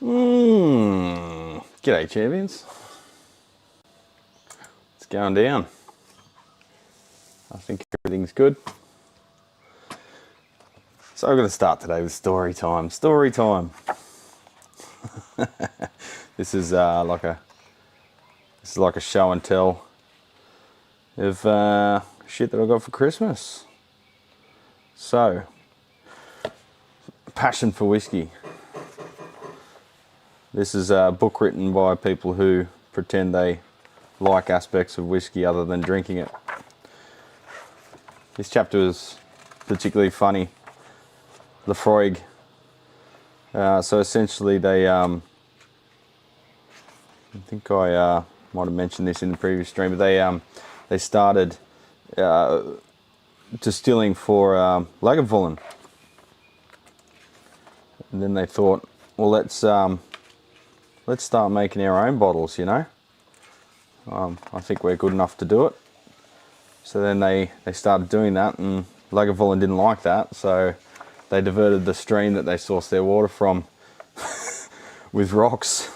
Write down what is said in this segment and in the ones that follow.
G'day champions. It's going down. I think everything's good. So I'm going to start today with story time. Story time. This is like a show and tell of shit that I got for Christmas. So, passion for whiskey. This is a book written by people who pretend they like aspects of whiskey other than drinking it. This chapter is particularly funny. Lefroig. So essentially they, I think I might have mentioned this in the previous stream, but they started distilling for Lagavulin. And then they thought, well, let's start making our own bottles, you know. I think we're good enough to do it. So then they started doing that, and Lagavulin didn't like that, so they diverted the stream that they sourced their water from with rocks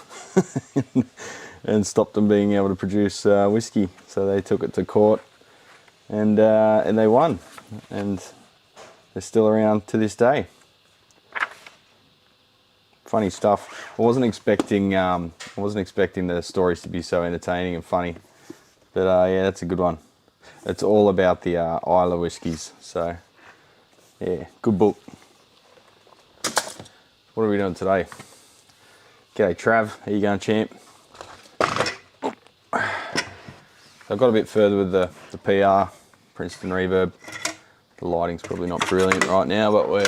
and stopped them being able to produce whiskey. So they took it to court, and they won, and they're still around to this day. Funny stuff. I wasn't expecting the stories to be so entertaining and funny, but yeah, that's a good one. It's all about the Islay whiskies. So yeah, good book. What are we doing today? G'day Trav, how you going, champ? I've got a bit further with the PR, Princeton Reverb. The lighting's probably not brilliant right now, but we're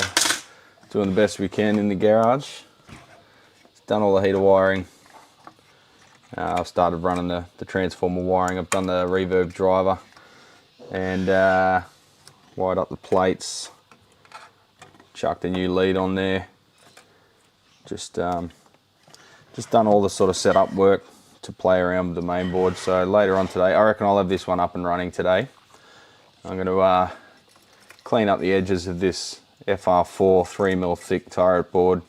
doing the best we can in the garage. Done all the heater wiring. I've started running the transformer wiring. I've done the reverb driver and wired up the plates. Chucked a new lead on there. Just done all the sort of setup work to play around with the main board. So later on today, I reckon I'll have this one up and running today. I'm going to clean up the edges of this FR4 3mm thick turret board.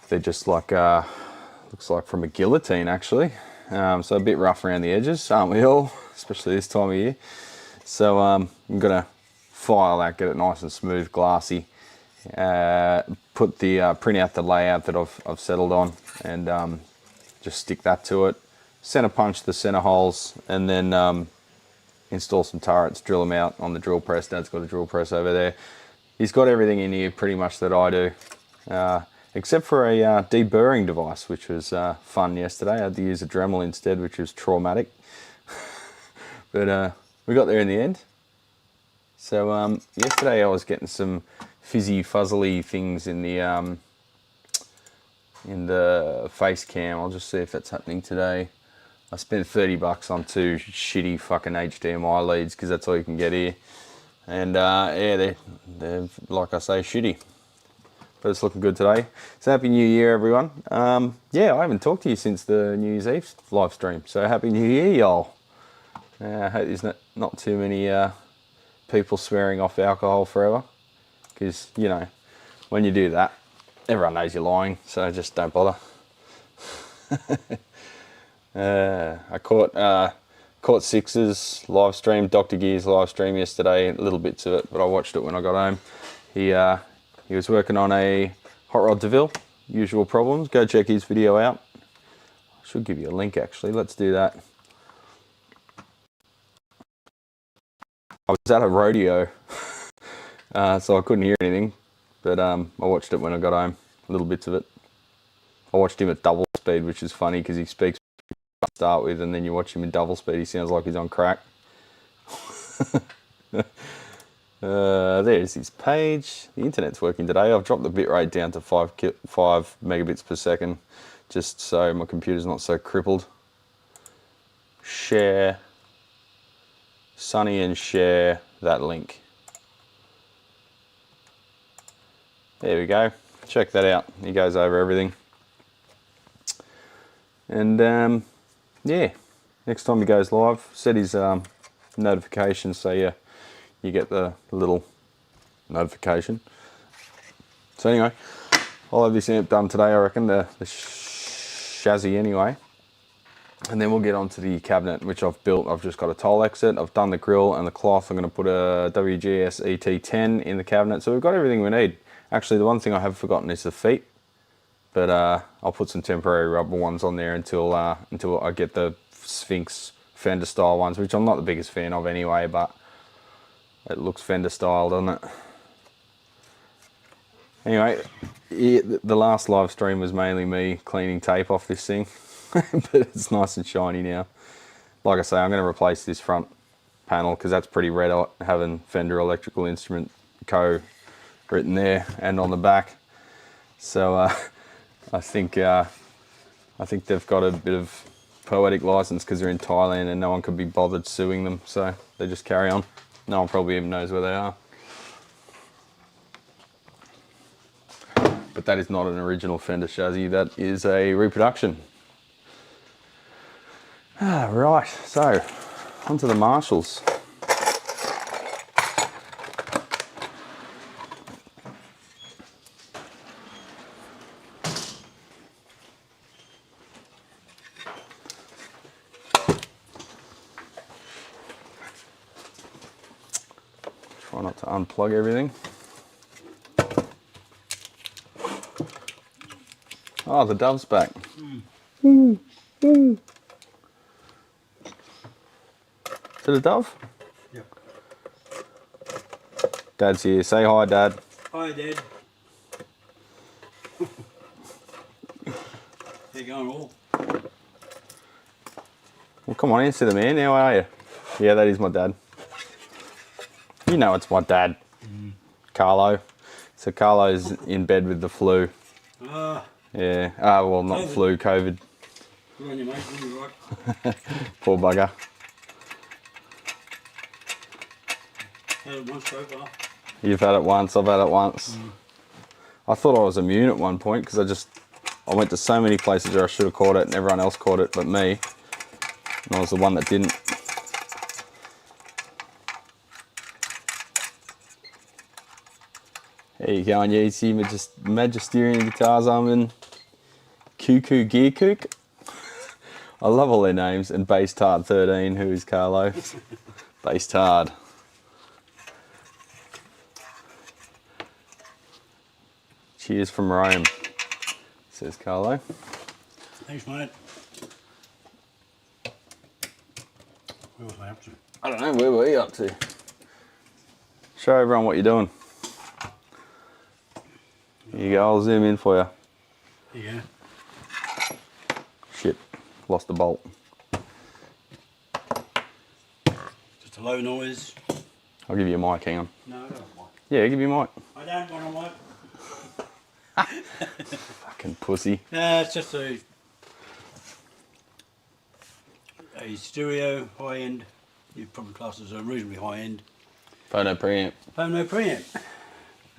They're just like, looks like from a guillotine actually. So a bit rough around the edges, aren't we all? Especially this time of year. So I'm gonna file that, get it nice and smooth, glassy. Put the print out the layout that I've settled on, and just stick that to it. Center punch the center holes, and then install some turrets, drill them out on the drill press. Dad's got a drill press over there. He's got everything in here pretty much that I do. Except for a deburring device, which was fun yesterday. I had to use a Dremel instead, which was traumatic. But we got there in the end. So yesterday I was getting some fizzy, fuzzly things in the face cam. I'll just see if that's happening today. I spent 30 bucks on two shitty fucking HDMI leads because that's all you can get here. And yeah, they're like I say, shitty. But it's looking good today. So happy New Year, everyone. Yeah, I haven't talked to you since the New Year's Eve live stream. So happy New Year, y'all. I hope there's not too many people swearing off alcohol forever. Because, you know, when you do that, everyone knows you're lying. So just don't bother. I caught Six's live stream, Dr. Gear's live stream yesterday. Little bits of it, but I watched it when I got home. He was working on a Hot Rod DeVille, usual problems. Go check his video out. I should give you a link actually, let's do that. I was at a rodeo, so I couldn't hear anything, but I watched it when I got home, little bits of it. I watched him at double speed, which is funny because he speaks to start with, and then you watch him in double speed, he sounds like he's on crack. There's his page. The internet's working today. I've dropped the bitrate down to 5 megabits per second, just so my computer's not so crippled. Share, Sonny, and share that link. There we go. Check that out. He goes over everything. And yeah, next time he goes live, set his notifications so you get the little notification. So anyway, I'll have this amp done today, I reckon, the chassis anyway. And then we'll get onto the cabinet, which I've built. I've just got a tile exit, I've done the grill and the cloth. I'm going to put a WGS ET10 in the cabinet. So we've got everything we need. Actually, the one thing I have forgotten is the feet. But I'll put some temporary rubber ones on there until I get the Sphinx Fender style ones, which I'm not the biggest fan of anyway, but it looks Fender style, doesn't it? Anyway, the last live stream was mainly me cleaning tape off this thing. But it's nice and shiny now. Like I say, I'm going to replace this front panel because that's pretty red hot, having Fender Electrical Instrument Co. written there and on the back. So I think they've got a bit of poetic license because they're in Thailand and no one could be bothered suing them. So they just carry on. No one probably even knows where they are. But that is not an original Fender chassis. That is a reproduction. Right, so onto the Marshalls. Try not to unplug everything. Oh, the dove's back. Is it a dove? Yep. Dad's here. Say hi, Dad. Hi, Dad. How you going, all? Well, come on in, sit man. How are you? Yeah, that is my dad. You know it's my dad. Carlo. So Carlo's in bed with the flu. Yeah. Well, not COVID. Flu, COVID. Good on you, mate. You're right. Poor bugger. Had it once so far. You've had it once, I've had it once. I thought I was immune at one point because I went to so many places where I should have caught it and everyone else caught it but me. And I was the one that didn't. There you go, and yeah, you see Magisterian Guitars and Cuckoo Gear Kook. I love all their names. And Bass Tard 13, who is Carlo. Bass Tard. Cheers from Rome, says Carlo. Thanks, mate. Where was I up to? I don't know, where were you up to? Show everyone what you're doing. Here you go, I'll zoom in for you. Yeah. Shit, lost the bolt. Just a low noise. I'll give you a mic, hang on. No, I don't want. Yeah, give you a mic. I don't want a mic. Fucking pussy. Nah, it's just a stereo, high end. You'd probably class it as a reasonably high end. Phono preamp. Phono preamp.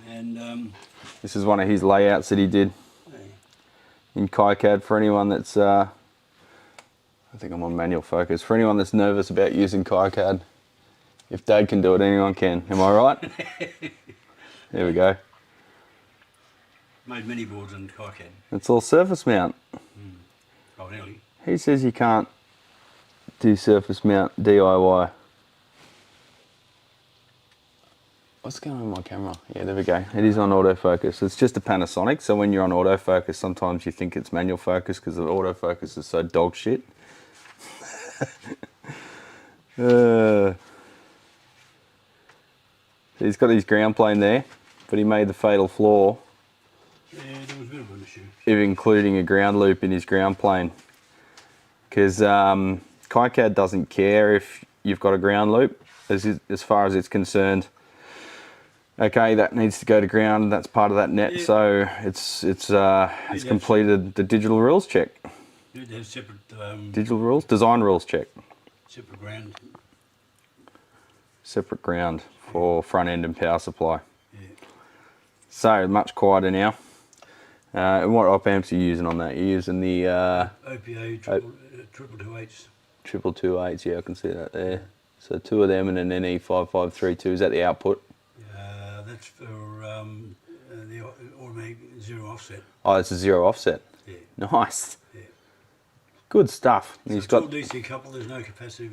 And This is one of his layouts that he did in KiCad for anyone that's, I think I'm on manual focus, for anyone that's nervous about using KiCad. If Dad can do it, anyone can. Am I right? There we go. made mini boards in KiCad. It's all surface mount. Oh, nearly. He says you can't do surface mount DIY. What's going on with my camera? Yeah, there we go. It is on autofocus. It's just a Panasonic, so when you're on autofocus, sometimes you think it's manual focus because the autofocus is so dog shit. He's got his ground plane there, but he made the fatal flaw Yeah, there was a bit of an issue. of including a ground loop in his ground plane. Because KiCad doesn't care if you've got a ground loop, as far as it's concerned. Okay, that needs to go to ground, and that's part of that net. Yeah. So it's completed the digital rules check. You have separate digital rules, design rules check. Separate ground. Separate ground for front end and power supply. Yeah. So much quieter now. And what op amps are you using on that? You're using the OPA 222H. 222H, yeah, I can see that there. So two of them and an NE5532. Is that the output? That's for the automatic zero offset. Oh, it's a zero offset. Yeah. Nice. Yeah. Good stuff. And So he's it's all got. DC coupled. There's no capacitive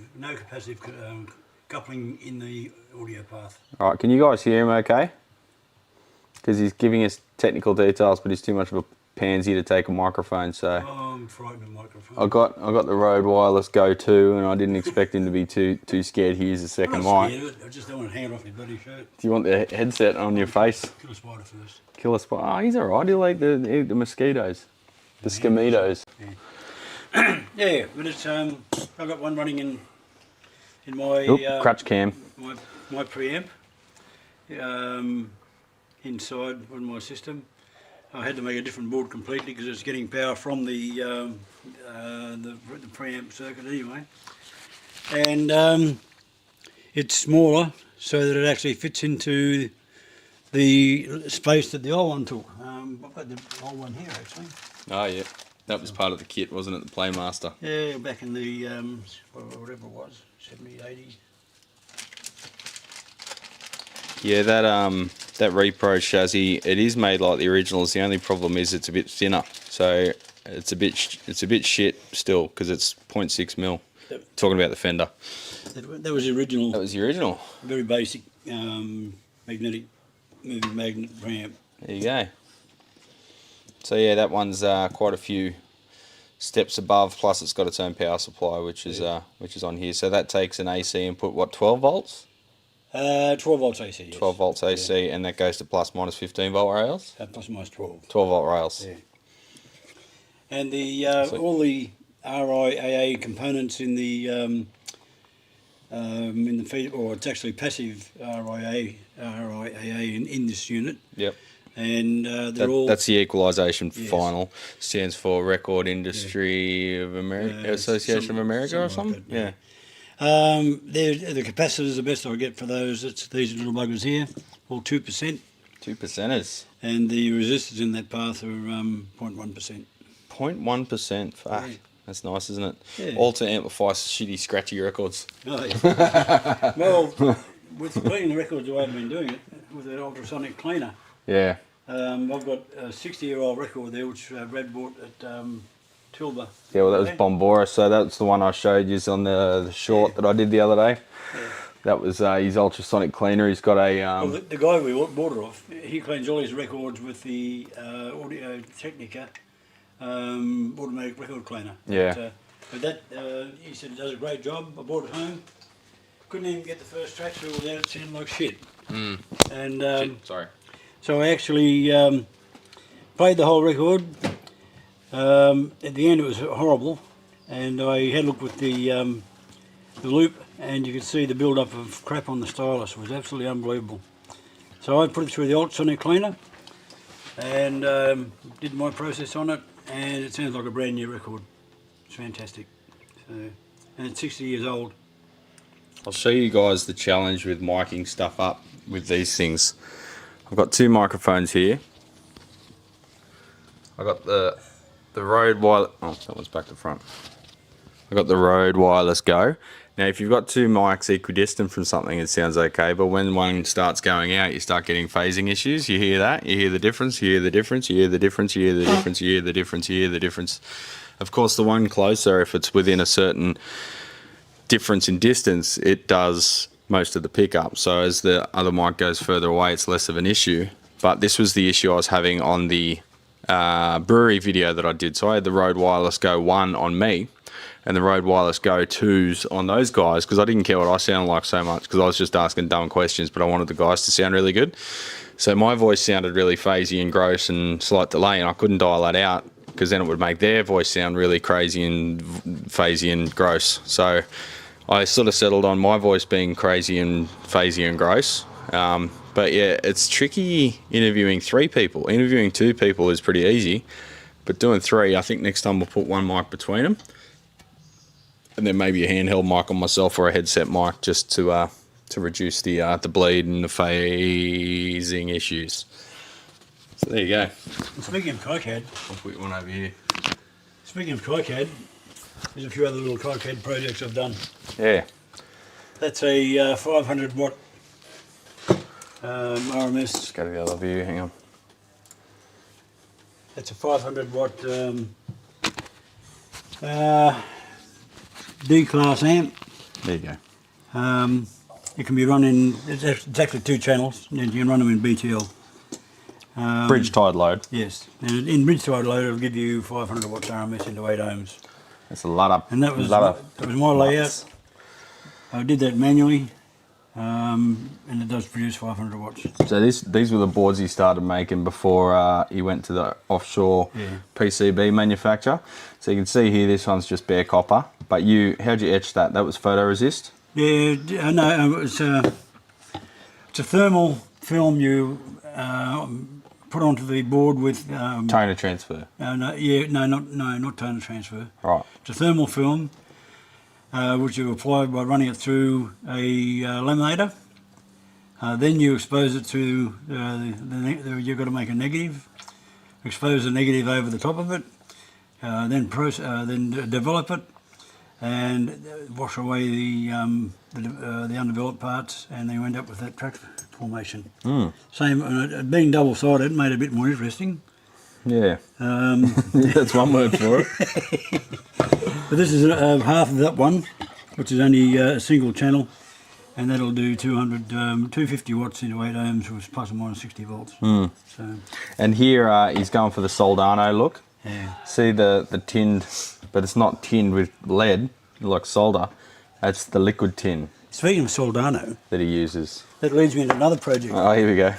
coupling in the audio path. All right, can you guys hear him okay? Because he's giving us technical details, but he's too much of a pansy to take a microphone. So Oh, I'm frightened of microphone. I got the Rode Wireless Go 2, and I didn't expect him to be too scared to use a second I'm not mic. scared of it. I just don't want to hang it off my bloody shirt. Do you want the headset on your face? Kill a spider first. Kill a spot. Oh, he's all right. He'll eat the mosquitoes, the scamitos. Yeah. Yeah, but it's I've got one running in my Oop, crutch cam. my preamp inside on my system. I had to make a different board completely because it's getting power from the preamp circuit anyway, and it's smaller so that it actually fits into the space that the old one took. I've got the old one here actually. Oh yeah, that was part of the kit, wasn't it? The Playmaster. Yeah, back in the whatever it was, 70s, 80s. Yeah, that repro chassis, it is made like the originals. The only problem is it's a bit thinner, so it's a bit shit still because it's 0.6 mil. Yep. Talking about the fender. That was the original. That was the original. Very basic magnetic moving magnet preamp. There you go. So yeah, that one's quite a few steps above. Plus, it's got its own power supply, which is on here. So that takes an AC input. What, 12 volts? 12 volts AC. Yes. 12 volts AC, yeah. And that goes to plus minus 15 volt rails. Plus minus 12. 12 volt rails. Yeah. And the all the RIAA components in the feed, or it's actually passive RIAA in this unit. Yep. And that's the equalisation yes. final. Stands for Record Industry of America, Association of America or something. Like that, yeah. The capacitors, the best I get for those, it's these little buggers here, all 2%. 2%ers. And the resistors in that path are 0.1%. 0.1%. Fuck. Yeah. That's nice, isn't it? Yeah. All to amplify shitty, scratchy records. Oh, yeah. Well, with cleaning the records the way I've been doing it, with an ultrasonic cleaner. Yeah. I've got a 60-year-old record there, which Brad bought at Tilba. Yeah, well, that was Bombora, so that's the one I showed you on the short that I did the other day. Yeah. That was his ultrasonic cleaner. He's got a... well, the guy we bought it off, he cleans all his records with the Audio Technica automatic record cleaner. Yeah. But that, he said it does a great job. I brought it home. Couldn't even get the first track through without it sounding like shit. Mm. And sorry. So I actually played the whole record. At the end it was horrible, and I had a look with the loop, and you could see the build-up of crap on the stylus. It was absolutely unbelievable. So I put it through the ultrasonic cleaner and did my process on it, and it sounds like a brand new record. It's fantastic. So, and it's 60 years old. I'll show you guys the challenge with miking stuff up with these things. I've got two microphones here. I got the Rode Wireless. Oh, that one's back to front. I got the Rode Wireless Go. Now, if you've got two mics equidistant from something, it sounds okay. But when one starts going out, you start getting phasing issues. You hear that? You hear the difference. You hear the difference. You hear the difference. You hear the difference. You hear the difference. You hear the difference. Of course, the one closer, if it's within a certain difference in distance, it does most of the pickup. So as the other mic goes further away, it's less of an issue. But this was the issue I was having on the brewery video that I did. So I had the Rode Wireless Go 1 on me and the Rode Wireless Go 2s on those guys, because I didn't care what I sounded like so much, because I was just asking dumb questions, but I wanted the guys to sound really good. So my voice sounded really phasey and gross and slight delay, and I couldn't dial that out because then it would make their voice sound really crazy and phasey and gross. So I sort of settled on my voice being crazy and phasey and gross. But yeah, it's tricky interviewing three people. Interviewing two people is pretty easy, but doing three, I think next time we'll put one mic between them, and then maybe a handheld mic on myself or a headset mic, just to reduce the bleed and the phasing issues. So there you go. Speaking of KiCad, I'll put one over here. Speaking of KiCad, there's a few other little KiCad projects I've done. Yeah. That's a 500 watt RMS. Just go to the other view, hang on. It's a 500 watt D class amp. There you go. It can be run in, it's actually 2 channels, and you can run them in BTL. Bridge tied load. Yes, and in bridge tied load it'll give you 500 watts RMS into 8 ohms. That's a lot of. And that was my layout. I did that manually, and it does produce 500 watts. So these were the boards he started making before he went to the offshore PCB manufacturer. So you can see here, this one's just bare copper. But how'd you etch that? That was photoresist? Yeah, no, it's a thermal film you put onto the board with Toner transfer. not toner transfer. Right. It's a thermal film which you apply by running it through a laminator. Then you expose it to you've got to make a negative. Expose the negative over the top of it. Then develop it and wash away the undeveloped parts, and then you end up with that track formation. Same, being double-sided made it a bit more interesting. Yeah. That's one word for it. But this is half of that one, which is only a single channel, and that'll do 250 watts into 8 ohms, with plus or minus 60 volts. So. And here he's going for the Soldano look. Yeah. See the tinned, but it's not tinned with lead like solder. That's the liquid tin. Speaking of Soldano, that he uses. That leads me into another project. Oh, here we go.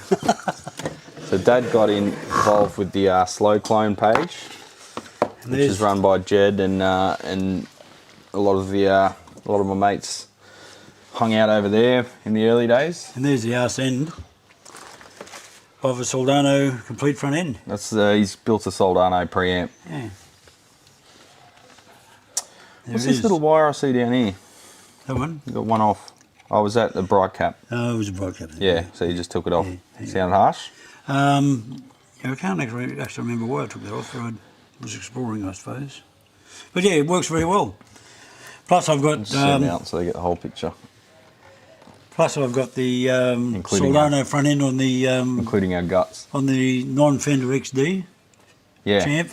So Dad got involved with the Slow Clone page, which is run by Jed, and a lot of my mates hung out over there in the early days. And there's the arse end of a Soldano complete front end. That's he's built a Soldano preamp. Yeah. What's this little wire I see down here? That one? You got one off. Oh, was that the bright cap? Oh, it was a bright cap. Yeah, so you just took it off. Yeah. Sounded harsh? I can't actually remember why I took that off. I was exploring, I suppose. But yeah, it works very well. Plus I've got... Zoom out so they get the whole picture. Plus I've got the Soldano front end on the... including our guts. On the non-Fender XD champ.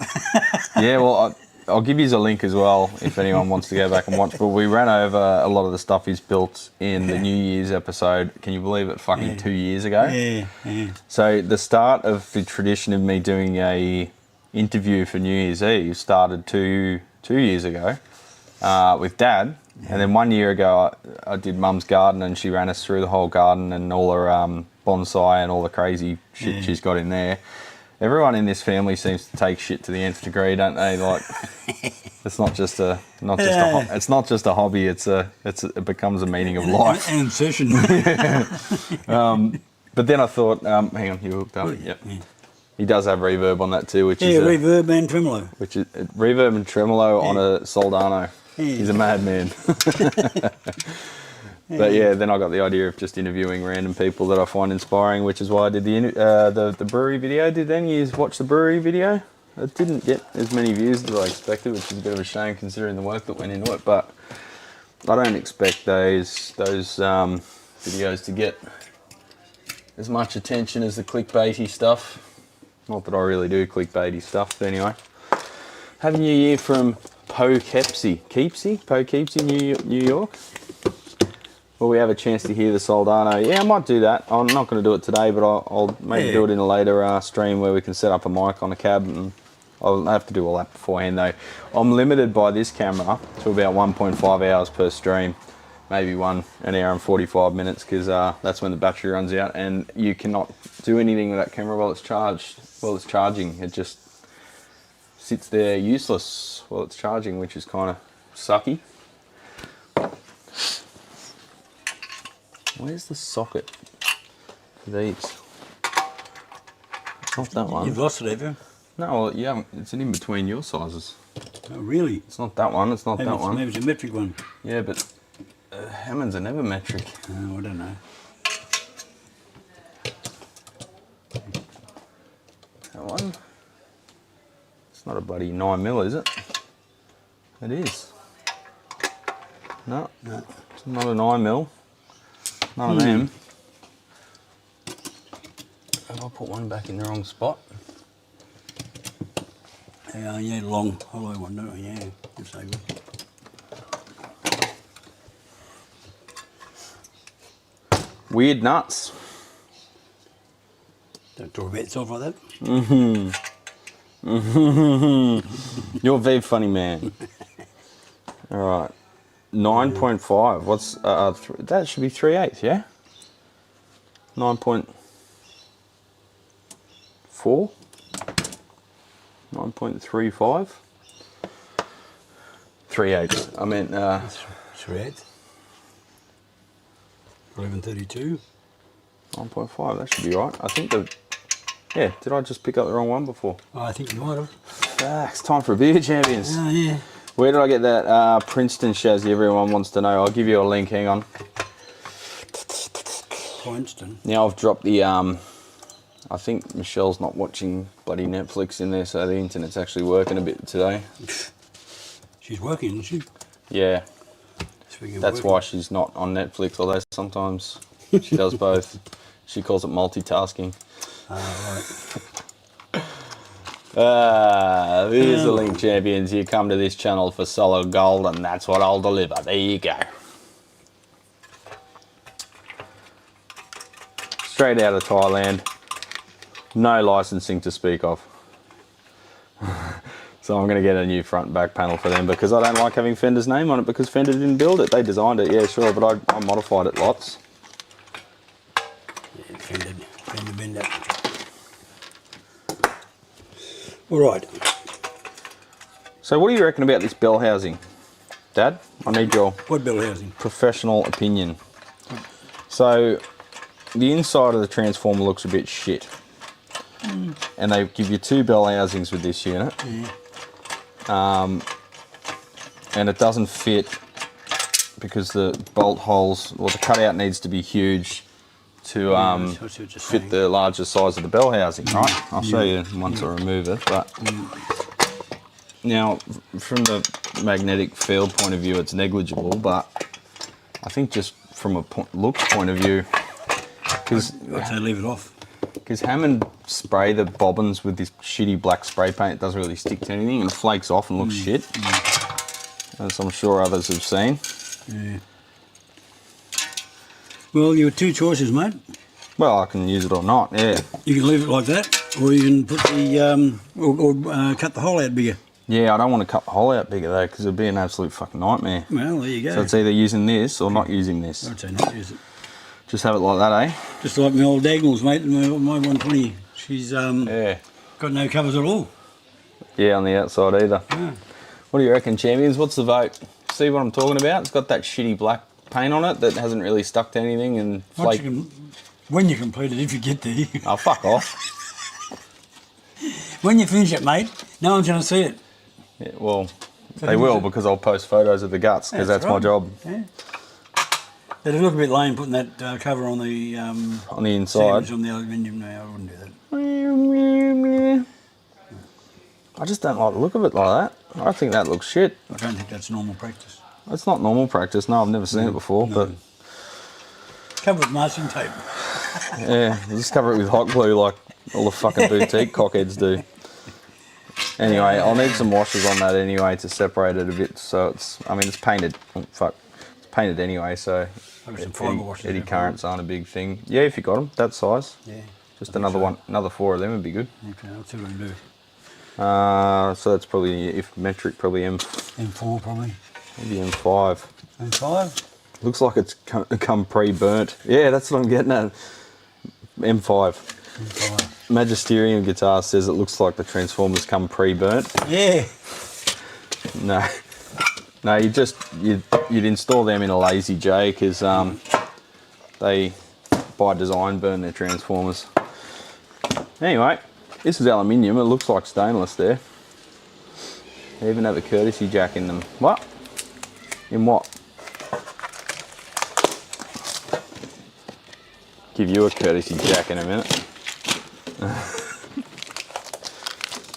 Yeah, well, I'll give you a link as well if anyone wants to go back and watch. But we ran over a lot of the stuff he's built in the New Year's episode. Can you believe it? Fucking 2 years ago. Yeah. So the start of the tradition of me doing a interview for New Year's Eve started two years ago with Dad. And then 1 year ago I did Mum's garden, and she ran us through the whole garden and all her bonsai and all the crazy shit she's got in there. Everyone in this family seems to take shit to the nth degree, don't they? Like, it's not just a hobby. It becomes a meaning of life. An obsession. But then I thought, hang on, you hooked up. Yep. Yeah. He does have reverb on that too, which is reverb and tremolo. Which is reverb and tremolo on a Soldano. Yeah. He's a madman. But yeah, then I got the idea of just interviewing random people that I find inspiring, which is why I did the brewery video. Did any of you watch the brewery video? It didn't get as many views as I expected, which is a bit of a shame considering the work that went into it. But I don't expect those videos to get as much attention as the clickbaity stuff. Not that I really do clickbaity stuff, but anyway. Happy New Year from Poughkeepsie, New York. Will we have a chance to hear the Soldano? Yeah, I might do that. I'm not going to do it today, but I'll maybe do it in a later stream where we can set up a mic on a cab, and I'll have to do all that beforehand though. I'm limited by this camera to about 1.5 hours per stream, maybe an hour and 45 minutes, because that's when the battery runs out, and you cannot do anything with that camera while it's charged. While it's charging, it just sits there useless while it's charging, which is kind of sucky. Where's the socket for these? It's not that one. You've lost it, have you? No, well, yeah, it's in between your sizes. Oh, really? It's not that one, it's not that one. Maybe it's a metric one. Yeah, but Hammonds are never metric. Oh, I don't know. That one? It's not a bloody 9mm, is it? It is. No, it's not a 9mm. None of them. Have I put one back in the wrong spot? Yeah, long hollow one, don't we? Yeah, that's so good. Weird nuts. Don't talk about yourself like that. You're a very funny man. All right, 9.5. What's that? Should be 3/8, yeah. 9.4. 9.35. 3/8. I meant 3/8. 1132. 9.5. That should be right. I think the. Yeah. Did I just pick up the wrong one before? Oh, I think you might have. It's time for a beer, champions. Oh, yeah. Where did I get that Princeton chassis? Everyone wants to know. I'll give you a link. Hang on. Princeton. Now I've dropped the. I think Michelle's not watching bloody Netflix in there, so the internet's actually working a bit today. She's working, isn't she? Yeah. That's working. why she's not on Netflix, although sometimes she does both. She calls it multitasking. Right. Here's the link, champions. You come to this channel for solid gold, and that's what I'll deliver. There you go. Straight out of Thailand. No licensing to speak of. So I'm going to get a new front and back panel for them because I don't like having Fender's name on it because Fender didn't build it. They designed it, yeah, sure, but I modified it lots. Yeah, Fender bend up. All right. So what do you reckon about this bell housing? Dad, I need your What bell housing? professional opinion. So the inside of the transformer looks a bit shit. And they give you 2 bell housings with this unit. Yeah. And it doesn't fit because the bolt holes, well, the cutout needs to be huge to fit the larger size of the bell housing, right? I'll show you once I remove it. But now, from the magnetic field point of view, it's negligible, but I think just from a looks point of view, because I'd say leave it off. Because Hammond spray the bobbins with this shitty black spray paint. It doesn't really stick to anything and flakes off and looks shit. As I'm sure others have seen. Yeah. Well, you have 2 choices, mate. Well, I can use it or not, yeah. You can leave it like that, or you can put the cut the hole out bigger. Yeah, I don't want to cut the hole out bigger though, because it'd be an absolute fucking nightmare. Well, there you go. So it's either using this or not using this. I'd say not use it. Just have it like that, eh? Just like my old diagonals, mate. My 120. She's Yeah. got no covers at all. Yeah, on the outside either. Yeah. What do you reckon, champions? What's the vote? See what I'm talking about? It's got that shitty black paint on it that hasn't really stuck to anything and flake. When you complete it, if you get there. Oh, fuck off. When you finish it, mate, no one's going to see it. Yeah, well, they will because I'll post photos of the guts because that's my right. job. Yeah. It'd look a bit lame putting that cover on the inside. on the aluminium. No, I wouldn't do that. I just don't like the look of it like that. I think that looks shit. I don't think that's normal practice. It's not normal practice. No, I've never seen it before. No. But Cover with masking tape. yeah, just cover it with hot glue like all the fucking boutique cockheads do. Anyway, I'll need some washes on that anyway to separate it a bit. So it's, I mean, it's painted. Oh, fuck. It's painted anyway, so eddy currents aren't a big thing. Yeah, if you got them, that size. Yeah. Just another one, another 4 of them would be good. Okay, I'll see what I can do. So that's probably, if metric, probably M4 probably. Maybe M5. M5? Looks like it's come pre-burnt. Yeah, that's what I'm getting at. M5. Magisterium Guitar says it looks like the transformers come pre-burnt. Yeah. No, you'd install them in a Lazy J because they by design burn their transformers. Anyway, this is aluminium. It looks like stainless there. They even have a courtesy jack in them. What? In what? Give you a courtesy jack in a minute.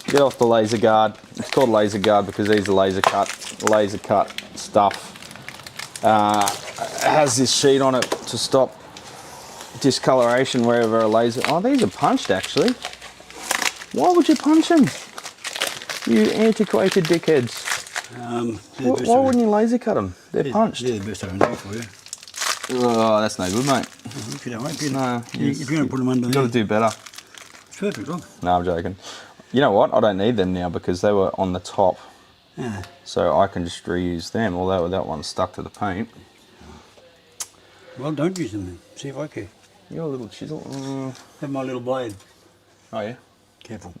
Get off the laser guard. It's called laser guard because these are laser cut stuff. It has this sheet on it to stop discoloration wherever a laser. Oh, these are punched actually. Why would you punch them? You antiquated dickheads. Why wouldn't you laser cut them? They're punched. They're the best I can do for you. Oh, that's no good, mate. If you don't want to, No, if you're going to put them under you've there. got to do better. It's perfect, look. No, I'm joking. You know what? I don't need them now because they were on the top. Yeah. So I can just reuse them, although that one's stuck to the paint. Well, don't use them then. See if I care. Your little chisel. Have my little blade. Oh, yeah? Careful.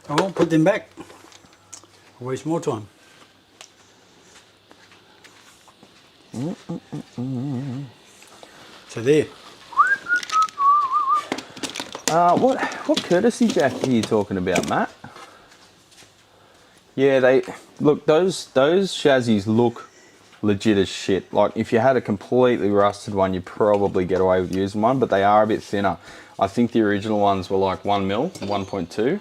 I won't put them back. I'll waste more time. So there. What courtesy jack are you talking about, Matt? Yeah, they look, those chassis look legit as shit. Like if you had a completely rusted one, you'd probably get away with using one, but they are a bit thinner. I think the original ones were like 1 mil, 1.2,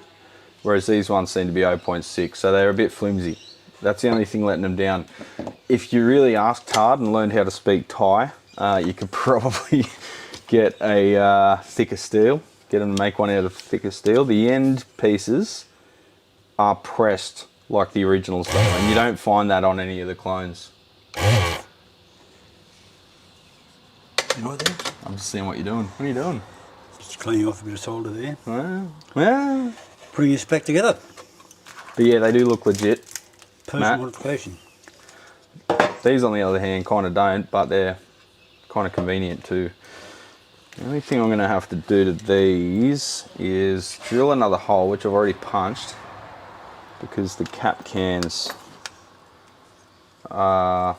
whereas these ones seem to be 0.6, so they're a bit flimsy. That's the only thing letting them down. If you really asked hard and learned how to speak Thai, you could probably get a thicker steel. Get them to make one out of thicker steel. The end pieces are pressed like the originals though, and you don't find that on any of the clones. You know what there? I'm just seeing what you're doing. What are you doing? Just cleaning off a bit of solder there. Well. Putting this back together. But yeah, they do look legit. Personal modification. These on the other hand kind of don't, but they're kind of convenient too. The only thing I'm going to have to do to these is drill another hole, which I've already punched, because the cap cans are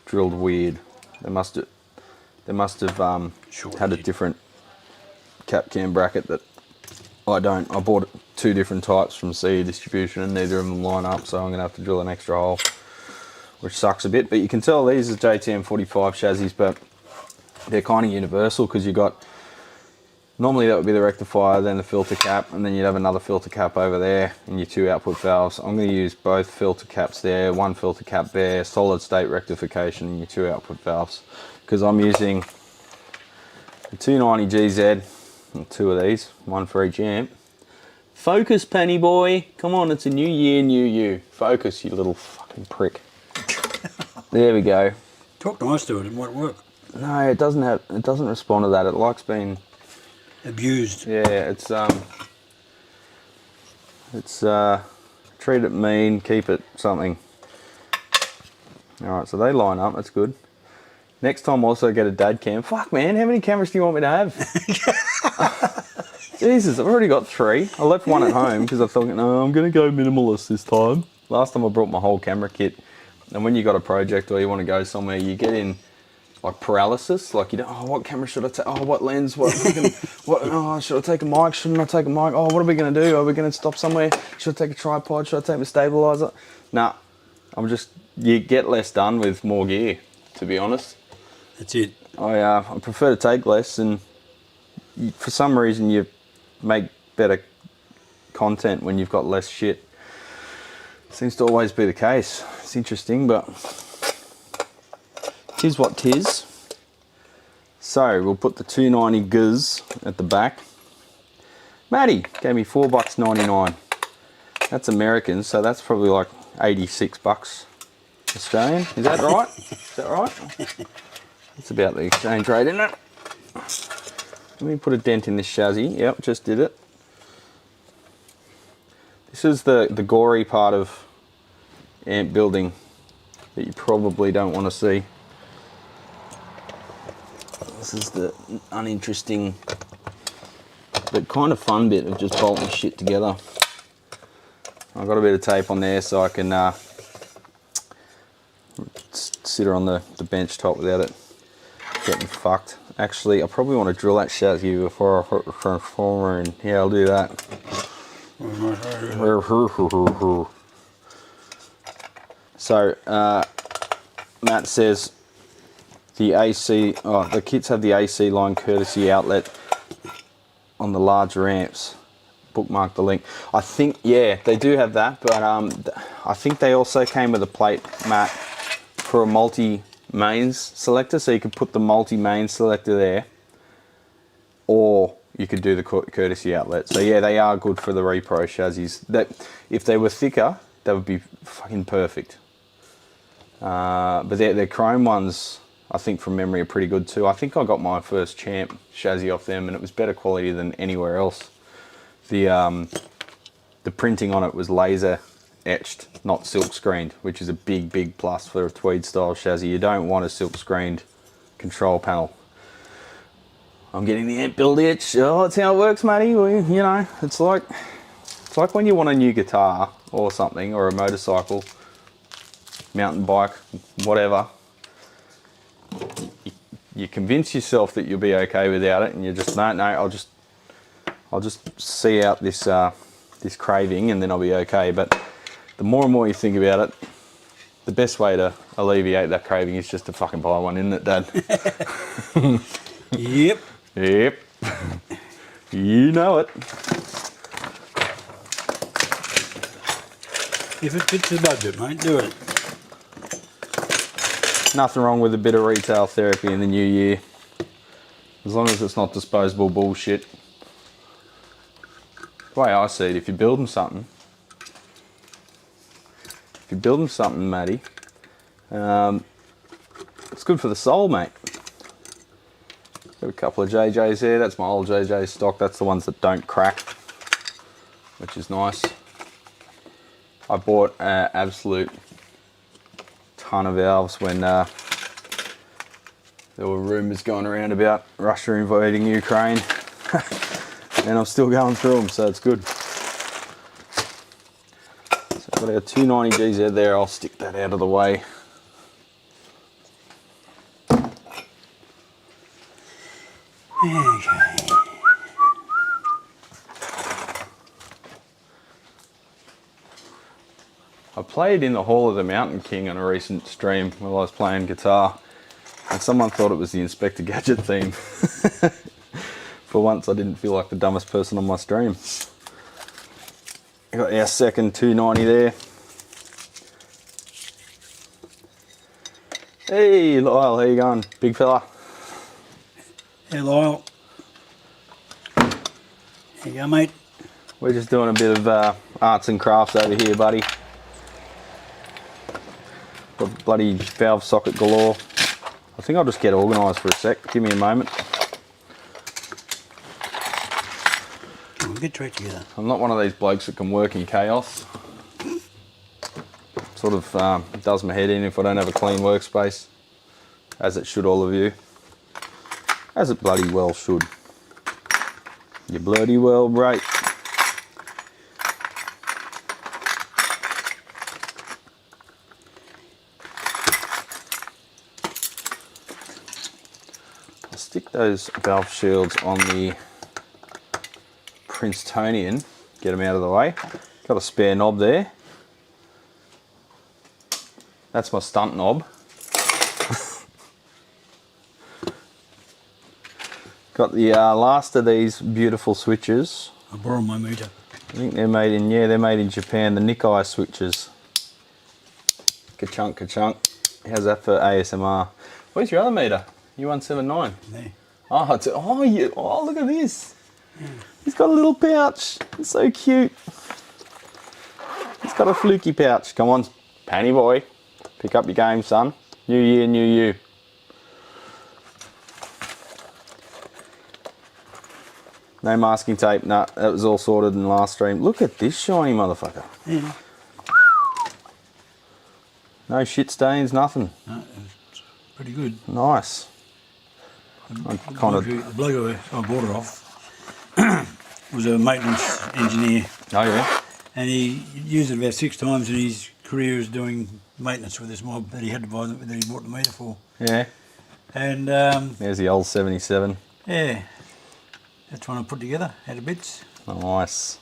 drilled weird. They must have had a different cap can bracket that I don't. I bought 2 different types from CE Distribution and neither of them line up, so I'm going to have to drill an extra hole, which sucks a bit. But you can tell these are JTM 45 chassis, but they're kind of universal because you got, normally that would be the rectifier, then the filter cap, and then you'd have another filter cap over there and your 2 output valves. I'm going to use both filter caps there, 1 filter cap there, solid state rectification, and your 2 output valves, because I'm using the 290 GZ and 2 of these, 1 for each amp. Focus, penny boy. Come on, it's a new year, new you. Focus, you little fucking prick. There we go. Talk nice to it, it might work. No, it doesn't respond to that. It likes being abused. Yeah, treat it mean, keep it something. Alright, so they line up, that's good. Next time also get a dad cam. Fuck man, how many cameras do you want me to have? Jesus, I've already got 3. I left one at home because I thought, no, I'm going to go minimalist this time. Last time I brought my whole camera kit, and when you got a project or you want to go somewhere, you get in like paralysis, like you don't, oh, what camera should I take? Oh, what lens? Oh, should I take a mic? Shouldn't I take a mic? Oh, what are we going to do? Are we going to stop somewhere? Should I take a tripod? Should I take my stabilizer? Nah, you get less done with more gear, to be honest. That's it. I prefer to take less, and for some reason you make better content when you've got less shit. Seems to always be the case. It's interesting, but tis what tis. So we'll put the 290 GZ at the back. Matty gave me $4.99. That's American, so that's probably like 86 bucks Australian. Is that right? Is that right? That's about the exchange rate, isn't it? Let me put a dent in this chassis. Yep, just did it. This is the gory part of amp building that you probably don't want to see. This is the uninteresting but kind of fun bit of just bolting shit together. I've got a bit of tape on there so I can sit her on the bench top without it getting fucked. Actually, I probably want to drill that chassis before I put the transformer in. Yeah, I'll do that. So, Matt says the AC, the kits have the AC line courtesy outlet on the larger amps. Bookmark the link. I think, yeah, they do have that, but I think they also came with a plate, Matt, for a multi-mains selector, so you could put the multi-mains selector there, or you could do the courtesy outlet. So yeah, they are good for the repro chassis. That if they were thicker, that would be fucking perfect. But their chrome ones, I think from memory, are pretty good too. I think I got my first Champ chassis off them, and it was better quality than anywhere else. The printing on it was laser etched, not silk screened, which is a big plus for a tweed style chassis. You don't want a silk screened control panel. I'm getting the ant build itch. Oh, that's how it works, matey. Well, you know, it's like when you want a new guitar or something, or a motorcycle, mountain bike, whatever. You convince yourself that you'll be okay without it, and you just no, I'll just see out this this craving, and then I'll be okay. But the more and more you think about it, the best way to alleviate that craving is just to fucking buy one, isn't it, Dad? Yep. Yep. You know it. If it fits the budget, mate, do it. Nothing wrong with a bit of retail therapy in the new year, as long as it's not disposable bullshit. The way I see it, if you're building something, Matty, it's good for the soul, mate. Got a couple of JJs there. That's my old JJ stock. That's the ones that don't crack, which is nice. I bought an absolute ton of valves when there were rumours going around about Russia invading Ukraine, and I'm still going through them, so it's good. So I've got our 290 GZ there. I'll stick that out of the way. Okay. I played in the Hall of the Mountain King on a recent stream while I was playing guitar, and someone thought it was the Inspector Gadget theme. For once I didn't feel like the dumbest person on my stream. Got our second 290 there. Hey Lyle, how you going, big fella? Hey Lyle. There you go, mate. We're just doing a bit of arts and crafts over here, buddy. Got bloody valve socket galore. I think I'll just get organised for a sec. Give me a moment. We'll get straight together. I'm not one of these blokes that can work in chaos. Sort of does my head in if I don't have a clean workspace, as it should, all of you. As it bloody well should. You bloody well right. I'll stick those valve shields on the Princetonian, get them out of the way. Got a spare knob there. That's my stunt knob. Got the last of these beautiful switches. I borrowed my meter. I think they're made in, yeah, they're made in Japan, the Nikkei switches. Ka-chunk, ka-chunk. How's that for ASMR? Where's your other meter? U179? There. Oh, oh, look at this. Yeah. He's got a little pouch. It's so cute. He's got a Flukey pouch. Come on, Panny boy. Pick up your game, son. New year, new you. No masking tape, nah, that was all sorted in the last stream. Look at this shiny motherfucker. Yeah. No shit stains, nothing. No, it's pretty good. Nice. The bloke I bought it off was a maintenance engineer. Oh yeah? And he used it about 6 times in his career as doing maintenance with this mob that he had to buy, that he bought the meter for. Yeah. And there's the old 77. yeah, that's one I put together out of bits. Nice.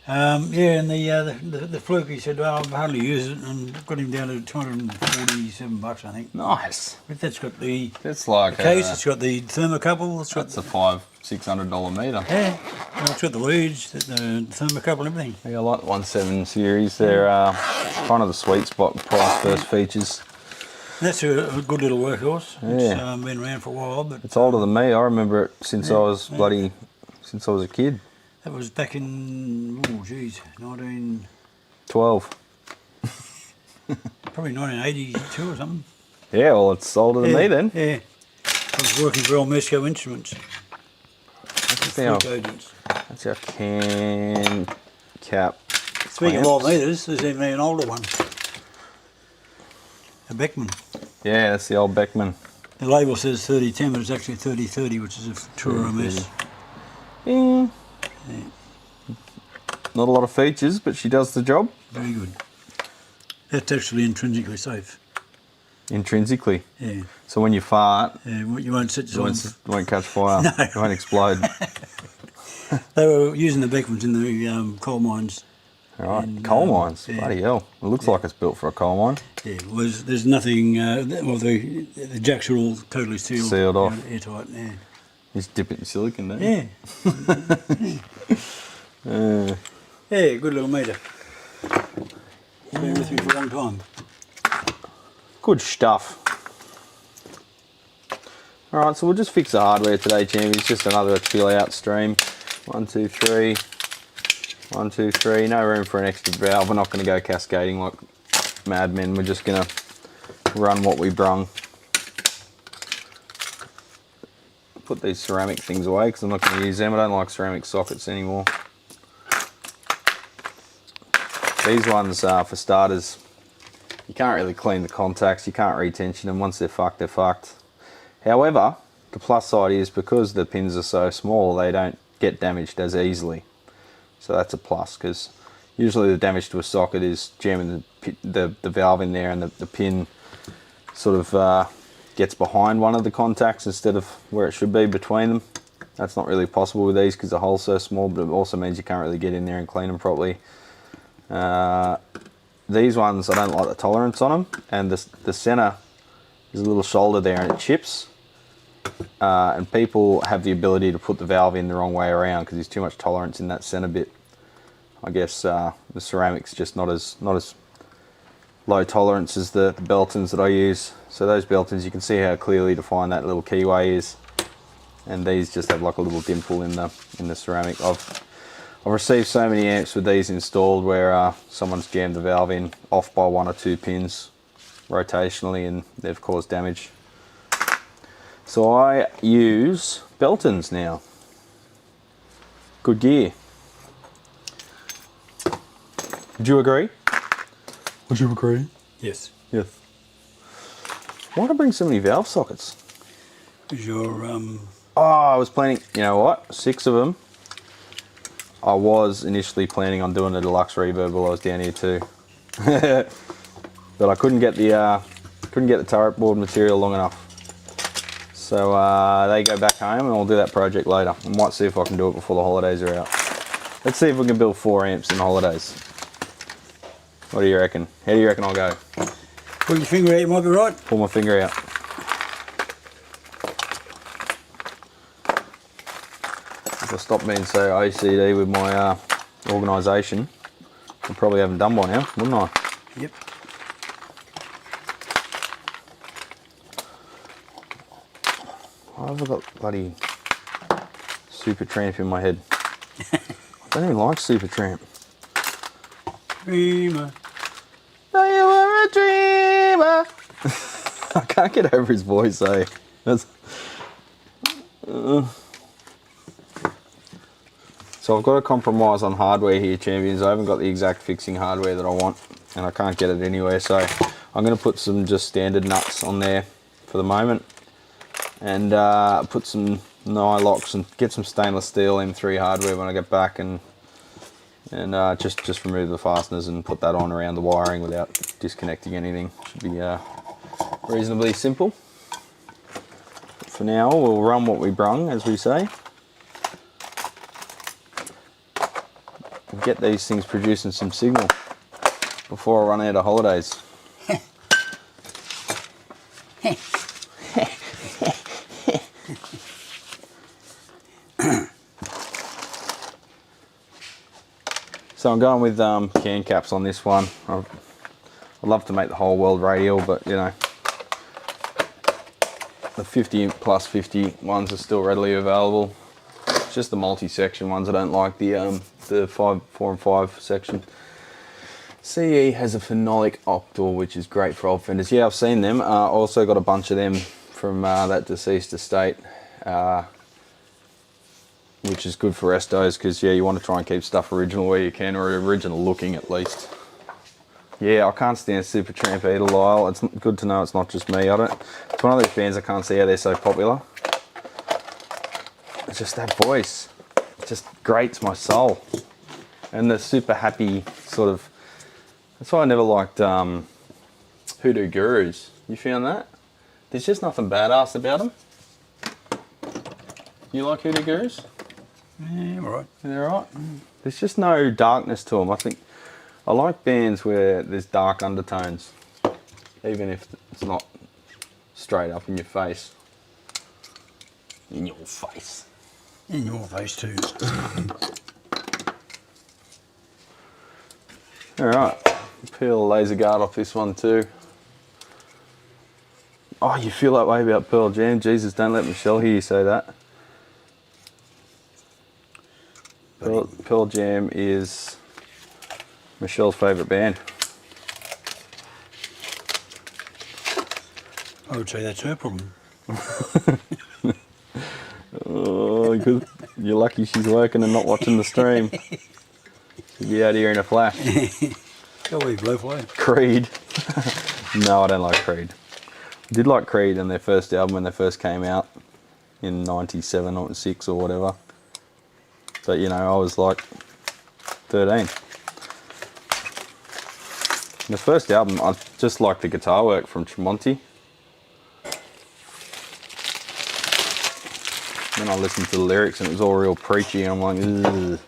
Yeah, and the Fluke, he said, well, I've hardly used it, and got him down to $247, I think. Nice. But that's got the like case, it's got the thermocouple, it's got that's a $500-600 meter. Yeah, and it's got the luge, the thermocouple and everything. Yeah, I like the 17 series. They're kind of the sweet spot price first features. That's a good little workhorse. Yeah. It's been around for a while, but It's older than me. I remember it since I was since I was a kid. that was back in, oh geez, 12. probably 1982 or something. Yeah, well, it's older than me then. Yeah. I was working for Mesco Instruments. Now, Fluke agents. that's our can cap. Speaking of old meters, there's even an older one. A Beckman. Yeah, that's the old Beckman. The label says 3010, but it's actually 3030, which is a true MS. Yeah. Not a lot of features, but she does the job. Very good. That's actually intrinsically safe. Intrinsically. Yeah. So when you fart, You won't set yourself. it won't catch fire. No. It won't explode. They were using the Beckmans in the coal mines. All right, And, coal mines. yeah. Bloody hell. It looks like it's built for a coal mine. Yeah, there's nothing. Well, the jacks are all totally sealed. Sealed off. Airtight. Yeah. You just dip it in silicon, don't you? Yeah. Yeah, good little meter. Been with me for a long time. Good stuff. Alright, so we'll just fix the hardware today, champions. It's just another chill out stream. 1, 2, 3. 1, 2, 3. No room for an extra valve. We're not going to go cascading like madmen. We're just going to run what we brung. Put these ceramic things away because I'm not going to use them. I don't like ceramic sockets anymore. These ones, for starters, you can't really clean the contacts. You can't retension them. Once they're fucked, they're fucked. However, the plus side is because the pins are so small, they don't get damaged as easily. So that's a plus, because usually the damage to a socket is jamming the valve in there and the pin sort of gets behind one of the contacts instead of where it should be between them. That's not really possible with these because the hole's so small, but it also means you can't really get in there and clean them properly. These ones, I don't like the tolerance on them, and the center, there's a little shoulder there and it chips. And people have the ability to put the valve in the wrong way around because there's too much tolerance in that center bit. I guess the ceramic's just not as low tolerance as the Beltons that I use. So those Beltons, you can see how clearly defined that little keyway is, and these just have like a little dimple in the ceramic. I've received so many amps with these installed where someone's jammed the valve in off by 1 or 2 pins rotationally and they've caused damage. So I use Beltons now. Good gear. Would you agree? Would you agree? Yes. Yes. Why did I bring so many valve sockets? Because you're Oh, I was planning, you know what? 6 of them. I was initially planning on doing a deluxe reverb while I was down here too. But I couldn't get the turret board material long enough. So they go back home and I'll do that project later. I might see if I can do it before the holidays are out. Let's see if we can build 4 amps in the holidays. What do you reckon? How do you reckon I'll go? pull your finger out, you might be right. Pull my finger out. If I stop being so OCD with my organisation, I probably haven't done by now, wouldn't I? Yep. Why have I got bloody Super Tramp in my head? I don't even like Super Tramp. Dreamer. No, you were a dreamer. I can't get over his voice, eh? That's... So I've got to compromise on hardware here, champions. I haven't got the exact fixing hardware that I want, and I can't get it anywhere. So I'm going to put some just standard nuts on there for the moment, and put some nylocks and get some stainless steel M3 hardware when I get back, and just remove the fasteners and put that on around the wiring without disconnecting anything. Should be reasonably simple. But for now, we'll run what we brung, as we say. Get these things producing some signal before I run out of holidays. So I'm going with can caps on this one. I'd love to make the whole world radial, but you know, The 50 plus 50 ones are still readily available. It's just the multi-section ones I don't like, the 4 and 5 section. CE has a phenolic octal, which is great for old fenders. Yeah, I've seen them. Also got a bunch of them from that deceased estate, which is good for restos, because yeah, you want to try and keep stuff original where you can, or original looking at least. Yeah, I can't stand Supertramp either, Lyle. It's good to know it's not just me. It's one of those bands I can't see how they're so popular. It's just that voice. It just grates my soul. And the super happy sort of... That's why I never liked Hoodoo Gurus. You found that? There's just nothing badass about them. You like Hoodoo Gurus? Yeah, alright. They're alright. There's just no darkness to them. I think I like bands where there's dark undertones, even if it's not straight up in your face. In your face. In your face too. Alright, peel the laser guard off this one too. Oh, you feel that way about Pearl Jam? Jesus, don't let Michelle hear you say that. Pearl Jam is Michelle's favourite band. I would say that's her problem. Oh, good. You're lucky she's working and not watching the stream. She'd be out here in a flash. Go away, blowfly. Creed. No, I don't like Creed. I did like Creed in their first album when they first came out in 97 or 6 or whatever. But you know, I was like 13. The first album, I just liked the guitar work from Tremonti. Then I listened to the lyrics and it was all real preachy. I'm like, ugh.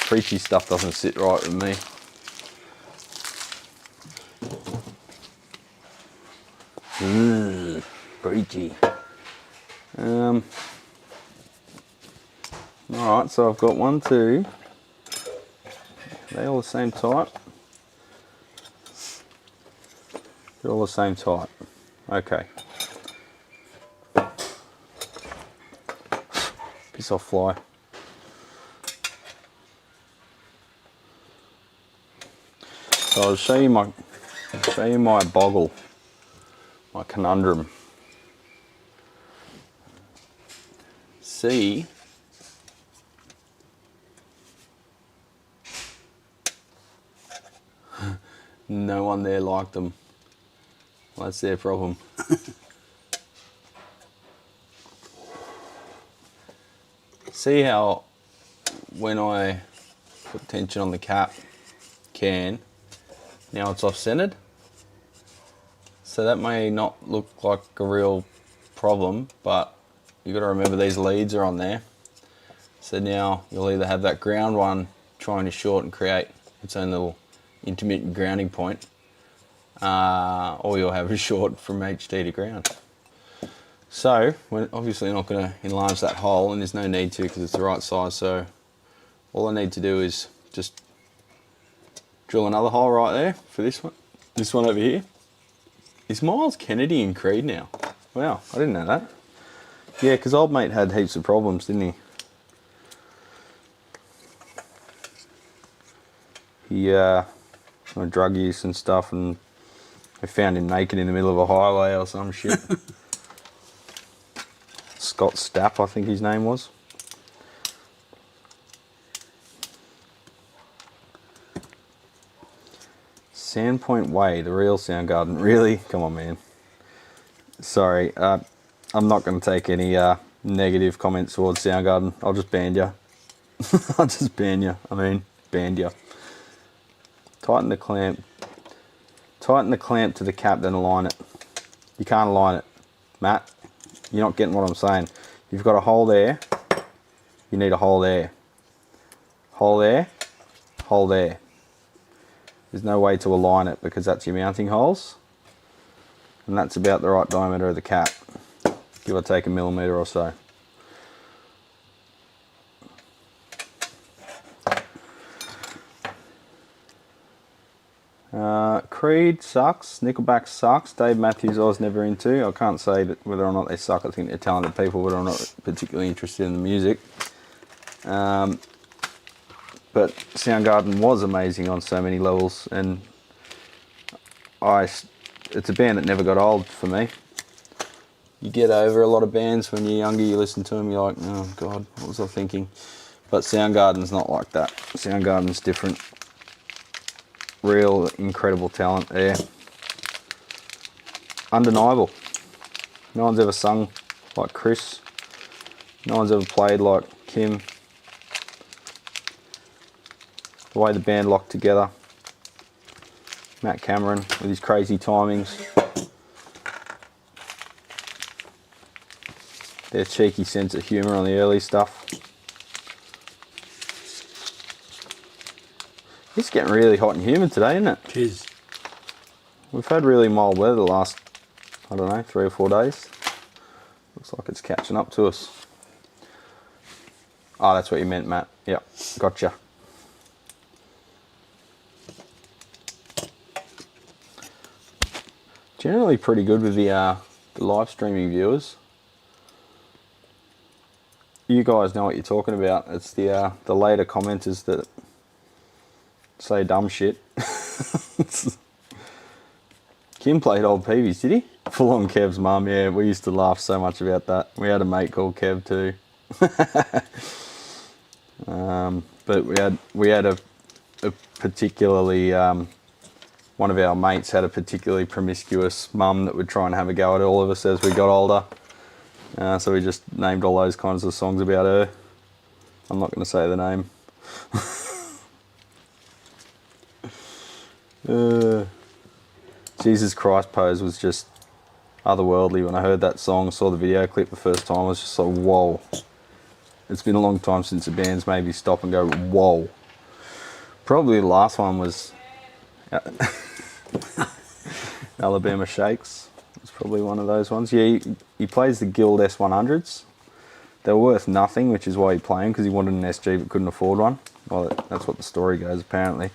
Preachy stuff doesn't sit right with me. Preachy. Alright, so I've got 1, 2. Are they all the same type? They're all the same type. Okay. Piss off, fly. So I'll show you my boggle, my conundrum. See, no one there liked them. Well, that's their problem. See how when I put tension on the cap can, now it's off-centered? So that may not look like a real problem, but you've got to remember these leads are on there. So now you'll either have that ground one trying to short and create its own little intermittent grounding point, or you'll have a short from HD to ground. So we're obviously not going to enlarge that hole, and there's no need to because it's the right size. So all I need to do is just drill another hole right there for this one over here. Is Miles Kennedy in Creed now? Wow, I didn't know that. Yeah, because old mate had heaps of problems, didn't he? He drug use and stuff, and they found him naked in the middle of a highway or some shit. Scott Stapp, I think his name was. Sandpoint Way, the real Soundgarden. Really? Come on, man. Sorry, I'm not going to take any negative comments towards Soundgarden. I'll just ban you. I'll just ban you. I mean, banned you. Tighten the clamp. Tighten the clamp to the cap, then align it. You can't align it, Matt. You're not getting what I'm saying. You've got a hole there. You need a hole there. Hole there. Hole there. There's no way to align it because that's your mounting holes. And that's about the right diameter of the cap. Give or take a millimeter or so. Creed sucks, Nickelback sucks, Dave Matthews I was never into. I can't say that whether or not they suck. I think they're talented people, but I'm not particularly interested in the music. But Soundgarden was amazing on so many levels, and it's a band that never got old for me. You get over a lot of bands when you're younger, you listen to them, you're like, oh God, what was I thinking? But Soundgarden's not like that. Soundgarden's different. Real incredible talent there. Undeniable. No one's ever sung like Chris. No one's ever played like Kim. The way the band locked together. Matt Cameron with his crazy timings. Their cheeky sense of humour on the early stuff. It's getting really hot and humid today, isn't it? It is. We've had really mild weather the last, I don't know, 3 or 4 days. Looks like it's catching up to us. Oh, that's what you meant, Matt. Yep, gotcha. Generally pretty good with the live streaming viewers. You guys know what you're talking about. It's the later commenters that say dumb shit. Kim played old Peavies, did he? Full on Kev's mum, yeah. We used to laugh so much about that. We had a mate called Kev too. But we had a particularly one of our mates had a particularly promiscuous mum that would try and have a go at all of us as we got older. So we just named all those kinds of songs about her. I'm not going to say the name. Jesus Christ Pose was just otherworldly. When I heard that song, saw the video clip the first time, I was just like, whoa. It's been a long time since the bands made me stop and go, whoa. Probably the last one was Alabama Shakes. It's probably one of those ones. Yeah, he plays the Guild S100s. They were worth nothing, which is why he played them, because he wanted an SG but couldn't afford one. Well, that's what the story goes, apparently.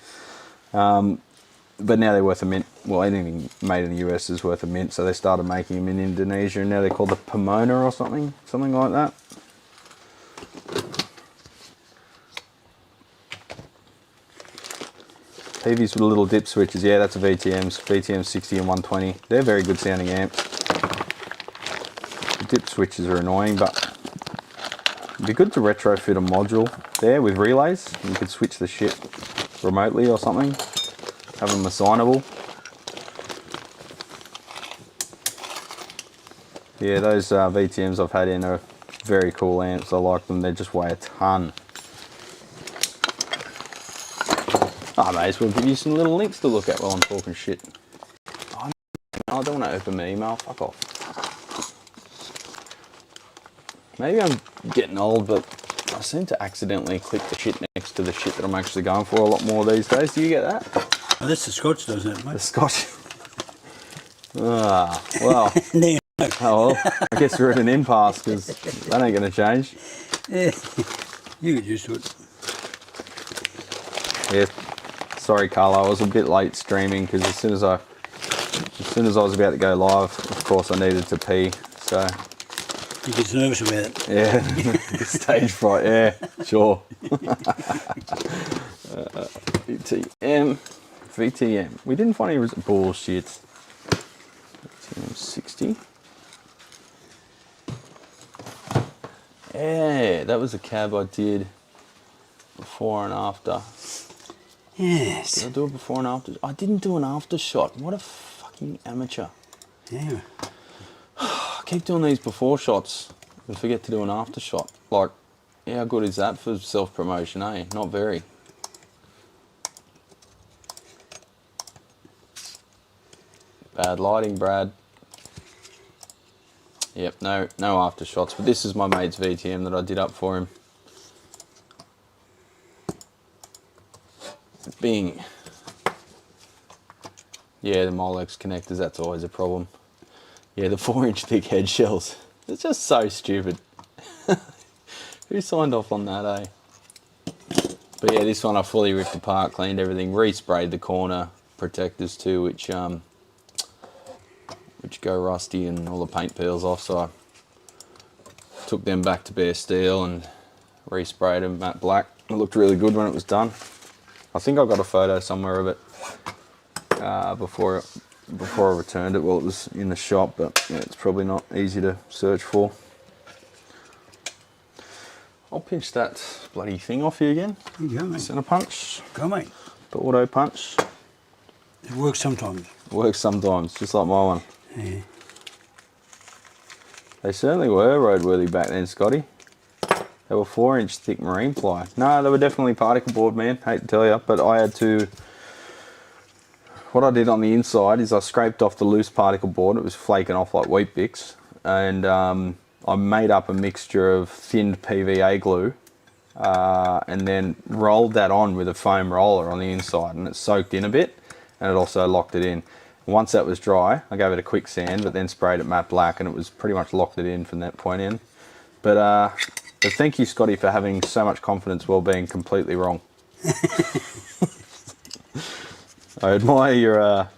But now they're worth a mint. Well, anything made in the US is worth a mint, so they started making them in Indonesia, and now they're called the Pomona or something like that. Peavies with little dip switches, yeah, that's a VTM's, VTM 60 and 120. They're very good sounding amps. The dip switches are annoying, but it'd be good to retrofit a module there with relays. You could switch the shit remotely or something. Have them assignable. Yeah, those VTMs I've had in are very cool amps. I like them. They just weigh a ton. I may as well give you some little links to look at while I'm talking shit. I don't want to open my email. Fuck off. Maybe I'm getting old, but I seem to accidentally click the shit next to the shit that I'm actually going for a lot more these days. Do you get that? Oh, that's the Scotch, doesn't it, mate? The Scotch. Ah, well. No. Oh well, I guess we're at an impasse because that ain't going to change. Yeah, you get used to it. Yeah, sorry Carlo, I was a bit late streaming because as soon as I was about to go live, of course I needed to pee, so. You get nervous about it. Yeah, stage fright, yeah, sure. VTM. We didn't find any bullshit. VTM 60. Yeah, that was a cab I did before and after. Yes. Did I do it before and after? I didn't do an after shot. What a fucking amateur. Yeah. I keep doing these before shots and forget to do an after shot. Like, how good is that for self-promotion, eh? Not very. Bad lighting, Brad. Yep, no after shots, but this is my mate's VTM that I did up for him. Bing. Yeah, the Molex connectors, that's always a problem. Yeah, the 4-inch thick head shells. It's just so stupid. Who signed off on that, eh? But yeah, this one I fully ripped apart, cleaned everything, resprayed the corner, protectors too, which go rusty and all the paint peels off. So I took them back to bare steel and resprayed them matte black. It looked really good when it was done. I think I got a photo somewhere of it before I returned it while it was in the shop, but yeah, it's probably not easy to search for. I'll pinch that bloody thing off you again. You go, mate. Centre punch. Go, mate. The auto punch. It works sometimes. Works sometimes, just like my one. Yeah. They certainly were roadworthy back then, Scotty. They were 4-inch thick marine ply. No, they were definitely particle board, man. Hate to tell you, but I had to... What I did on the inside is I scraped off the loose particle board. It was flaking off like Wheat Bix, and I made up a mixture of thinned PVA glue and then rolled that on with a foam roller on the inside, and it soaked in a bit and it also locked it in. Once that was dry, I gave it a quick sand, but then sprayed it matte black, and it was pretty much locked it in from that point in. But thank you, Scotty, for having so much confidence while being completely wrong. I admire your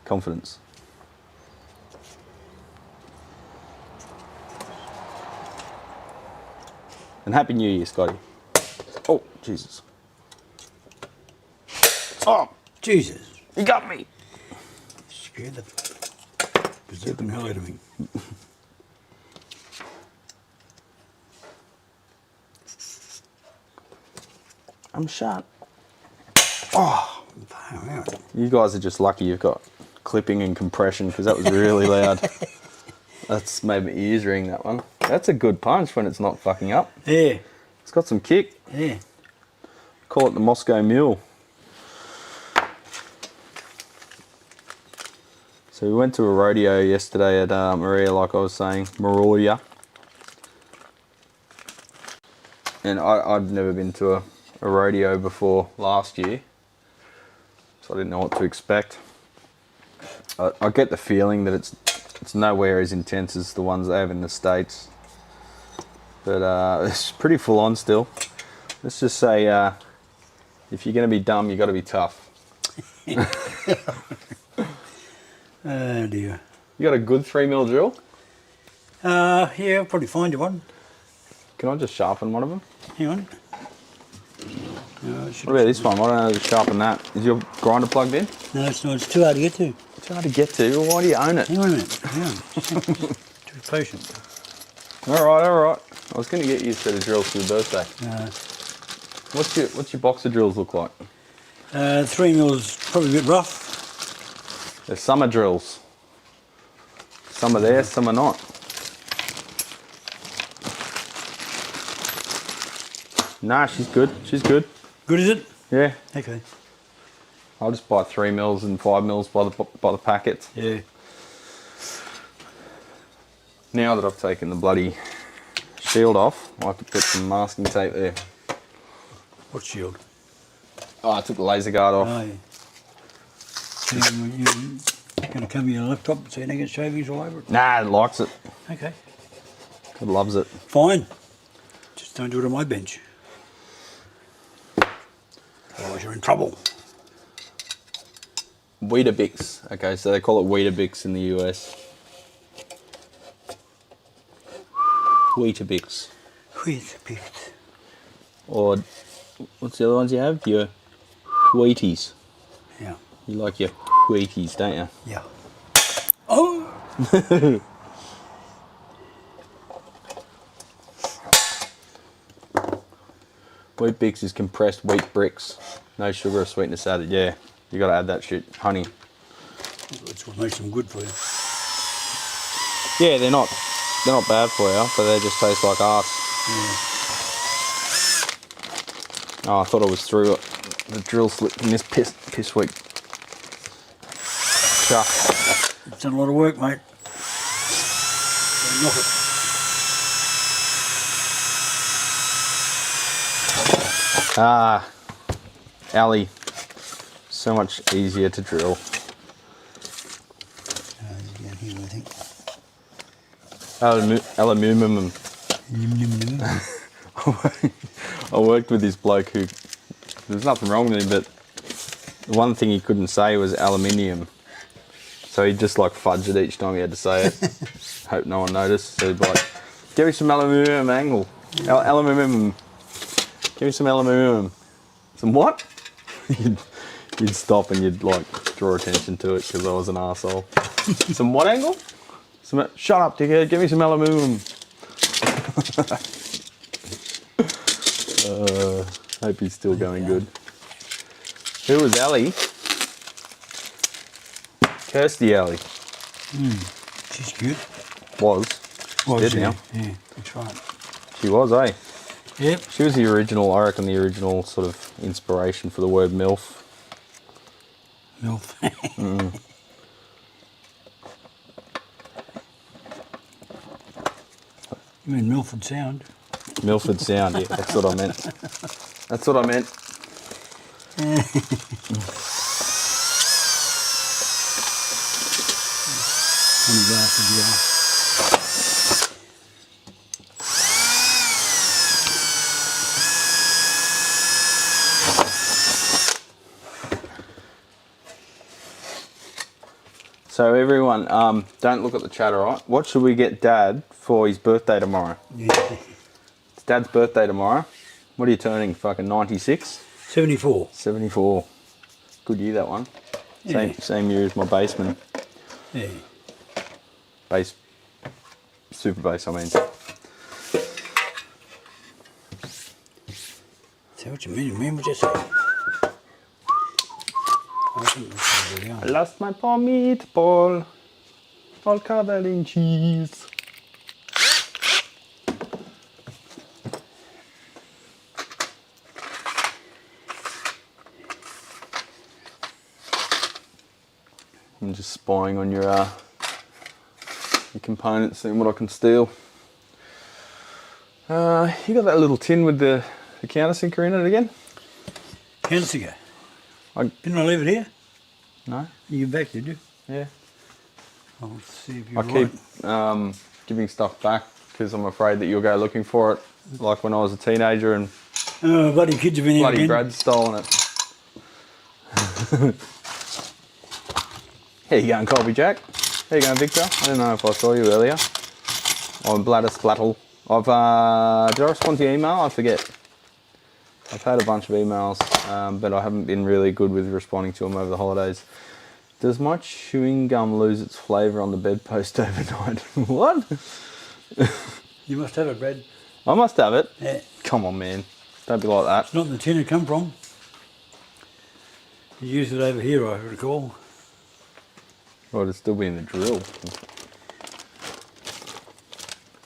confidence. And Happy New Year, Scotty. Oh, Jesus. Oh, Jesus. you got me. Scared the berserking hell out of me. I'm shot. Oh, far out. You guys are just lucky you've got clipping and compression, because that was really loud. That's made my ears ring, that one. That's a good punch when it's not fucking up. Yeah. It's got some kick. Yeah. Call it the Moscow Mule. So we went to a rodeo yesterday at Maria, like I was saying, Maroya. And I'd never been to a rodeo before last year, so I didn't know what to expect. I get the feeling that it's nowhere as intense as the ones they have in the States, but it's pretty full on still. Let's just say if you're going to be dumb, you've got to be tough. Oh dear. You got a good 3mm drill? Yeah, I'll probably find you one. Can I just sharpen one of them? Hang on. What about this one? Why don't I just sharpen that? Is your grinder plugged in? No, it's not. It's too hard to get to. It's hard to get to. Well, why do you own it? Hang on a minute. Hang on. Just be patient. All right, all right. I was going to get you a set of drills for your birthday. What's your box of drills look like? 3mm probably a bit rough. They're summer drills. Some are there, some are not. Nah, she's good. She's good. Good, is it? Yeah. Okay. I'll just buy 3mm and 5mm by the packets. Yeah. Now that I've taken the bloody shield off, I have to put some masking tape there. What shield? Oh, I took the laser guard off. Oh, yeah. You're going to cover your laptop so you don't get shavings all over it? Nah, it likes it. Okay. It loves it. Fine. Just don't do it on my bench. Otherwise you're in trouble. Weetabix. Okay, so they call it Weetabix in the US. Weetabix. Weetabix. Or what's the other ones you have? Your Wheaties. Yeah. You like your Wheaties, don't you? Yeah. Oh! Wheat Bix is compressed wheat bricks. No sugar or sweetness added. Yeah, you got to add that shit. Honey. That's what makes them good for you. Yeah, they're not bad for you, but they just taste like arse. Yeah. Oh, I thought I was through it. The drill slipped in this piss week. Chuck. It's done a lot of work, mate. Don't knock it. Ah, alley. So much easier to drill. Down here, I think. Aluminium. I worked with this bloke who, there's nothing wrong with him, but The one thing he couldn't say was aluminium. So he just like fudged it each time he had to say it. Hope no one noticed. So he'd be like, give me some aluminium angle. Aluminium. Give me some aluminium. Some what? You'd stop and you'd like draw attention to it because I was an arsehole. Some what angle? Shut up, dickhead. Give me some aluminium. Hope he's still going good. Who was Ali? Kirsty Ali. She's good. Was. She's dead now. Yeah, that's right. She was, eh? Yep. She was the original, I reckon, the original sort of inspiration for the word MILF. MILF. You mean Milford Sound? Milford Sound, yeah, that's what I meant. That's what I meant. Funny glasses, yeah. So everyone, don't look at the chat, all right? What should we get Dad for his birthday tomorrow? Yeah. It's Dad's birthday tomorrow. What are you turning? Fucking 96? 74. 74. Good year, that one. Yeah. Same year as my bassman. Yeah. Bass. Super bass, I mean. So what you mean? Remember what you said? I lost my poor meatball, all covered in cheese. I'm just spying on your components, seeing what I can steal. You got that little tin with the countersinker in it again? Countersinker? Didn't I leave it here? No. You back, did you? Yeah. I'll see if you're I right. keep giving stuff back because I'm afraid that you'll go looking for it, like when I was a teenager and Oh, bloody kids have been here bloody again. Brad's stolen it. Here you going, Colby Jack. Here you going, Victor. I don't know if I saw you earlier. I'm Bladder Splattle. Did I respond to your email? I forget. I've had a bunch of emails, but I haven't been really good with responding to them over the holidays. Does my chewing gum lose its flavour on the bedpost overnight? What? You must have it, Brad. I must have it. Yeah. Come on, man. Don't be like that. It's not in the tin it come from. You used it over here, I recall. Well, it'd still be in the drill.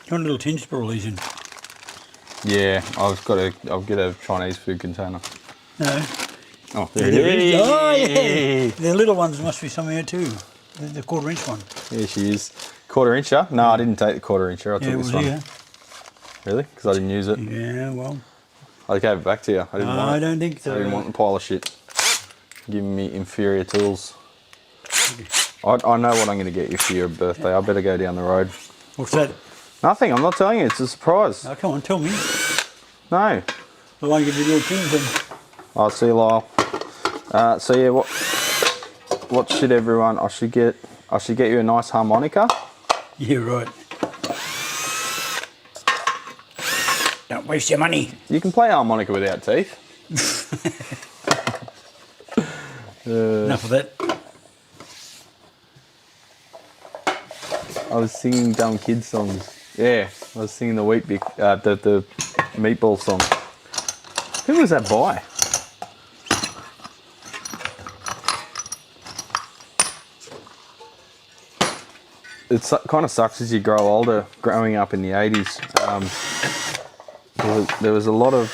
You want a little tin spool these in? Yeah, I'll get a Chinese food container. No. Oh, There there it is. is. Oh, yeah. The little ones must be somewhere too. The quarter-inch one. Here she is. Quarter incher? No, I didn't take the quarter incher. I took Yeah, it this was one. here. Really? Because I didn't use it. Yeah, well. I gave it back to you. I didn't want it. I don't think so. I didn't want the pile of shit. Giving me inferior tools. I know what I'm going to get you for your birthday. I better go down the road. What's that? Nothing. I'm not telling you. It's a surprise. Oh, come on, tell me. No. I want to give you little tins then. I'll see you, Lyle. So yeah, what should everyone? I should get you a nice harmonica. Yeah, right. Don't waste your money. You can play harmonica without teeth. Enough of that. I was singing dumb kid songs. Yeah, I was singing the the meatball song. Who was that by? It kind of sucks as you grow older. Growing up in the 80s, there was a lot of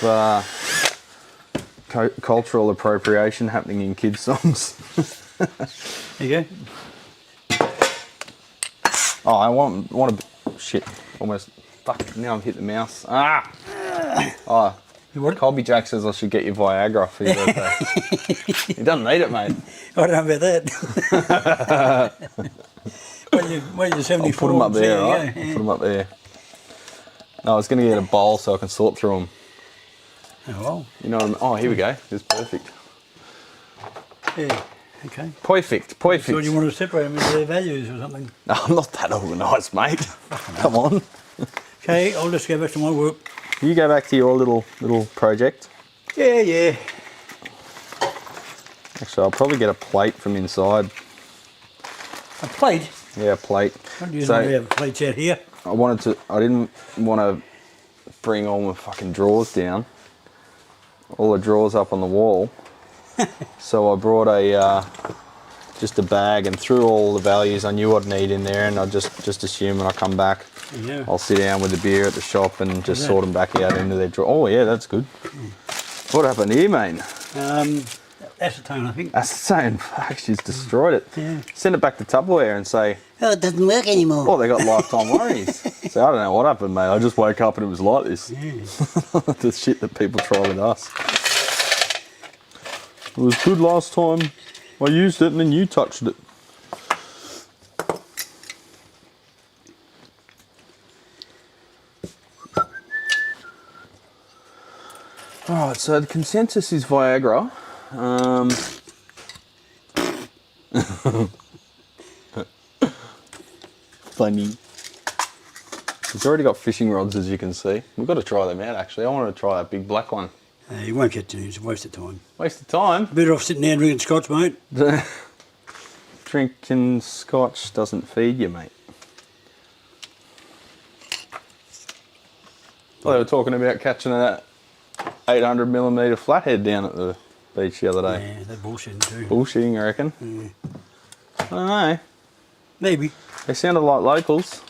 cultural appropriation happening in kids' songs. There you go. Oh, I want a shit. Almost. Fuck. Now I've hit the mouse. Ah. Oh. What? Colby Jack says I should get you Viagra for your birthday. He doesn't need it, mate. I don't know about that. when you're 74. I'll put them up there, right? Yeah. I'll put them up there. No, I was going to get a bowl so I can sort through them. Oh, well. You know what I mean? Oh, here we go. This is perfect. Yeah. Okay. Perfect, perfect. So you want to separate them into their values or something? No, I'm not that organised, mate. Come on. Okay, I'll just go back to my work. You go back to your little project. Yeah, yeah. Actually, I'll probably get a plate from inside. A plate? Yeah, a plate. What do you normally have plates out here? I didn't want to bring all my fucking drawers down. All the drawers up on the wall. So I brought just a bag and threw all the values I knew I'd need in there, and I just assume when I come back, Yeah. I'll sit down with a beer at the shop and just sort them back out into their drawer. Oh yeah, that's good. What happened here, mate? Acetone, I think. Acetone, fuck, she's destroyed it. Yeah. Send it back to Tupperware and say, Oh, it doesn't work anymore. oh, they got lifetime warranties. So I don't know what happened, mate. I just woke up and it was like this. Yeah. The shit that people try with us. It was good last time. I used it and then you touched it. Alright, so the consensus is Viagra. Funny. It's already got fishing rods, as you can see. We've got to try them out, actually. I want to try that big black one. You won't get to it. It's a waste of time. Waste of time. Better off sitting there drinking scotch, mate. Drinking scotch doesn't feed you, mate. Well, they were talking about catching that 800mm flathead down at the beach the other day. Yeah, they're bullshitting too. Bullshitting, I reckon. Yeah. I don't know. Maybe. They sounded like locals.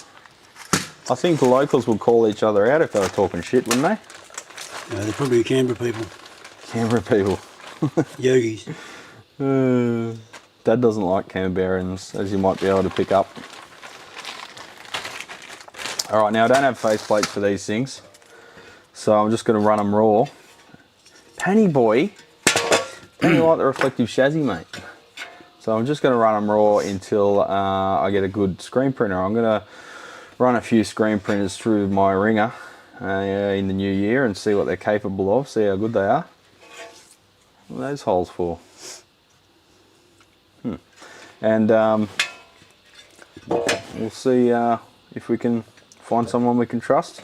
I think the locals would call each other out if they were talking shit, wouldn't they? They're probably Canberra people. Canberra people. Yogis. Dad doesn't like Canberrans, as you might be able to pick up. Alright, now I don't have face plates for these things, so I'm just going to run them raw. Penny boy, Penny like the reflective chassis, mate. So I'm just going to run them raw until I get a good screen printer. I'm going to run a few screen printers through my ringer in the new year and see what they're capable of, see how good they are. What are those holes for? And we'll see if we can find someone we can trust.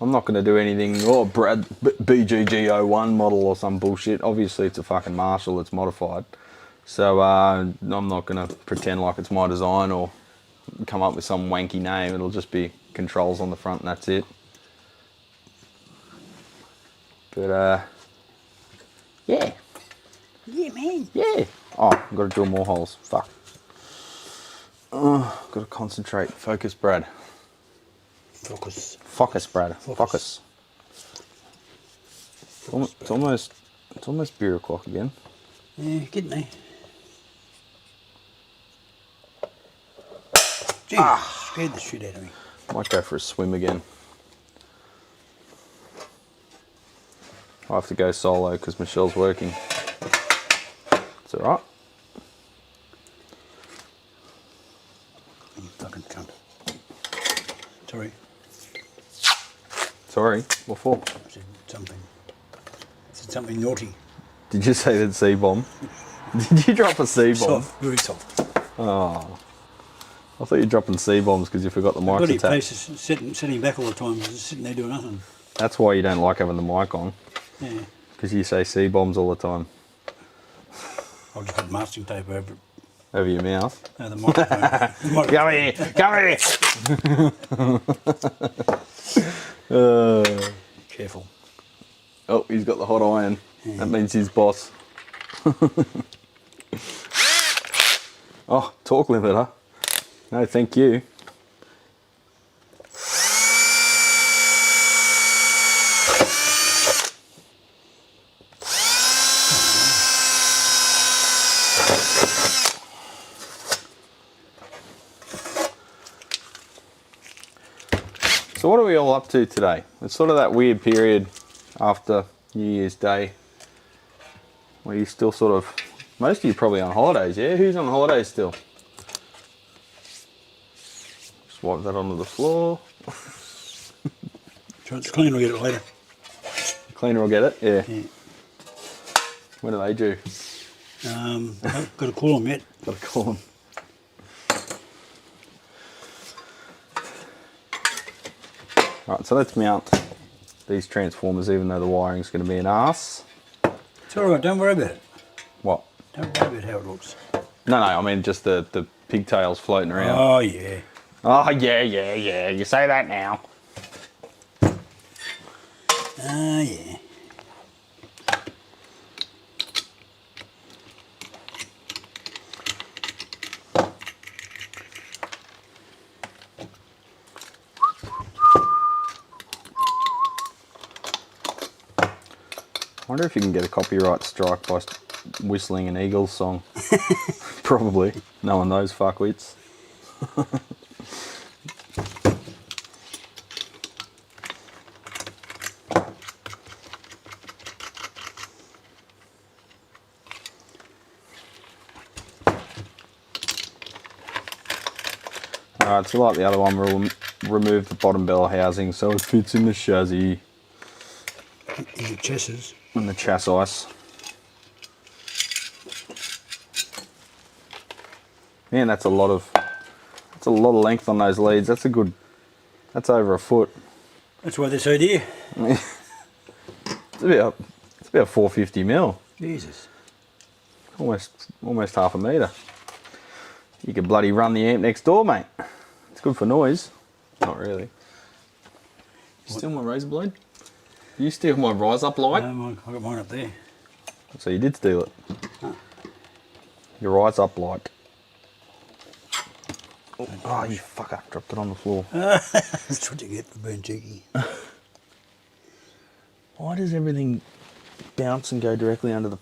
I'm not going to do anything, Brad BGG01 model or some bullshit. Obviously it's a fucking Marshall, it's modified. So I'm not going to pretend like it's my design or come up with some wanky name. It'll just be controls on the front and that's it. But yeah. Yeah, man. Yeah. Oh, I've got to drill more holes. Fuck. Got to concentrate. Focus, Brad. Focus. Focus, Brad. Focus. It's almost beer o'clock again. Yeah, getting there. Jeez, scared the shit out of me. Might go for a swim again. I have to go solo because Michelle's working. It's alright. You fucking cunt. Sorry. Sorry, what for? I said something naughty. Did you say that C-bomb? Did you drop a C-bomb? Soft, very soft. Oh. I thought you were dropping C-bombs because you forgot the mic Bloody attached. face is sitting back all the time, just sitting there doing nothing. That's why you don't like having the mic on. Yeah. Because you say C-bombs all the time. I'll just put masking tape over it. Over your mouth. No, the microphone. Come here! Careful. Oh, he's got the hot iron. Yeah. That means he's boss. Oh, torque limiter. No, thank you. So what are we all up to today? It's sort of that weird period after New Year's Day where you still sort of, most of you are probably on holidays, yeah? Who's on holidays still? Just wipe that onto the floor. So it's clean, we'll get it later. Cleaner will get it, yeah. Yeah. When are they due? I've got to cool them yet. Got to cool them. Right, so let's mount these transformers, even though the wiring's going to be an arse. It's alright, don't worry about it. What? Don't worry about how it looks. No, I mean just the pigtails floating around. Oh, yeah. Oh, yeah. You say that now. Oh, yeah. I wonder if you can get a copyright strike by whistling an Eagles song. Probably. Knowing those fuckwits. Alright, so like the other one, we'll remove the bottom bell housing so it fits in the chassis. In the chassis. In the chassis. Man, that's a lot of length on those leads. That's over a foot. That's why they're so dear. It's about 450 mil. Jesus. Almost half a metre. You could bloody run the amp next door, mate. It's good for noise. Not really. You steal my razor blade? You steal my rise up light? I got mine up there. So you did steal it. Huh. Your rise up light. Oh, you fucker. Dropped it on the floor. That's what you get for being cheeky. Why does everything bounce and go directly under the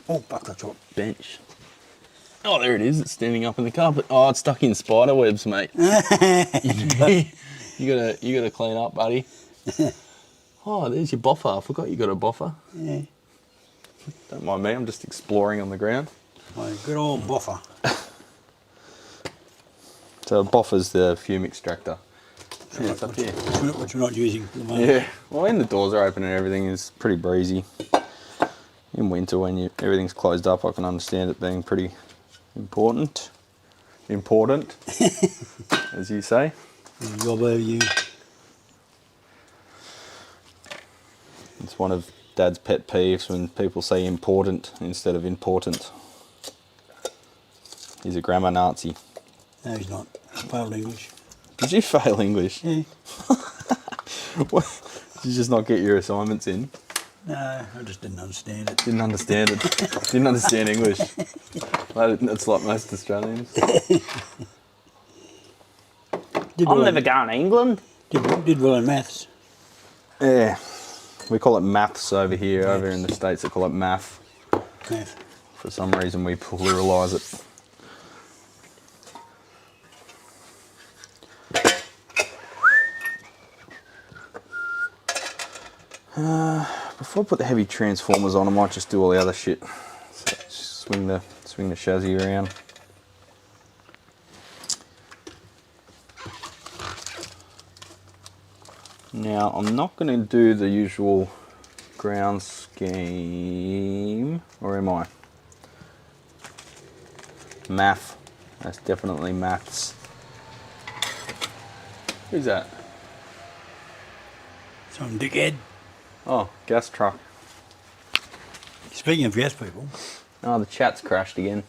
Oh, fuck, that's right. bench? Oh, there it is. It's standing up in the carpet. Oh, it's stuck in spider webs, mate. you gotta clean up, buddy. Oh, there's your BOFA. I forgot you got a BOFA. Yeah. Don't mind me. I'm just exploring on the ground. My good old BOFA. So BOFA's the fume extractor. Yeah, it's Right, up here. which we're not using at the moment. Yeah. Well, when the doors are open and everything is pretty breezy. In winter, when everything's closed up, I can understand it being pretty important, as you say. Job over you. It's one of Dad's pet peeves when people say important instead of important. He's a grammar Nazi. No, he's not. I failed English. Did you fail English? Yeah. What? Did you just not get your assignments in? No, I just didn't understand it. Didn't understand it. Didn't understand English. That's like most Australians. I'm never going to England. Did well in maths. Yeah. We call it maths over here. Over in the States they call it math. Math. For some reason we pluralise it. Before I put the heavy transformers on, I might just do all the other shit. So just swing the chassis around. Now I'm not going to do the usual ground scheme, or am I? Math. That's definitely maths. Who's that? Some dickhead. Oh, gas truck. Speaking of gas people. Oh, the chat's crashed again.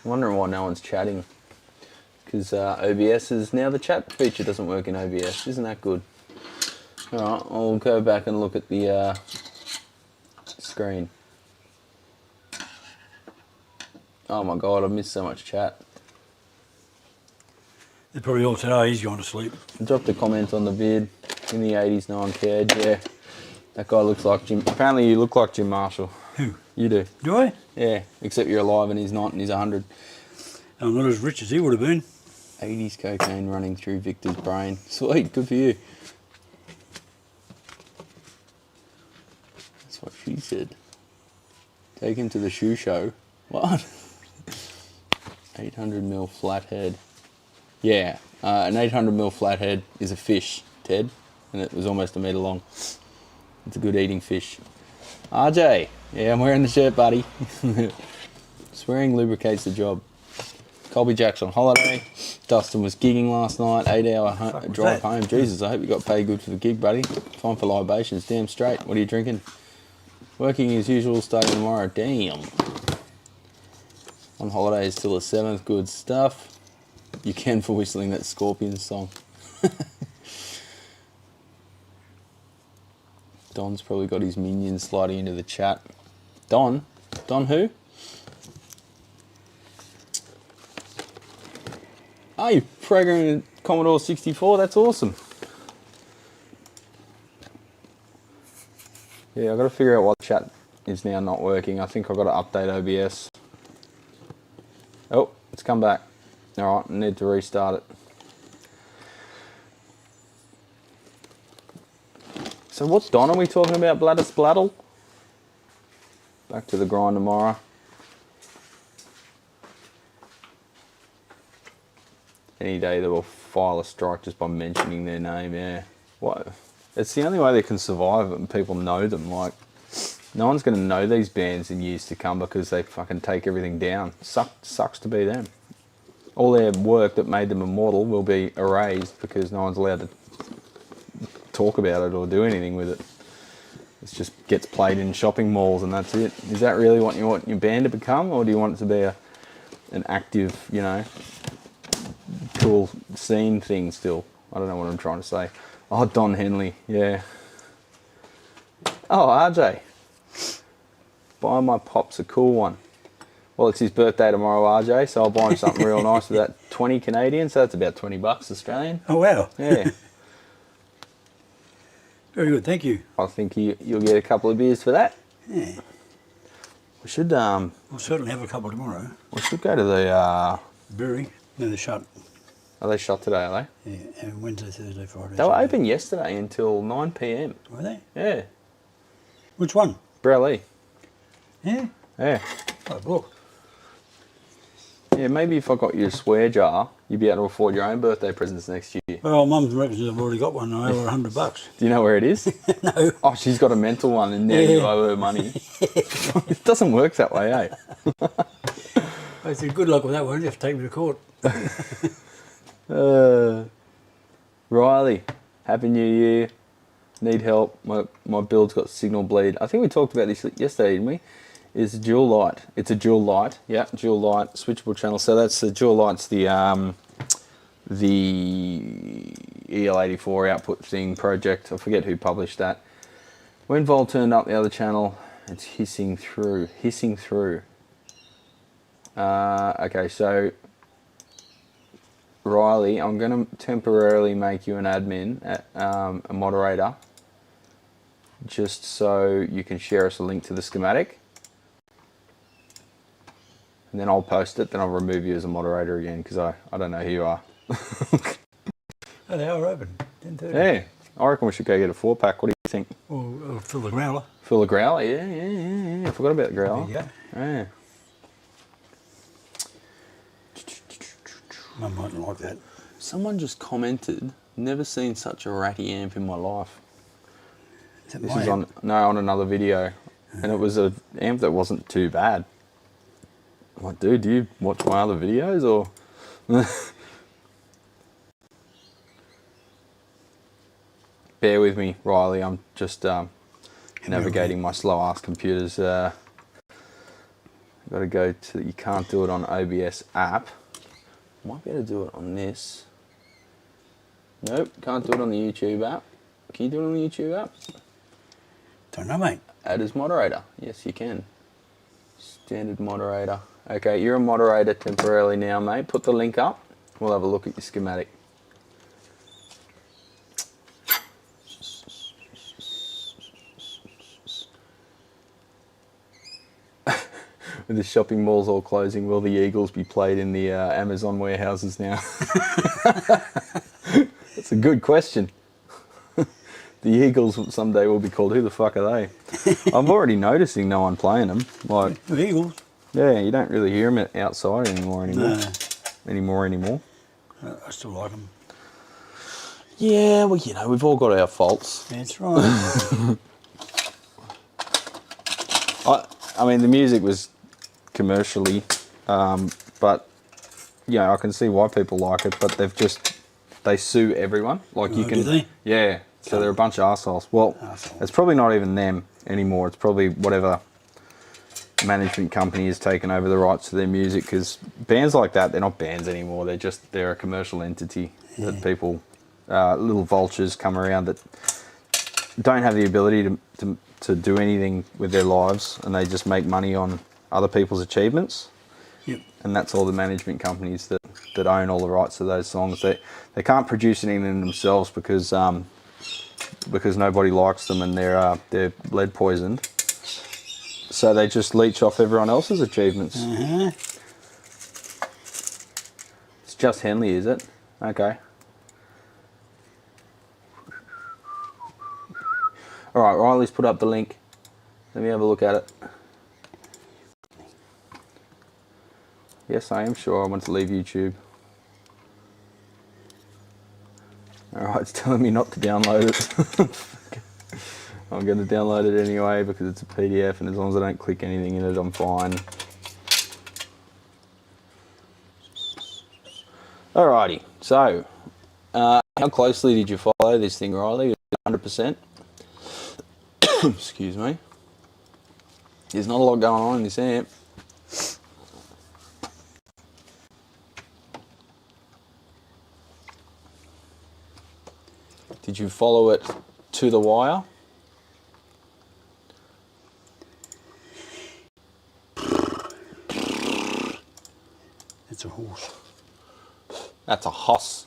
I'm wondering why no one's chatting. Because OBS is now the chat feature doesn't work in OBS. Isn't that good? Alright, I'll go back and look at the screen. Oh my god, I missed so much chat. They're probably all said, oh, he's gone to sleep. I dropped a comment on the vid. In the 80s, no one cared. Yeah, that guy looks like Jim. Apparently you look like Jim Marshall. Who? You do. Do I? Yeah, except you're alive and he's not and he's 100. I'm not as rich as he would have been. 80s cocaine running through Victor's brain. Sweet, good for you. That's what she said. Take him to the shoe show. What? 800mm flathead. Yeah, an 800mm flathead is a fish, Ted, and it was almost a metre long. It's a good eating fish. RJ, Yeah, I'm wearing the shirt, buddy. Swearing lubricates the job. Colby Jack's on holiday. Dustin was gigging last night. 8-hour drive home. Jesus, I hope you got paid good for the gig, buddy. Time for libations. Damn straight. What are you drinking? Working as usual, starting tomorrow. Damn. On holiday is till the 7th. Good stuff. You can for whistling that Scorpions song. Don's probably got his minions sliding into the chat. Don? Don who? Oh, you're programming Commodore 64? That's awesome. Yeah, I've got to figure out why the chat is now not working. I think I've got to update OBS. Oh, it's come back. Alright, I need to restart it. So what Don are we talking about, Bladder Splattle? Back to the grind tomorrow. Any day they will file a strike just by mentioning their name, yeah. What? It's the only way they can survive it and people know them. Like, no one's going to know these bands in years to come because they fucking take everything down. Sucks to be them. All their work that made them immortal will be erased because no one's allowed to talk about it or do anything with it. It just gets played in shopping malls and that's it. Is that really what you want your band to become, or do you want it to be an active, you know, cool scene thing still? I don't know what I'm trying to say. Oh, Don Henley, yeah. Oh, RJ. Buy my pops a cool one. Well, it's his birthday tomorrow, RJ, so I'll buy him something real nice for that 20 Canadian, so that's about 20 bucks Australian. Oh, wow. Yeah. Very good, thank you. I think you'll get a couple of beers for that. Yeah. We should We'll certainly have a couple tomorrow. we should go to the Brewery. No, they're shut. are they shut today, are they? Yeah, and Wednesday, Thursday, Friday. They were Saturday. open yesterday until 9 PM. Were they? Yeah. Which one? Browley. Yeah. Yeah. Oh, look. Yeah, maybe if I got you a swear jar, you'd be able to afford your own birthday presents next year. Well, Mum's reckons I've already got one. I owe her $100. Do you know where it is? No. Oh, she's got a mental one and now you owe her money. It doesn't work that way, eh? I said, good luck with that one. You have to take me to court. Riley, Happy New Year. Need help. My build's got signal bleed. I think we talked about this yesterday, didn't we? It's a dual light. It's a dual light. Yeah, dual light, switchable channel. So that's the dual light's the EL84 output thing project. I forget who published that. When Vol turned up the other channel, it's hissing through. Hissing through. Okay, so Riley, I'm going to temporarily make you an admin, a moderator, just so you can share us a link to the schematic. And then I'll post it, then I'll remove you as a moderator again, because I don't know who you are. Oh, they are open. 10:30. Yeah, I reckon we should go get a 4-pack. What do you think? Or fill the growler. Fill a growler? Yeah. I forgot about the growler. There you go. Yeah. Mum mightn't like that. Someone just commented, never seen such a ratty amp in my life. Is that This my is amp? on another video, and it was an amp that wasn't too bad. I'm like, dude, do you watch my other videos or? Bear with me, Riley. I'm just navigating my slow ass computers. Got to go to. You can't do it on OBS app. Might be able to do it on this. Nope, can't do it on the YouTube app. Can you do it on the YouTube app? Don't know, mate. Add as moderator. Yes, you can. Standard moderator. Okay, you're a moderator temporarily now, mate. Put the link up. We'll have a look at your schematic. With the shopping malls all closing, will the Eagles be played in the Amazon warehouses now? That's a good question. The Eagles someday will be called, who the fuck are they? I'm already noticing no one playing them. Like, The Eagles. yeah, you don't really hear them outside anymore. No. Anymore. I still like them. Yeah, well, you know, we've all got our faults. That's right. I mean, the music was commercially, but I can see why people like it. But they sue everyone. Like you can, do they? yeah. So they're a bunch of arseholes. Well, it's probably not even them anymore. It's probably whatever management company has taken over the rights to their music, because bands like that, they're not bands anymore. They're a commercial entity that people, little vultures come around that don't have the ability to do anything with their lives, and they just make money on other people's achievements. Yep. And that's all the management companies that own all the rights to those songs. They can't produce anything themselves because nobody likes them and they're lead poisoned. So they just leech off everyone else's achievements. It's just Henley, is it? Okay. Alright, Riley's put up the link. Let me have a look at it. Yes, I am sure I want to leave YouTube. Alright, it's telling me not to download it. I'm going to download it anyway because it's a PDF, and as long as I don't click anything in it, I'm fine. Alrighty, so how closely did you follow this thing, Riley? 100%? Excuse me. There's not a lot going on in this amp. Did you follow it to the wire? That's a horse. That's a hoss.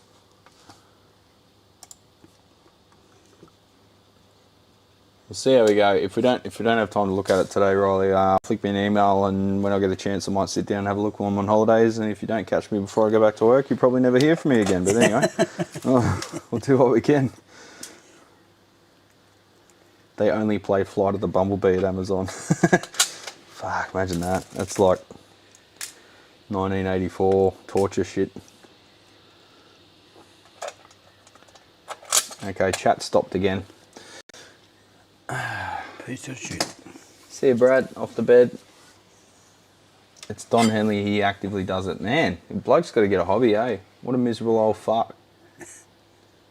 We'll see how we go. If we don't have time to look at it today, Riley, flick me an email, and when I get a chance, I might sit down and have a look while I'm on holidays. And if you don't catch me before I go back to work, you probably never hear from me again. But anyway, we'll do what we can. They only play Flight of the Bumblebee at Amazon. Fuck, imagine that. That's like 1984 torture shit. Okay, chat stopped again. Piece of shit. See you, Brad, off the bed. It's Don Henley, he actively does it. Man, the bloke's got to get a hobby, eh? What a miserable old fuck.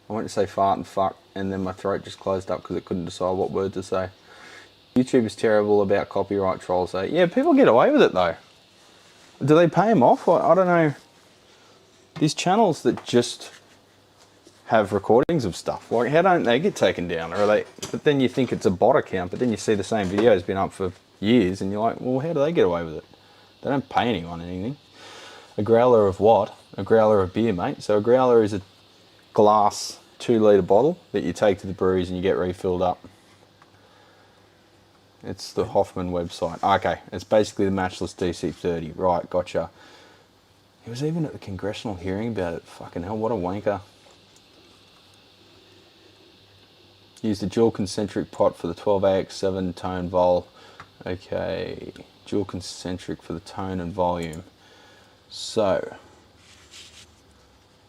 I went to say fart and fuck, and then my throat just closed up because it couldn't decide what word to say. YouTube is terrible about copyright trolls, eh? Yeah, people get away with it though. Do they pay them off? I don't know. These channels that just have recordings of stuff, like how don't they get taken down? Or are they? But then you think it's a bot account, but then you see the same video has been up for years, and you're like, well, how do they get away with it? They don't pay anyone anything. A growler of what? A growler of beer, mate. So a growler is a glass 2-litre bottle that you take to the breweries and you get refilled up. It's the Hoffman website. Okay, it's basically the matchless DC-30. Right, gotcha. He was even at the congressional hearing about it. Fucking hell, what a wanker. Used a dual concentric pot for the 12AX7 tone vol. Okay, dual concentric for the tone and volume. So,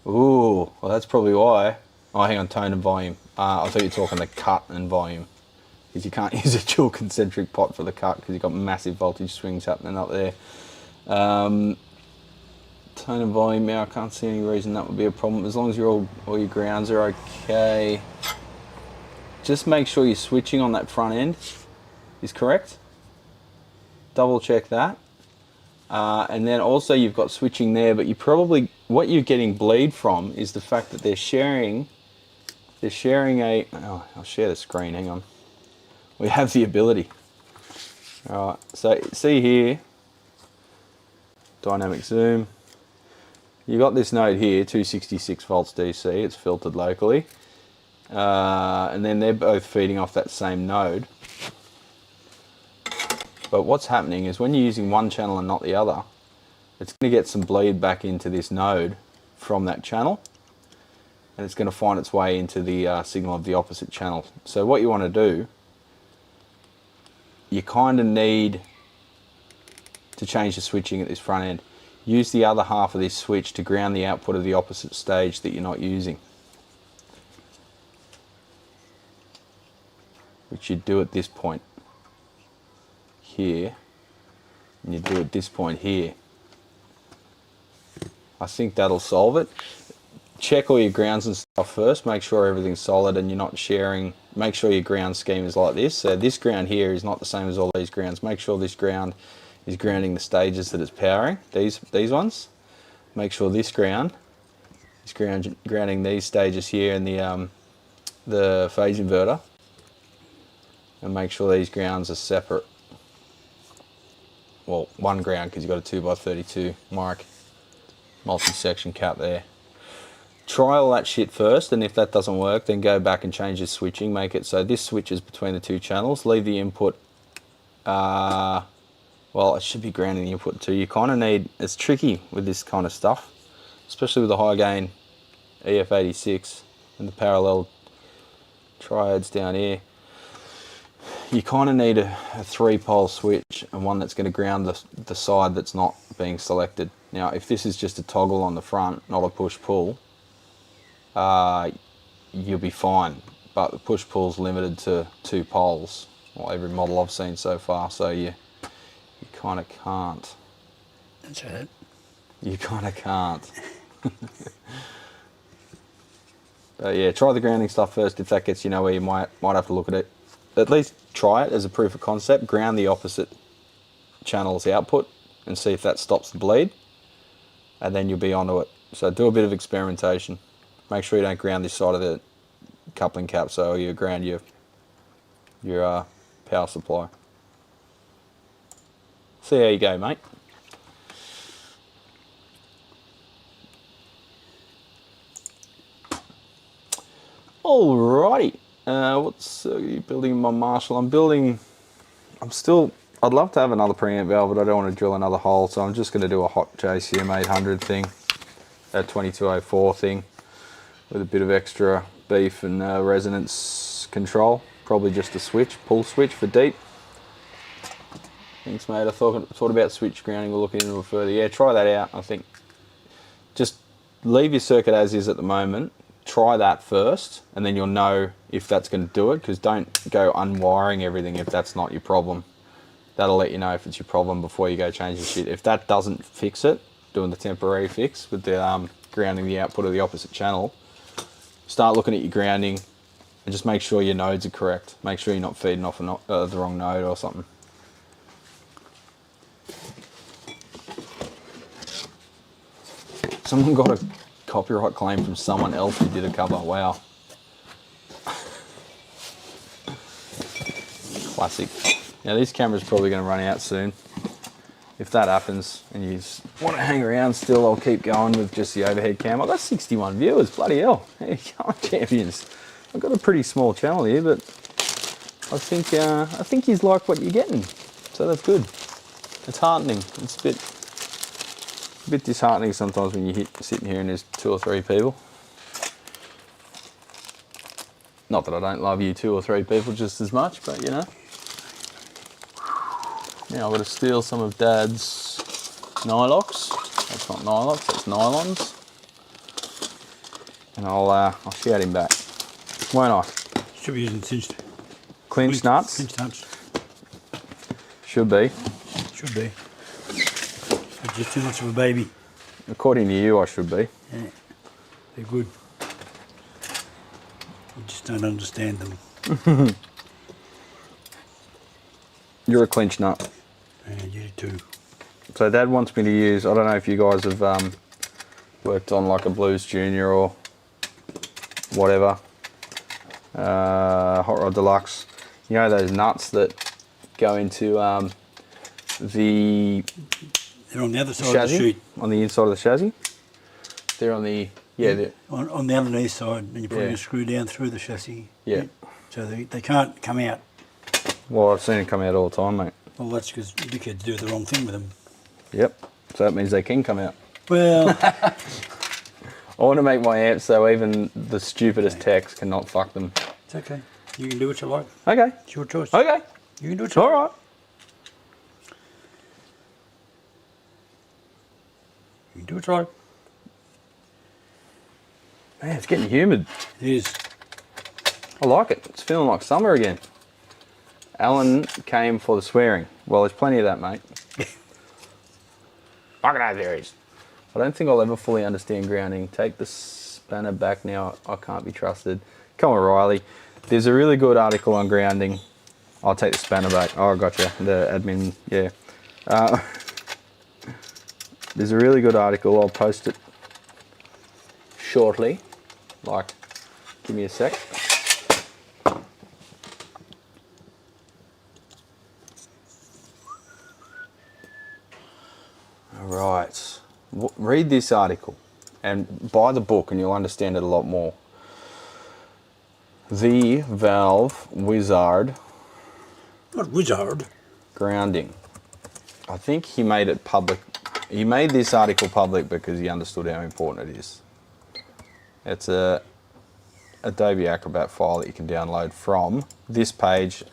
ooh, well that's probably why. Oh, hang on, tone and volume. I thought you were talking the cut and volume. Because you can't use a dual concentric pot for the cut because you've got massive voltage swings happening up there. Tone and volume, yeah, I can't see any reason that would be a problem. As long as all your grounds are okay. Just make sure your switching on that front end is correct. Double check that. And then also you've got switching there, but you probably, what you're getting bleed from is the fact that they're sharing a, oh, I'll share the screen, hang on. We have the ability. Alright, so see here, dynamic zoom. You got this node here, 266 volts DC, it's filtered locally. And then they're both feeding off that same node. But what's happening is when you're using one channel and not the other, it's going to get some bleed back into this node from that channel, and it's going to find its way into the signal of the opposite channel. So what you want to do, you kind of need to change the switching at this front end. Use the other half of this switch to ground the output of the opposite stage that you're not using, which you'd do at this point here, and you do it this point here. I think that'll solve it. Check all your grounds and stuff first, make sure everything's solid and you're not sharing. Make sure your ground scheme is like this. So this ground here is not the same as all these grounds. Make sure this ground is grounding the stages that it's powering, these ones. Make sure this ground is grounding these stages here in the phase inverter. And make sure these grounds are separate. Well, one ground because you've got a 2x32 mic multi-section cap there. Try all that shit first, and if that doesn't work, then go back and change the switching. Make it so this switches between the two channels. Leave the input, well, it should be grounding the input too. You kind of need, it's tricky with this kind of stuff, especially with the high gain EF86 and the parallel triodes down here. You kind of need a 3-pole switch and one that's going to ground the side that's not being selected. Now, if this is just a toggle on the front, not a push-pull, you'll be fine. But the push-pull's limited to 2 poles, well, every model I've seen so far, so you kind of can't. That's right. You kind of can't. But yeah, try the grounding stuff first. If that gets you nowhere, you might have to look at it. At least try it as a proof of concept. Ground the opposite channel's output and see if that stops the bleed, and then you'll be onto it. So do a bit of experimentation. Make sure you don't ground this side of the coupling cap, so you ground your power supply. See how you go, mate. Alrighty. What's building my Marshall? I'd love to have another preamp valve, but I don't want to drill another hole, so I'm just going to do a hot JCM 800 thing, a 2204 thing, with a bit of extra beef and resonance control. Probably just a switch, pull switch for deep. Thanks, mate. I thought about switch grounding. We'll look into it further. Yeah, try that out. I think just leave your circuit as is at the moment. Try that first, and then you'll know if that's going to do it, because don't go unwiring everything if that's not your problem. That'll let you know if it's your problem before you go change your shit. If that doesn't fix it, doing the temporary fix with the grounding the output of the opposite channel, start looking at your grounding and just make sure your nodes are correct. Make sure you're not feeding off the wrong node or something. Someone got a copyright claim from someone else who did a cover. Wow. Classic. Now this camera's probably going to run out soon. If that happens and you want to hang around still, I'll keep going with just the overhead cam. I've got 61 viewers, bloody hell. There you go, champions. I've got a pretty small channel here, but I think you like what you're getting. So that's good. It's heartening. It's a bit disheartening sometimes when you're sitting here and there's 2 or 3 people. Not that I don't love you 2 or 3 people just as much, but you know. Now I've got to steal some of Dad's nylox. That's not nylox, that's nylons. And I'll shout him back. Won't I? Should be using cinched. Clinched nuts? Clinched nuts. Should be. Should be. But just too much of a baby. According to you, I should be. Yeah. They're good. You just don't understand them. You're a clinch nut. And you too. So Dad wants me to use, I don't know if you guys have worked on like a Blues Junior or whatever, Hot Rod Deluxe. You know those nuts that go into the They're on the other side chassis, of the sheet. on the inside of the chassis. They're on the, yeah. On the underneath side, and you're putting a screw down through the chassis. Yeah. So they can't come out. Well, I've seen it come out all the time, mate. Well, that's because dickheads do the wrong thing with them. Yep. So that means they can come out. Well, I want to make my amps so even the stupidest techs cannot fuck them. it's okay. You can do what you like. Okay. It's your choice. Okay. You can do what you All like. right. You can do what you like. Man, it's getting humid. It is. I like it. It's feeling like summer again. Alan came for the swearing. Well, there's plenty of that, mate. Fucking out there is. I don't think I'll ever fully understand grounding. Take the spanner back now. I can't be trusted. Come on, Riley. There's a really good article on grounding. I'll take the spanner back. Oh, gotcha. The admin, yeah. There's a really good article. I'll post it shortly. Like, give me a sec. Right, read this article and buy the book and you'll understand it a lot more. The Valve Wizard. Not wizard. Grounding. I think he made it public. He made this article public because he understood how important it is. It's a Adobe Acrobat file that you can download from this page.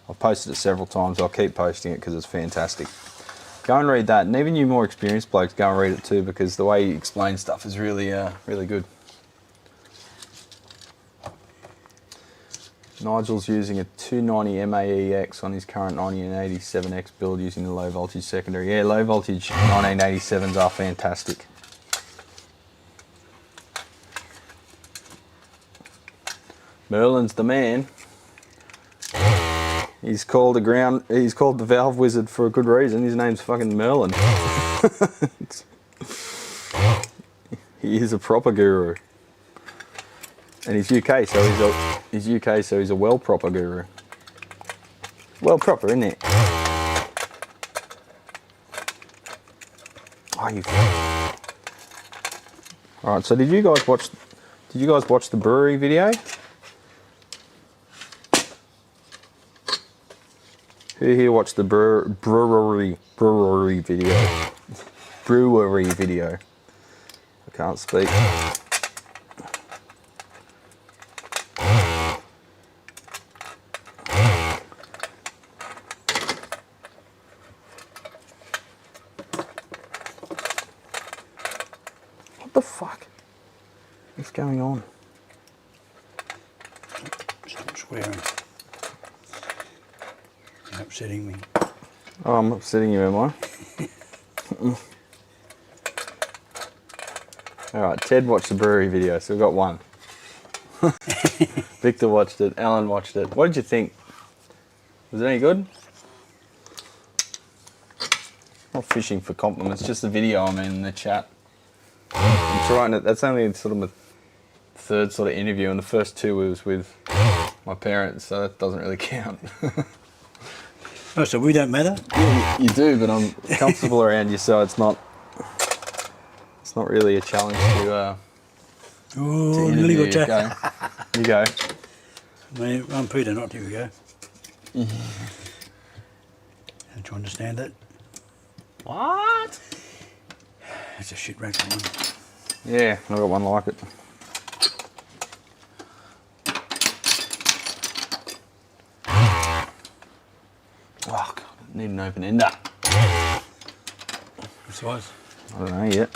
I've posted it several times. I'll keep posting it because it's fantastic. Go and read that, and even you more experienced blokes, go and read it too, because the way he explains stuff is really, really good. Nigel's using a 290 MAEX on his current 1987X build using the low voltage secondary. Yeah, low voltage 1987s are fantastic. Merlin's the man. He's called the Valve Wizard for a good reason. His name's fucking Merlin. He is a proper guru. And he's UK, so he's a well proper guru. Well proper, isn't it? Oh, you. All right. So did you guys watch the brewery video? Who here watched the brewery video? Brewery video. I can't speak. What the fuck is going on? Stop swearing. You're upsetting me. Oh, I'm upsetting you, am I? Alright, Ted watched the brewery video, so we've got one. Victor watched it, Alan watched it. What did you think? Was it any good? Not fishing for compliments, just the video, I mean, in the chat. I'm trying it. That's only sort of my third sort of interview, and the first two was with my parents, so that doesn't really count. Oh, so we don't matter? Yeah, you do, but I'm comfortable around you, so it's not really a challenge to nearly interview. got You go. I'm Peter, not here we go. Don't you understand that? What? It's a shit rack one. Yeah, I've got one like it. Oh, God, I need an open ender. What size? I don't know yet.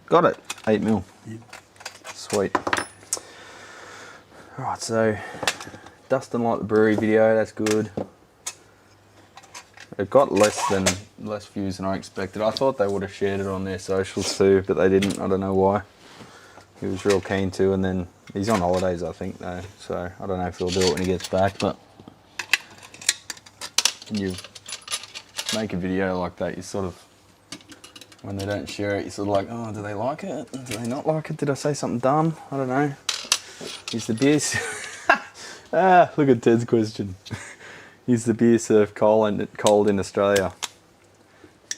Got it. 8mm. Yep. Sweet. Alright, so Dustin liked the brewery video, that's good. It got less views than I expected. I thought they would have shared it on their socials too, but they didn't. I don't know why. He was real keen to, and then he's on holidays, I think, though. So I don't know if he'll do it when he gets back. But when you make a video like that, you sort of, when they don't share it, you're sort of like, oh, do they like it? Do they not like it? Did I say something dumb? I don't know. Is the beer? Ah, look at Ted's question. Is the beer served cold in Australia?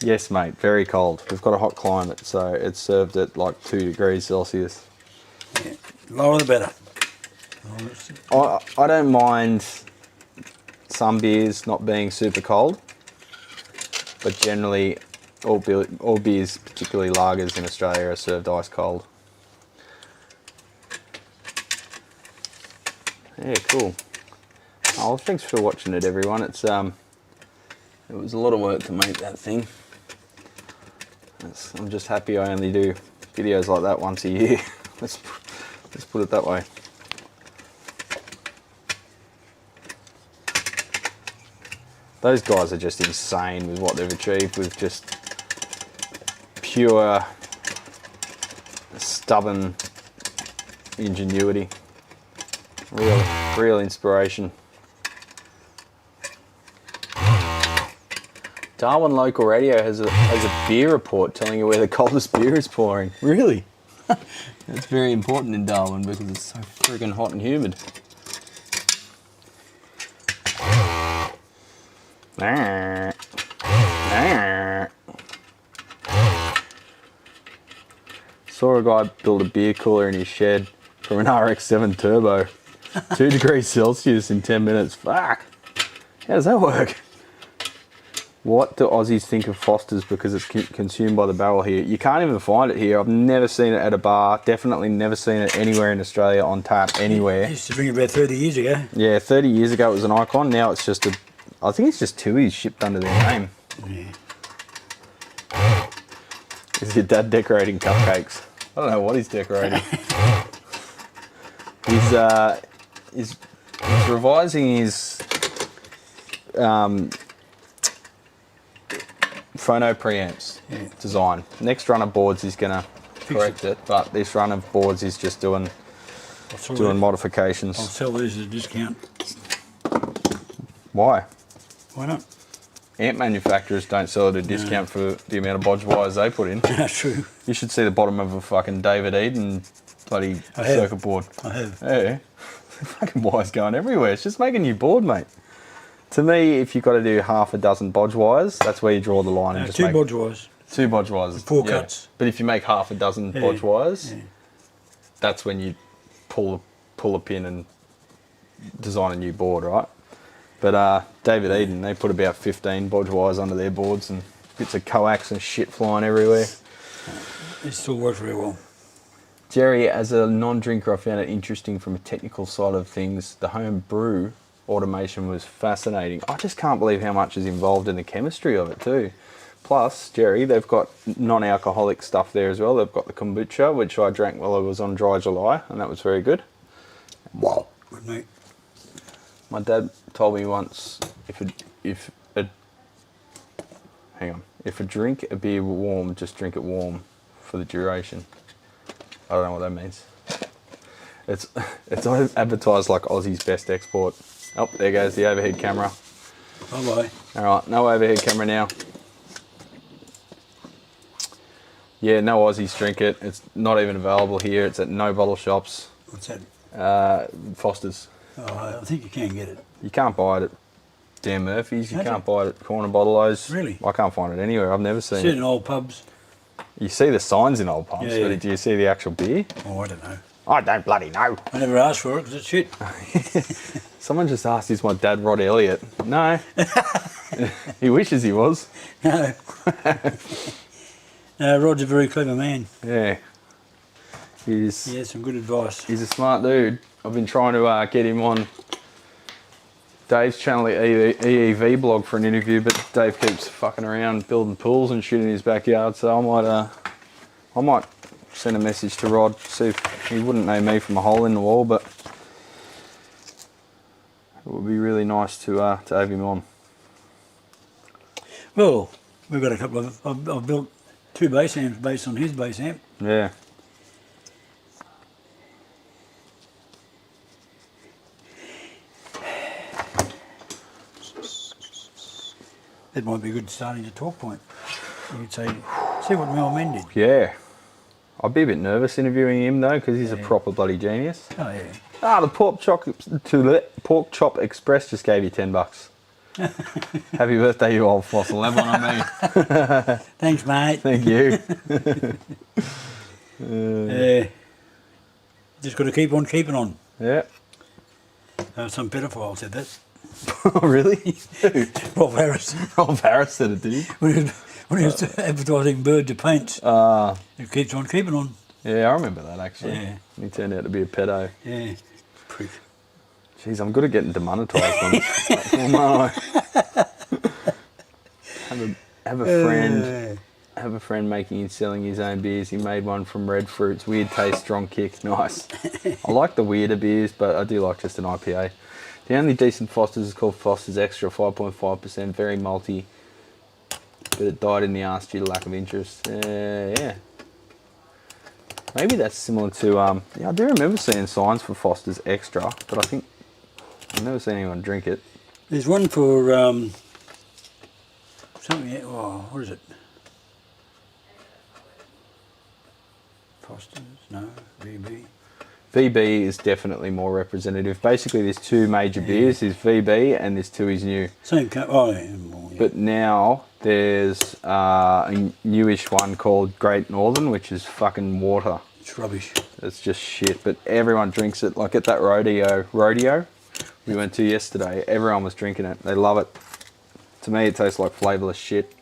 Yes, mate, very cold. We've got a hot climate, so it's served at like 2 degrees Celsius. Yeah. Lower the better. I don't mind some beers not being super cold, but generally all beers, particularly lagers in Australia, are served ice cold. Yeah, cool. Oh, well, thanks for watching it, everyone. It was a lot of work to make that thing. I'm just happy I only do videos like that once a year. Let's put it that way. Those guys are just insane with what they've achieved with just pure, stubborn ingenuity. Real inspiration. Darwin Local Radio has a beer report telling you where the coldest beer is pouring. Really? That's very important in Darwin because it's so friggin' hot and humid. Saw a guy build a beer cooler in his shed from an RX-7 turbo. 2 degrees Celsius in 10 minutes. Fuck! How does that work? What do Aussies think of Foster's because it's consumed by the barrel here? You can't even find it here. I've never seen it at a bar. Definitely never seen it anywhere in Australia on tap anywhere. I used to drink it about 30 years ago. Yeah, 30 years ago it was an icon. Now it's just a... I think it's just Tui's shipped under their name. Yeah. Is your dad decorating cupcakes? I don't know what he's decorating. He's revising his phono preamps design. Next run of boards he's gonna correct it, but this run of boards he's just doing modifications. I'll sell these at a discount. Why? Why not? Amp manufacturers don't sell at a discount for the amount of bodge wires they put in. That's true. You should see the bottom of a fucking David Eden bloody circuit board. I have. Yeah. Fucking wires going everywhere. It's just make a new board, mate. To me, if you've got to do half a dozen bodge wires, that's where you draw the line. And just 2 bodge wires. 2 bodge wires. 4 cuts. But if you make half a dozen bodge wires, that's when you pull a pin and design a new board, right? But David Eden, they put about 15 bodge wires under their boards and bits of coax and shit flying everywhere. It still works very well. Jerry, as a non-drinker, I found it interesting from a technical side of things. The home brew automation was fascinating. I just can't believe how much is involved in the chemistry of it too. Plus, Jerry, they've got non-alcoholic stuff there as well. They've got the kombucha, which I drank while I was on Dry July, and that was very good. Wow. Good, mate. My dad told me once, if a drink a beer warm, just drink it warm for the duration. I don't know what that means. It's advertised like Aussie's best export. Oh, there goes the overhead camera. Bye-bye. All right, no overhead camera now. Yeah, no Aussies drink it. It's not even available here. It's at no bottle shops. What's that? Foster's. Oh, I think you can get it. You can't buy it at Dan Murphy's. You can't buy it at Corner Bottle-O's. Really? I can't find it anywhere. I've never seen See it. it in old pubs. You see the signs in old pubs, but do you see the actual beer? Oh, I don't know. I don't bloody know. I never asked for it because it's shit. Someone just asked, is my dad Rod Elliott? No. He wishes he was. No. No, Rod's a very clever man. Yeah. He has some good advice. He's a smart dude. I've been trying to get him on Dave's channel, the EEV blog, for an interview, but Dave keeps fucking around building pools and shit in his backyard, so I might send a message to Rod, see if he wouldn't know me from a hole in the wall, but it would be really nice to have him on. Well, we've got a couple of... I've built 2 bass amps based on his bass amp. Yeah. That might be a good starting to talk point. You could say, see what Mel Men did. Yeah. I'd be a bit nervous interviewing him though, because he's a proper bloody genius. Oh yeah. Ah, the Pork Chop Express just gave you $10. Happy birthday, you old fossil. Have one on me. Thanks, mate. Thank you. Just got to keep on keeping on. Yeah. Some pedophile said that. Oh, really? Rolf Harris. Rolf Harris said it, did he? When he was advertising bird to paints. It keeps on keeping on. Yeah, I remember that actually. Yeah. He turned out to be a pedo. Yeah. Prick. Jeez, I'm good at getting demonetised on this platform, aren't I? Have a friend making and selling his own beers. He made one from red fruits. Weird taste, strong kick. Nice. I like the weirder beers, but I do like just an IPA. The only decent Foster's is called Foster's Extra, 5.5%, very malty. But it died in the arse due to lack of interest. Yeah. Maybe that's similar to, yeah, I do remember seeing signs for Foster's Extra, but I think I've never seen anyone drink it. There's one for something, oh, what is it? Foster's? No, VB. VB is definitely more representative. Basically, there's two major beers. There's VB and there's Tooheys New. Same kind. Oh, yeah, more, yeah. But now there's a newish one called Great Northern, which is fucking water. It's rubbish. It's just shit. But everyone drinks it. Like at that rodeo we went to yesterday, everyone was drinking it. They love it. To me, it tastes like flavourless shit.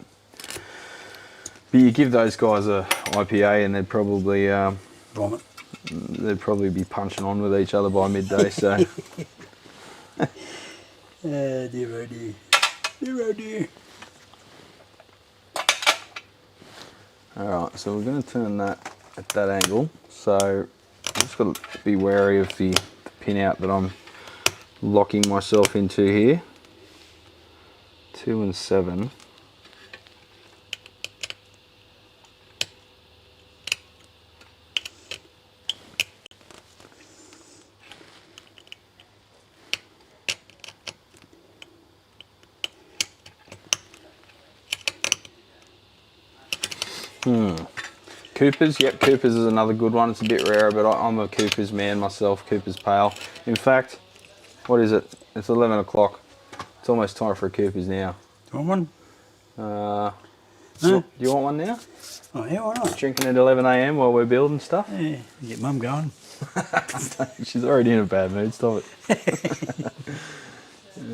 But you give those guys a IPA and they'd probably Vomit. They'd probably be punching on with each other by midday. So. Dear oh dear. Dear oh dear. Alright, so we're going to turn that at that angle. So I've just got to be wary of the pin out that I'm locking myself into here. 2 and 7. Cooper's, yep, Cooper's is another good one. It's a bit rarer, but I'm a Cooper's man myself. Cooper's Pale. In fact, what is it? It's 11 o'clock. It's almost time for a Cooper's now. Do you want one? No? Do you want one now? Oh yeah, why not? Drinking at 11 AM while we're building stuff? Yeah, get Mum going. She's already in a bad mood, stop it.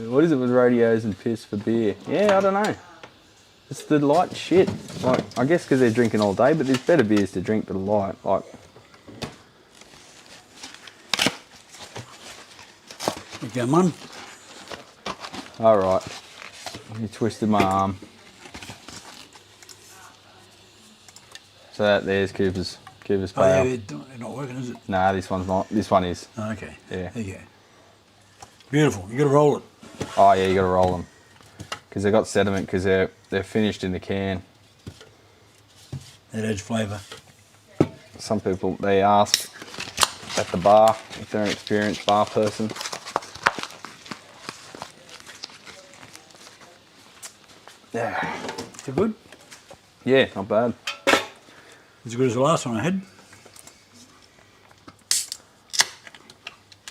What is it with radios and piss for beer? Yeah, I don't know. It's the light shit. Like, I guess because they're drinking all day, but there's better beers to drink that are light. Like, You go, Mum. all right. You twisted my arm. So that there's Cooper's Pale. Oh yeah, they're not working, is it? Nah, this one's not. This one is. Oh, okay. Yeah. There you go. Beautiful. You got to roll it. Oh yeah, you got to roll them because they got sediment because they're finished in the can. That adds flavour. Some people they ask at the bar if they're an experienced bar person. Yeah. Is it good? Yeah, not bad. As good as the last one I had.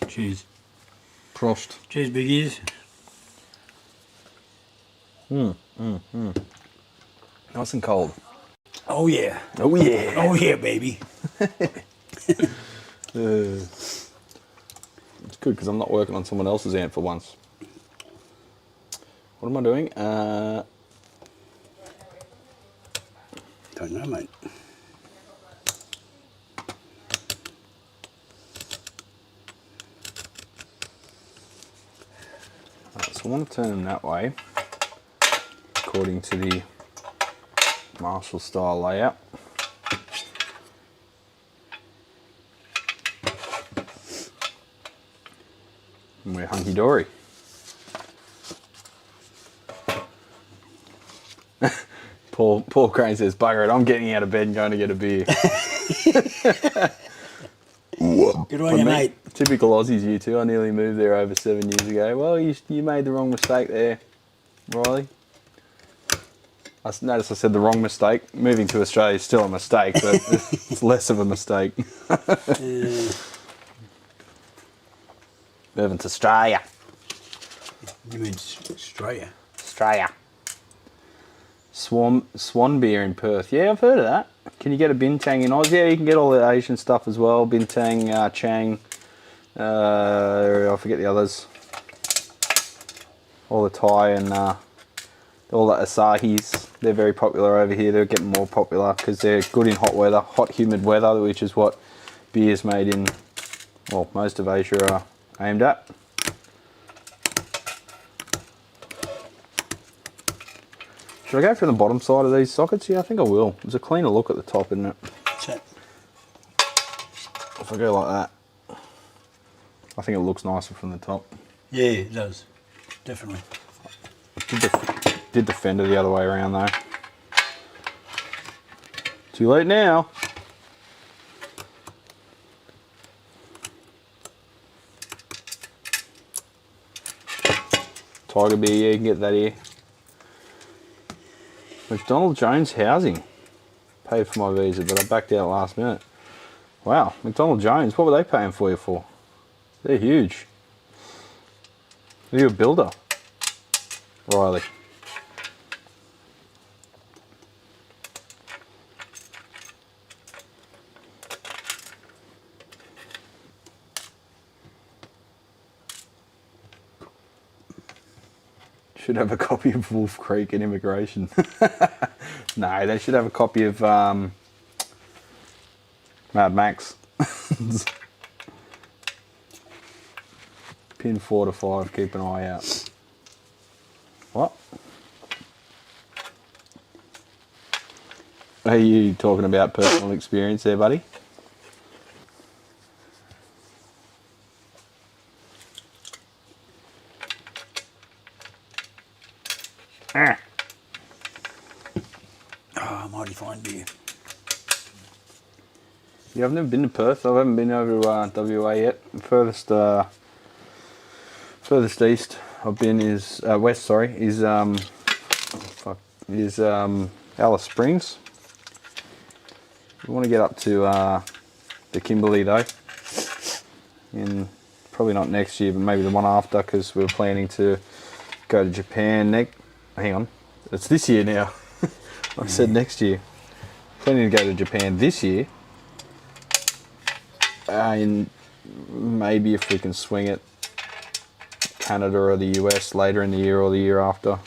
Cheers. Prost. Cheers, big ears. Nice and cold. Oh yeah. Oh yeah. Oh yeah, baby. It's good because I'm not working on someone else's amp for once. What am I doing? Don't know, mate. Right, so I want to turn them that way, according to the Marshall style layout. And we're hunky dory. Paul Crane says, bugger it, I'm getting out of bed and going to get a beer. Good on you, mate. Typical Aussies, you two. I nearly moved there over 7 years ago. Well, you made the wrong mistake there, Riley. I noticed I said the wrong mistake. Moving to Australia is still a mistake, but it's less of a mistake. Moving to Australia. You mean Australia? Australia. Swan beer in Perth. Yeah, I've heard of that. Can you get a bintang in Oz? Yeah, you can get all the Asian stuff as well. Bintang, Chang, I forget the others. All the Thai and all the Asahis. They're very popular over here. They're getting more popular because they're good in hot weather, hot humid weather, which is what beers made in, well, most of Asia are aimed at. Should I go from the bottom side of these sockets? Yeah, I think I will. There's a cleaner look at the top, isn't it? Check. If I go like that, I think it looks nicer from the top. Yeah, it does. Definitely. Did the fender the other way around though. Too late now. Tiger beer, yeah, you can get that here. McDonald Jones housing. Paid for my visa, but I backed out last minute. Wow, McDonald Jones, what were they paying for you for? They're huge. Are you a builder? Riley. Should have a copy of Wolf Creek and Immigration. No, they should have a copy of Mad Max. Pin 4 to 5, keep an eye out. What? Are you talking about personal experience there, buddy? Oh, mighty fine beer. Yeah, I've never been to Perth. I haven't been over WA yet. The furthest east I've been is west. Sorry, is Alice Springs. We want to get up to the Kimberley though, in probably not next year, but maybe the one after, because we're planning to go to Japan Hang on, it's this year now. I said next year. Planning to go to Japan this year. And maybe if we can swing it, Canada or the US later in the year or the year after.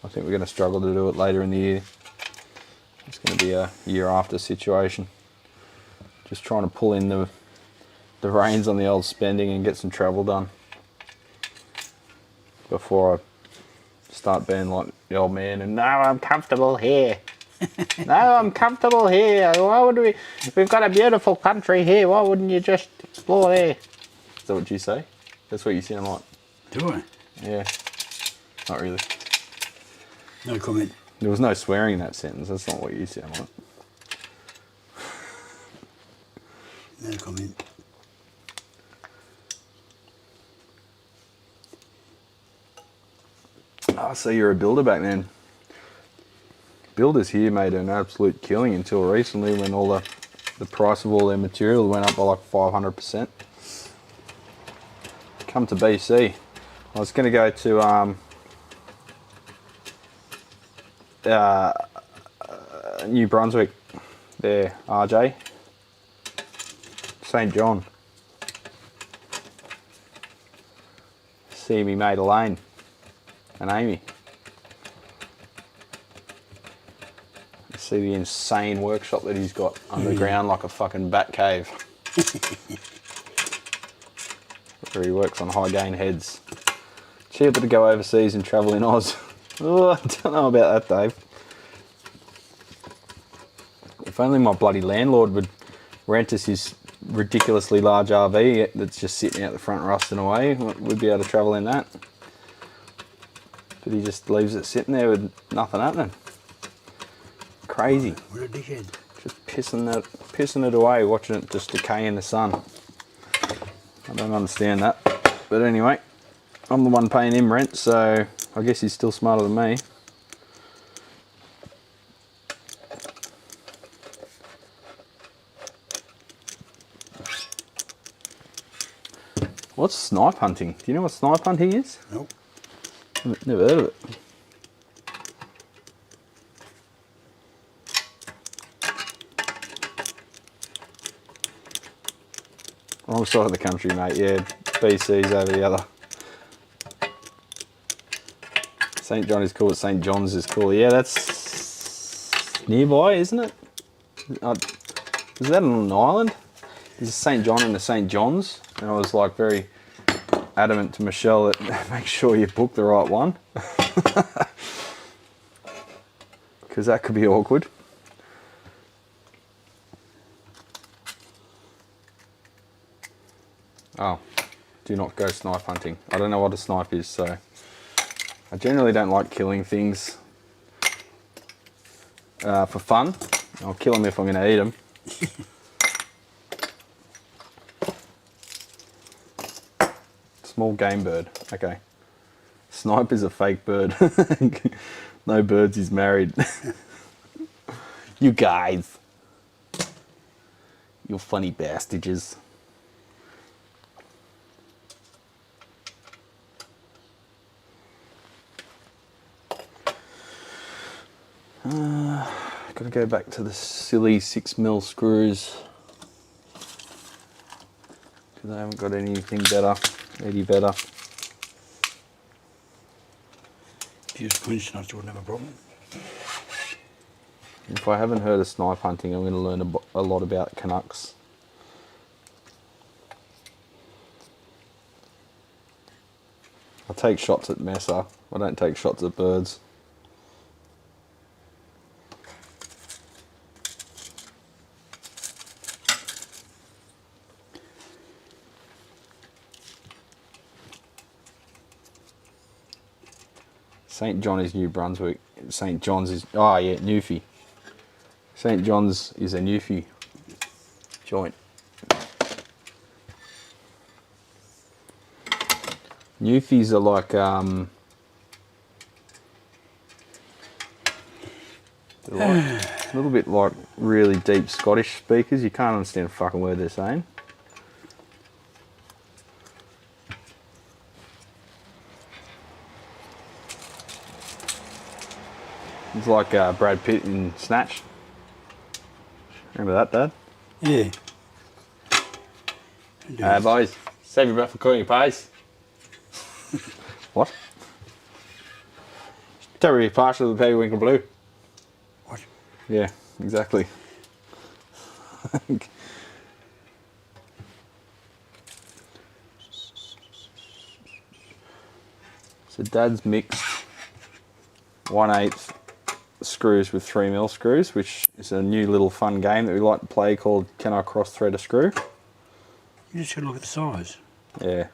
I think we're going to struggle to do it later in the year. It's going to be a year after situation. Just trying to pull in the reins on the old spending and get some travel done before I start being like the old man and no, I'm comfortable here. No, I'm comfortable here. Why would we've got a beautiful country here, why wouldn't you just explore there? Is that what you say? That's what you sound like. Do I? Yeah. Not really. No comment. There was no swearing in that sentence. That's not what you sound like. No comment. Oh, so you're a builder back then. Builders here made an absolute killing until recently when all the price of all their material went up by like 500%. Come to BC. I was going to go to New Brunswick there, RJ. St. John. See me mate Elaine and Amy. See the insane workshop that he's got underground like a fucking bat cave. Where he works on high gain heads. Cheaper to go overseas and travel in Oz. Oh, I don't know about that, Dave. If only my bloody landlord would rent us his ridiculously large RV that's just sitting out the front rusting away, we'd be able to travel in that. But he just leaves it sitting there with nothing happening. Crazy. What a dickhead. Just pissing it away, watching it just decay in the sun. I don't understand that. But anyway, I'm the one paying him rent, so I guess he's still smarter than me. What's snipe hunting? Do you know what snipe hunting is? Nope. Never heard of it. Wrong side of the country, mate. Yeah, BC's over the other. St. John is cool, but St. John's is cool. Yeah, that's nearby, isn't it? Is that on an island? There's a St. John and a St. John's. And I was like very adamant to Michelle that make sure you book the right one. Because that could be awkward. Oh, do not go snipe hunting. I don't know what a snipe is, so I generally don't like killing things for fun. I'll kill them if I'm going to eat them. Small game bird. Okay. Snipe is a fake bird. No birds is married. You guys. You funny bastages. Got to go back to the silly 6mm screws because I haven't got anything better, any better. If you use quinch nuts, you wouldn't have a problem. If I haven't heard of snipe hunting, I'm going to learn a lot about Canucks. I take shots at Messer. I don't take shots at birds. St. John is New Brunswick. St. John's is, oh yeah, Newfie. St. John's is a Newfie joint. Newfies are like, they're like a little bit like really deep Scottish speakers. You can't understand a fucking word they're saying. It's like Brad Pitt in Snatch. Remember that, Dad? Yeah. Boys, save your breath for calling your pies. What? Terribly partial to the periwinkle blue. What? Yeah, exactly. So Dad's mixed 1/8 screws with 3mm screws, which is a new little fun game that we like to play called Can I Cross Thread a Screw? You just got to look at the size. Yeah.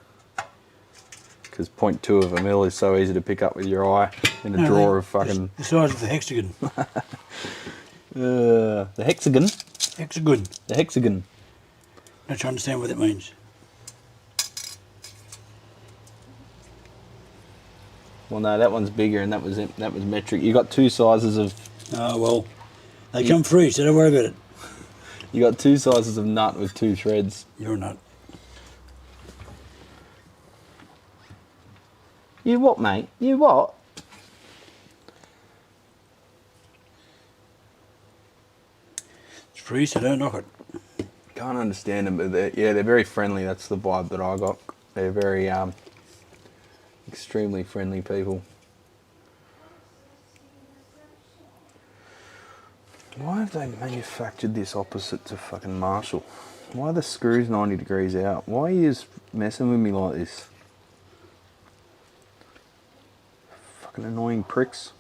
Because 0.2 of a mil is so easy to pick up with your eye in a drawer of fucking... The size of the hexagon. The hexagon? Hexagon. The hexagon. Don't you understand what that means? Well, no, that one's bigger and that was metric. You got two sizes of... Oh, well, they come free, so don't worry about it. You got two sizes of nut with 2 threads. You're a nut. You what, mate? You what? It's free, so don't knock it. Can't understand them, but they're very friendly. That's the vibe that I got. They're very extremely friendly people. Why have they manufactured this opposite to fucking Marshall? Why are the screws 90 degrees out? Why are you just messing with me like this? Fucking annoying pricks.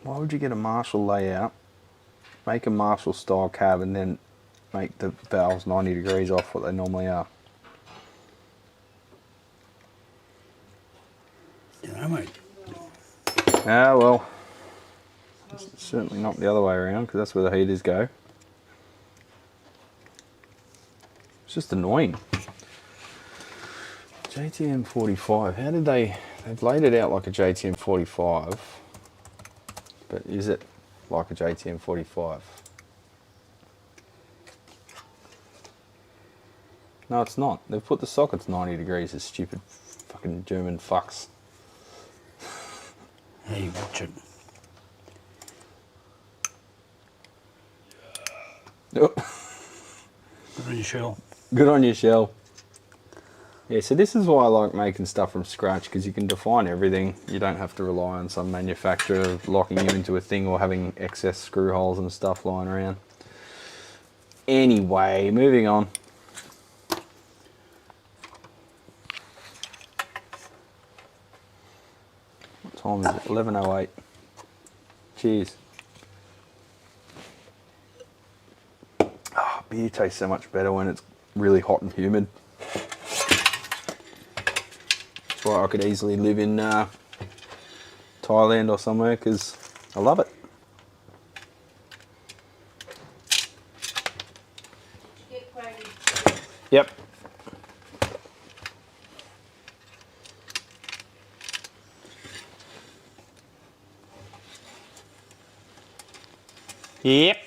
Why would you get a Marshall layout, make a Marshall style cab and then make the valves 90 degrees off what they normally are? You know, mate. Ah, well, it's certainly not the other way around because that's where the heaters go. It's just annoying. JTM 45, how did they've laid it out like a JTM 45, but is it like a JTM 45? No, it's not. They've put the sockets 90 degrees, as stupid fucking German fucks. Hey, watch it. Oh. Good on your shell. Good on you, Shell. Yeah, so this is why I like making stuff from scratch, because you can define everything. You don't have to rely on some manufacturer locking you into a thing or having excess screw holes and stuff lying around. Anyway, moving on. What time is it? 11:08. Cheers. beer tastes so much better when it's really hot and humid. That's why I could easily live in Thailand or somewhere, because I love it. Yep. Yep.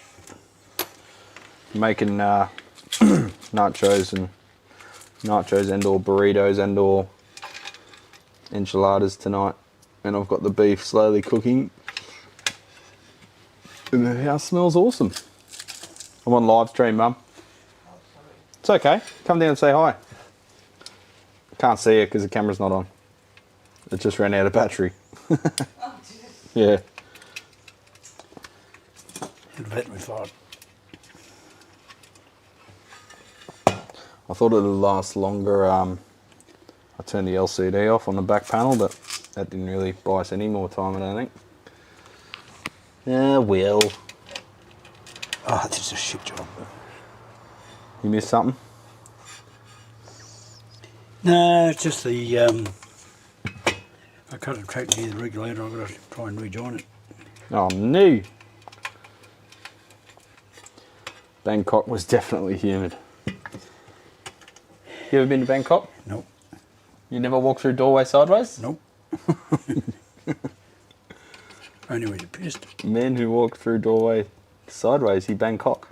Making nachos and or burritos and or enchiladas tonight, and I've got the beef slowly cooking and the house smells awesome. I'm on live stream, Mum. It's okay, come down and say hi. Can't see it because the camera's not on. It just ran out of battery. Yeah. Battery thought. I thought it would last longer. I turned the LCD off on the back panel, but that didn't really buy us any more time, I don't think. Well. Oh, this is a shit job. You missed something? No, it's just the, I cut a track near the regulator, I've got to try and rejoin it. Oh, no. Bangkok was definitely humid. You ever been to Bangkok? Nope. You never walked through a doorway sideways? Nope. Only when you're pissed. Men who walk through doorway sideways, he Bangkok.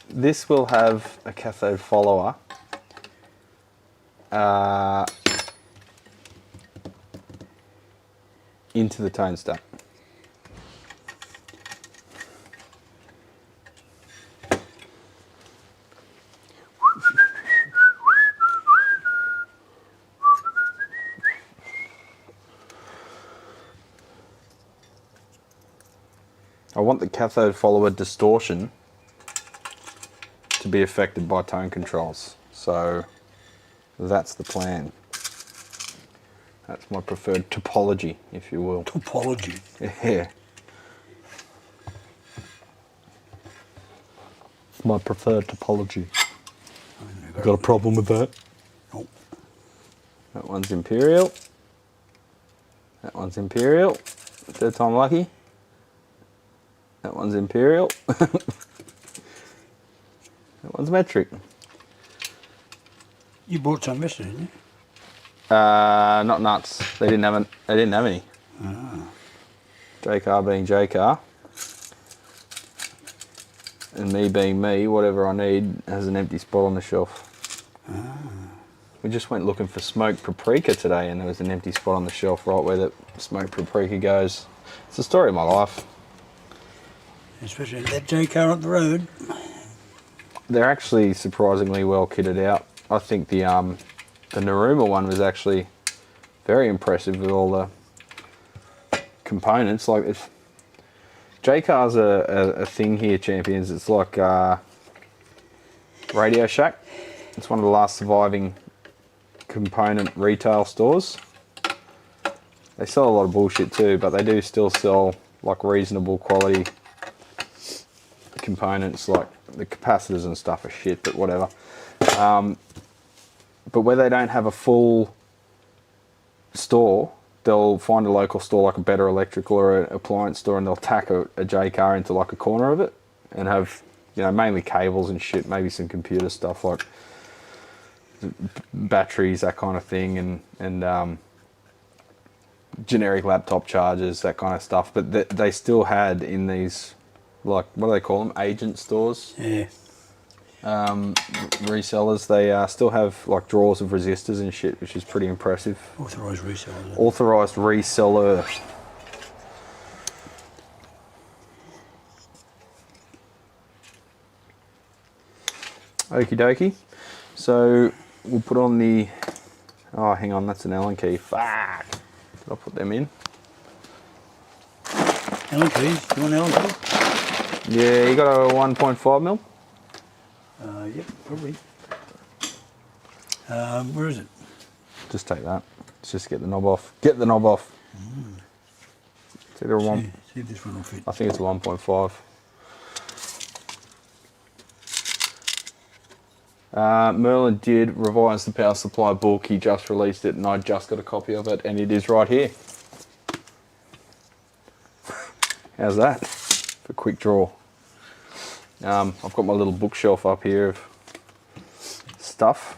This will have a cathode follower. Into the tone stack. I want the cathode follower distortion to be affected by tone controls. So that's the plan. That's my preferred topology, if you will. Topology. Yeah. It's my preferred topology. Got a problem with that? Nope. That one's Imperial. That one's Imperial. Third time lucky. That one's Imperial. That one's metric. You bought some yesterday, didn't you? Not nuts. They didn't have any. Ah. JCar being JCar. And me being me, whatever I need has an empty spot on the shelf. Ah. We just went looking for smoked paprika today, and there was an empty spot on the shelf right where the smoked paprika goes. It's the story of my life. Especially that J car up the road. They're actually surprisingly well kitted out. I think the Naruma one was actually very impressive with all the components. Like, if J-Car's a thing here, champions. It's like Radio Shack. It's one of the last surviving component retail stores. They sell a lot of bullshit too, but they do still sell like reasonable quality components. Like the capacitors and stuff are shit, but whatever. But where they don't have a full store, they'll find a local store like a Better Electrical or an appliance store, and they'll tack a J-Car into like a corner of it and have, you know, mainly cables and shit, maybe some computer stuff like batteries, that kind of thing, and generic laptop chargers, that kind of stuff. But they still had in these, like, what do they call them, agent stores? Yeah. Resellers, they still have like drawers of resistors and shit, which is pretty impressive. Authorised reseller. Authorised reseller. Okie dokie. So we'll put on the, oh hang on, that's an Allen key. Fuck. Did I put them in? Allen keys? You want Allen keys? Yeah, you got a 1.5 mil? Yep, probably. Where is it? Just take that. Let's just get the knob off. Get the knob off. It's either a one. See if this one will fit. I think it's a 1.5. Merlin did revise the power supply book. He just released it and I just got a copy of it and it is right here. How's that for a quick draw? I've got my little bookshelf up here of stuff.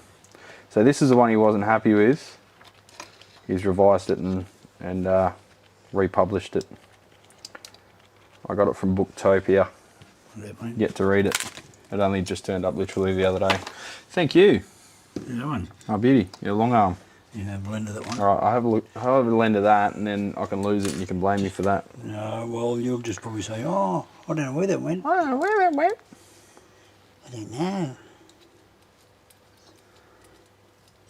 So this is the one he wasn't happy with. He's revised it and republished it. I got it from Booktopia. Yet to read it. It only just turned up literally the other day. Thank you. That one. Oh, beauty. Your long arm. You have a lend of that one. All right, I'll have a lend of that, and then I can lose it, and you can blame me for that. No, well, you'll just probably say, "Oh, I don't know where that went." I don't know where that went. I don't know.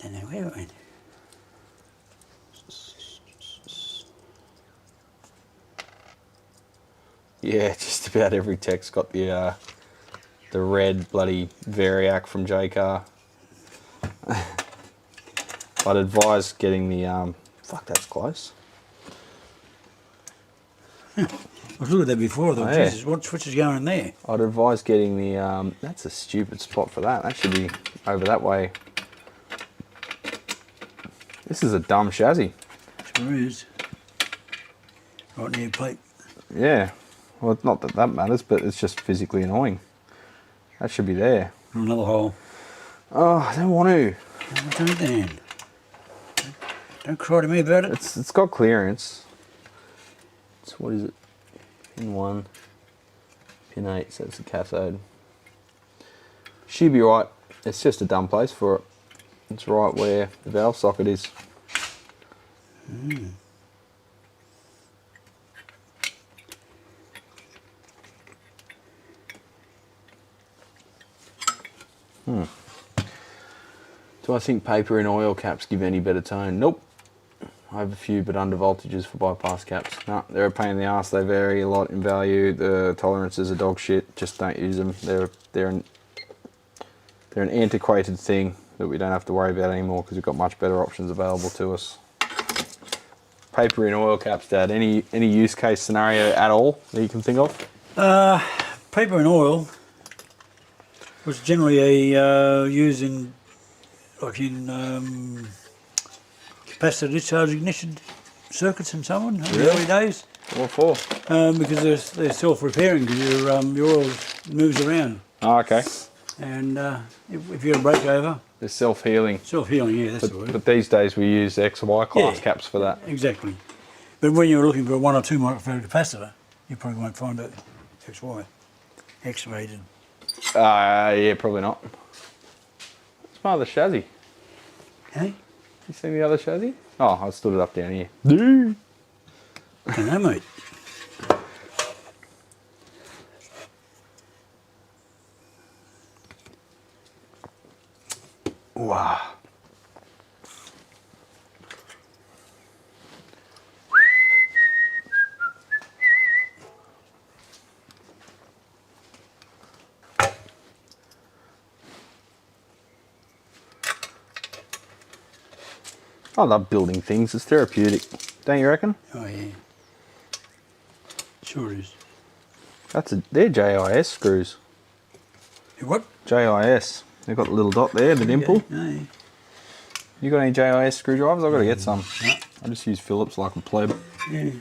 Don't know where it went. Yeah, just about every tech's got the red bloody Variac from J-Car. I'd advise getting the fuck, that's close. I was looking at that before. I thought, Oh, yeah. Jesus, what switch is going there? I'd advise getting the that's a stupid spot for that. That should be over that way. This is a dumb chassis. Sure is. Right near plate. Yeah. Well, it's not that that matters, but it's just physically annoying. That should be there. Another hole. Oh, I don't want to. No, don't then. Don't cry to me about it. It's got clearance. So what is it? Pin 1, pin 8, so it's the cathode. Should be right. It's just a dumb place for it. It's right where the valve socket is. Do I think paper and oil caps give any better tone? Nope. I have a few, but under voltages for bypass caps. No, they're a pain in the ass. They vary a lot in value. The tolerances are dog shit. Just don't use them. They're an antiquated thing that we don't have to worry about anymore because we've got much better options available to us. Paper and oil caps, Dad. Any use case scenario at all that you can think of? Paper and oil was generally used in capacitor discharge ignition circuits and so on in the early days. What for? Because they're self-repairing because your oil moves around. Oh, okay. And if you're a breakover, They're self-healing. self-healing, yeah, that's the word. But these days we use XY class Yeah. caps for that. Exactly. But when you're looking for a 1 or 2 microfarad capacitor, you probably won't find it XY, X-rated. Yeah, probably not. It's my other chassis. Hey? You seen the other chassis? Oh, I stood it up down here. I don't know, mate. Wow. I love building things. It's therapeutic. Don't you reckon? Oh, yeah. Sure is. They're JIS screws. What? JIS. They've got the little dot there, the dimple. Yeah. Yeah. You got any JIS screwdrivers? I've got to get some. No. I just use Phillips like a pleb. Yeah.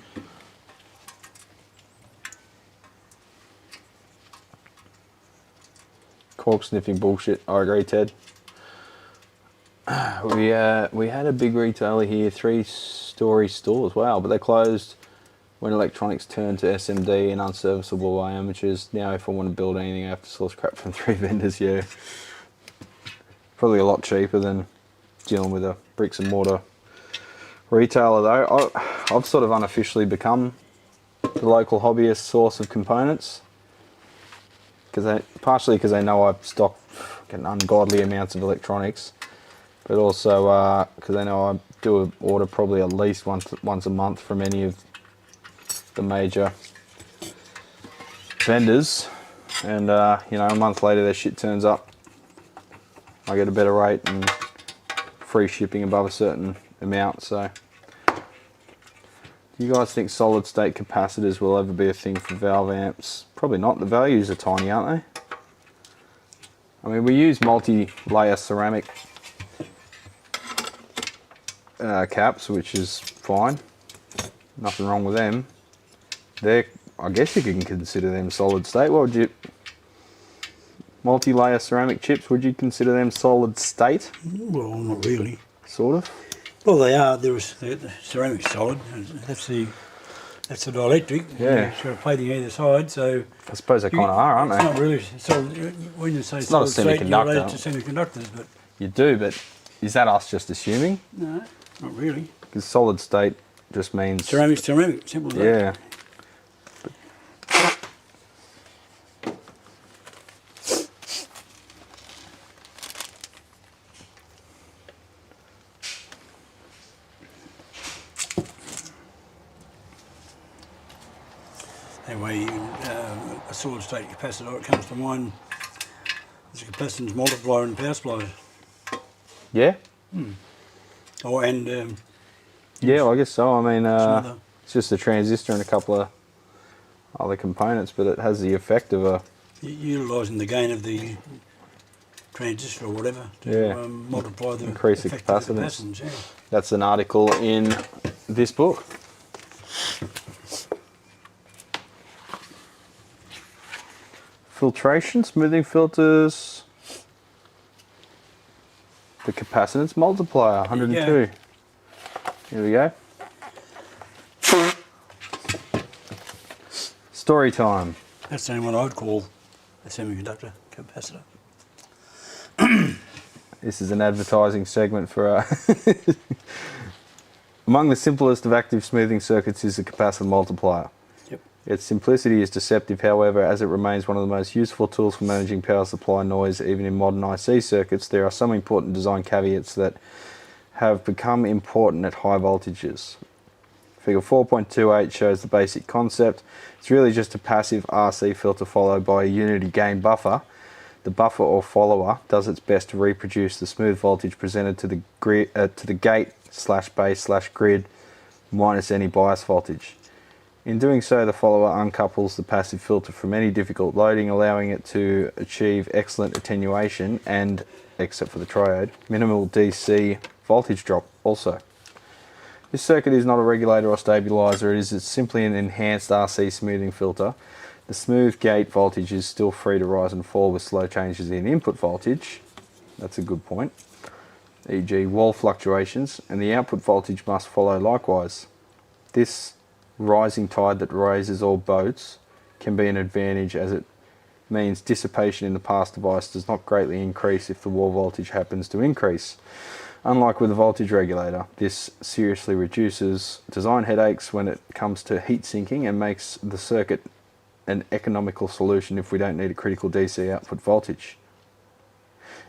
Cork sniffing bullshit. I agree, Ted. We had a big retailer here, 3-story stores. Wow, but they closed when electronics turned to SMD and unserviceable by amateurs. Now, if I want to build anything, I have to source crap from 3 vendors. Yeah, probably a lot cheaper than dealing with a bricks and mortar retailer. Though I've sort of unofficially become the local hobbyist source of components. Partially because they know I stock fucking ungodly amounts of electronics, but also because they know I do order probably at least once a month from any of the major vendors, and you know, a month later their shit turns up. I get a better rate and free shipping above a certain amount, so Do you guys think solid state capacitors will ever be a thing for valve amps? Probably not. The values are tiny, aren't they? I mean, we use multi-layer ceramic caps, which is fine. Nothing wrong with them. I guess you can consider them solid state. What would you... Multi-layer ceramic chips, would you consider them solid state? Well, not really. Sort of? Well, they are. The ceramic solid. That's the dielectric. Yeah. You've got a plating either side, so... I suppose they kind of are, aren't It's they? not really solid. When you say It's not a solid state, you're related semiconductor. to semiconductors, but... You do, but is that us just assuming? No, not really. Because solid state just means... Ceramic's ceramic, simple as that. Yeah. Anyway, a solid state capacitor, it comes to mind, there's a capacitance multiplier in power supplies. Yeah? Oh, and Yeah, well, I guess so. I mean, other- it's just a transistor and a couple of other components, but it has the effect of a... utilising the gain of the transistor or whatever to Yeah. multiply the Increase the effect of the capacitance. capacitance. Yeah. That's an article in this book. Filtration, smoothing filters. The capacitance multiplier, 102. Here we go. Story time. That's the only one I'd call a semiconductor capacitor. This is an advertising segment for Among the simplest of active smoothing circuits is the capacitor multiplier. Yep. Its simplicity is deceptive, however, as it remains one of the most useful tools for managing power supply noise. Even in modern IC circuits, there are some important design caveats that have become important at high voltages. Figure 4.28 shows the basic concept. It's really just a passive RC filter followed by a unity gain buffer. The buffer or follower does its best to reproduce the smooth voltage presented to the gate / base / grid minus any bias voltage. In doing so, the follower uncouples the passive filter from any difficult loading, allowing it to achieve excellent attenuation and, except for the triode, minimal DC voltage drop also. This circuit is not a regulator or stabilizer, it is simply an enhanced RC smoothing filter. The smooth gate voltage is still free to rise and fall with slow changes in input voltage. That's a good point. E.g. wall fluctuations, and the output voltage must follow likewise. This rising tide that raises all boats can be an advantage, as it means dissipation in the pass device does not greatly increase if the wall voltage happens to increase. Unlike with a voltage regulator, this seriously reduces design headaches when it comes to heat sinking and makes the circuit an economical solution if we don't need a critical DC output voltage.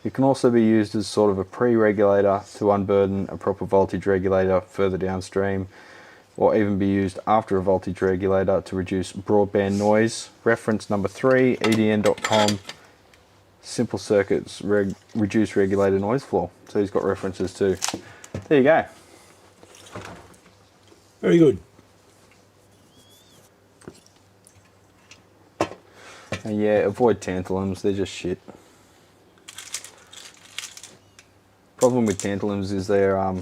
It can also be used as sort of a pre-regulator to unburden a proper voltage regulator further downstream, or even be used after a voltage regulator to reduce broadband noise. Reference number 3, edn.com, simple circuits reduce regulator noise floor. So he's got references too. There you go. Very good. And yeah, avoid tantalums, they're just shit. Problem with tantalums is they're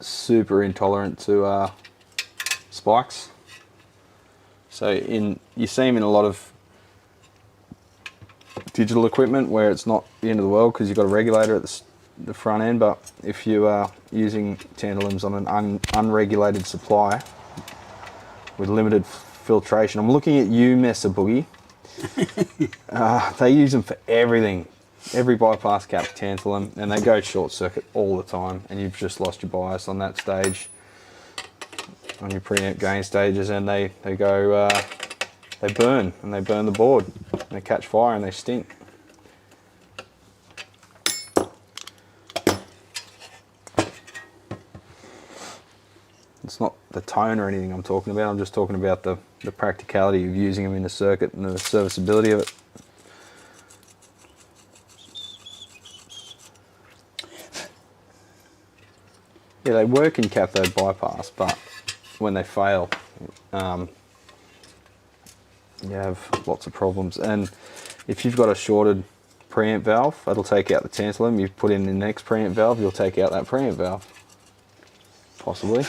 super intolerant to spikes. So you see them in a lot of digital equipment where it's not the end of the world because you've got a regulator at the front end, but if you are using tantalums on an unregulated supply with limited filtration, I'm looking at you, Mesa Boogie. They use them for everything. Every bypass cap tantalum, and they go short circuit all the time, and you've just lost your bias on that stage, on your preamp gain stages, and they go, they burn, and they burn the board, and they catch fire, and they stink. It's not the tone or anything I'm talking about, I'm just talking about the practicality of using them in a circuit and the serviceability of it. Yeah, they work in cathode bypass, but when they fail, you have lots of problems. And if you've got a shorted preamp valve, that'll take out the tantalum. You put in the next preamp valve, you'll take out that preamp valve. Possibly.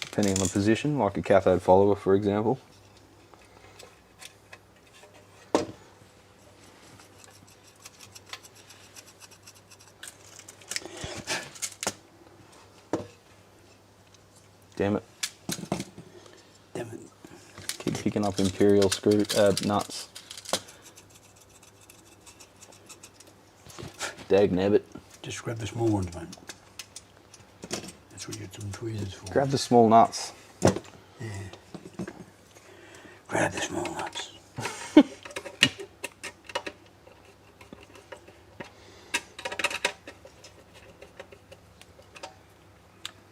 Depending on the position, like a cathode follower, for example. Damn it. Damn it. Keep picking up imperial screw nuts. Dag nabbit. Just grab the small ones, mate. That's what you get some tweezers for. Grab the small nuts. Yeah. Grab the small nuts.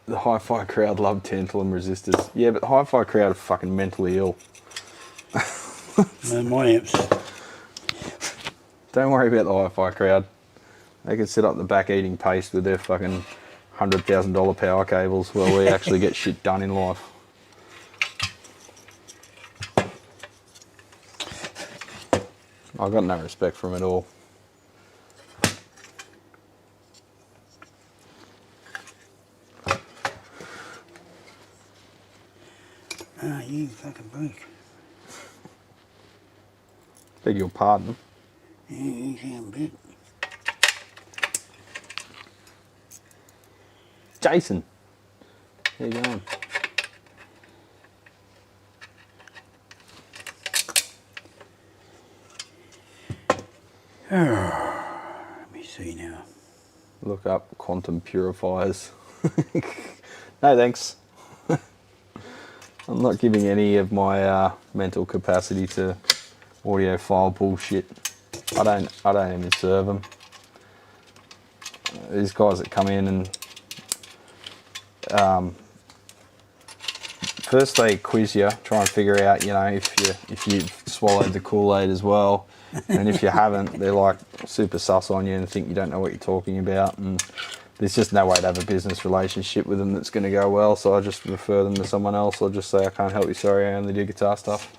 The hi-fi crowd love tantalum resistors. Yeah, but the hi-fi crowd are fucking mentally ill. No, my amps. Don't worry about the hi-fi crowd. They can sit up the back eating paste with their fucking $100,000 power cables while we actually get shit done in life. I've got no respect for them at all. Ah, you fucking break. Beg your pardon. Yeah, you sound big. Jason, how you going? Let me see now. Look up quantum purifiers. No thanks. I'm not giving any of my mental capacity to audiophile bullshit. I don't even serve them. These guys that come in and first they quiz you, try and figure out, you know, if you've swallowed the Kool-Aid as well, and if you haven't, they're like super sus on you and think you don't know what you're talking about, and there's just no way to have a business relationship with them that's going to go well. So I just refer them to someone else, or just say I can't help you, sorry, I only do guitar stuff.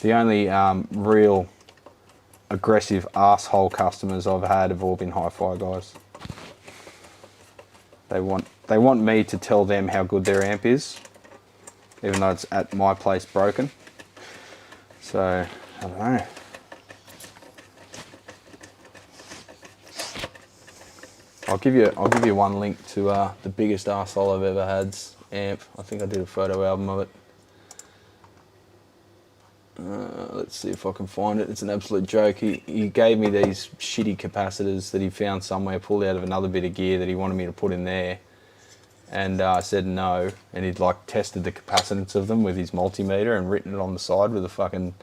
The only real aggressive asshole customers I've had have all been hi-fi guys. They want me to tell them how good their amp is, even though it's at my place broken. So I don't know. I'll give you one link to the biggest arsehole I've ever had's amp. I think I did a photo album of it. Let's see if I can find it. It's an absolute joke. He gave me these shitty capacitors that he found somewhere, pulled out of another bit of gear that he wanted me to put in there. And I said no. And he'd like tested the capacitance of them with his multimeter and written it on the side with a fucking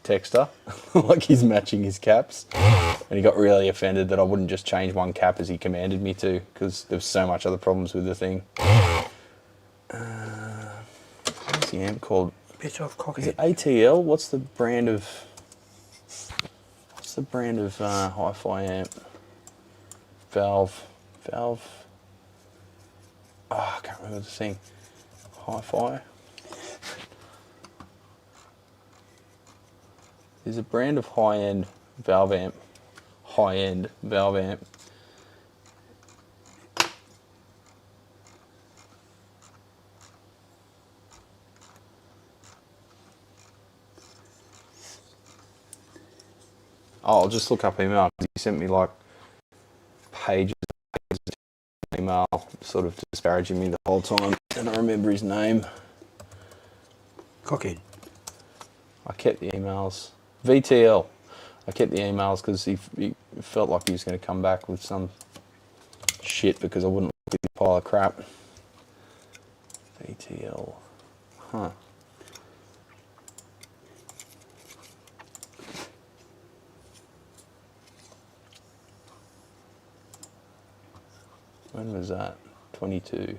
texter, like he's matching his caps. And he got really offended that I wouldn't just change one cap as he commanded me to, because there was so much other problems with the thing. What's the amp called? Piss off, cockhead. Is it ATL? What's the brand of hi-fi amp? Valve. Oh, I can't remember the thing. Hi-fi. There's a brand of high-end valve amp. High-end valve amp. Oh, I'll just look up email. He sent me like pages of email, sort of disparaging me the whole time. And I remember his name. Cockhead. I kept the emails. VTL. I kept the emails because he felt like he was going to come back with some shit because I wouldn't look at the pile of crap. VTL. Huh. When was that? 22.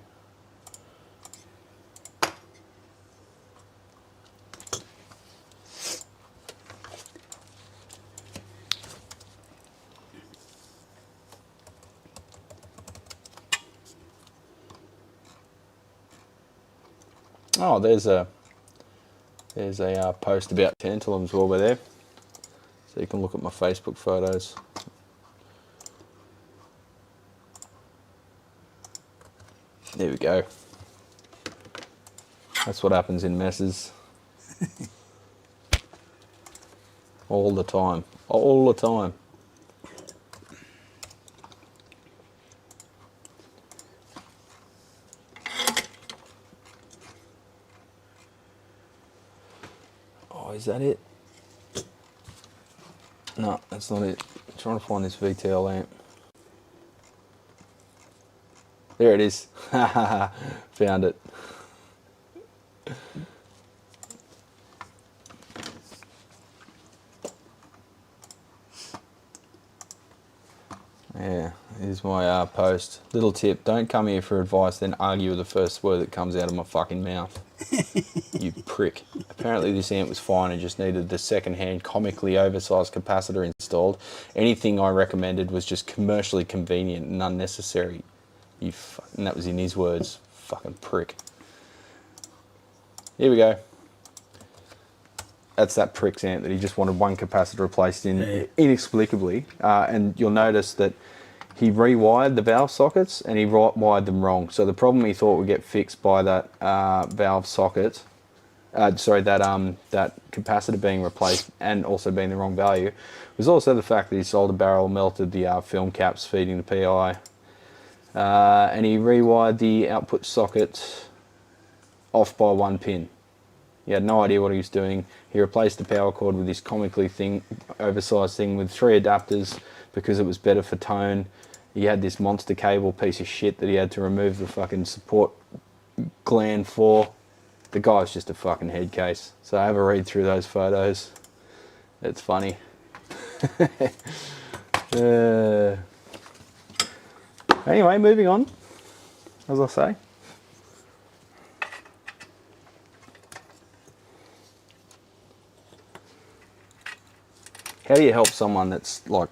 Oh, there's a post about tantalums while we're there, so you can look at my Facebook photos. There we go. That's what happens in messes. All the time. All the time. Oh, is that it? No, that's not it. I'm trying to find this VTL lamp. There it is. Found it. Yeah, here's my post. Little tip, don't come here for advice then argue with the first word that comes out of my fucking mouth. You prick. Apparently this amp was fine and just needed the second-hand comically oversized capacitor installed. Anything I recommended was just commercially convenient and unnecessary. And that was in his words. Fucking prick. Here we go. That's that prick's amp that he just wanted one capacitor replaced in inexplicably. And you'll notice that he rewired the valve sockets and he wired them wrong. So the problem he thought would get fixed by that valve socket, that capacitor being replaced and also being the wrong value, was also the fact that his solder barrel melted the film caps feeding the PI. And he rewired the output socket off by 1 pin. He had no idea what he was doing. He replaced the power cord with this comically oversized thing with 3 adapters because it was better for tone. He had this monster cable piece of shit that he had to remove the fucking support gland for. The guy's just a fucking head case. So have a read through those photos. It's funny. Anyway, moving on, as I say. How do you help someone that's like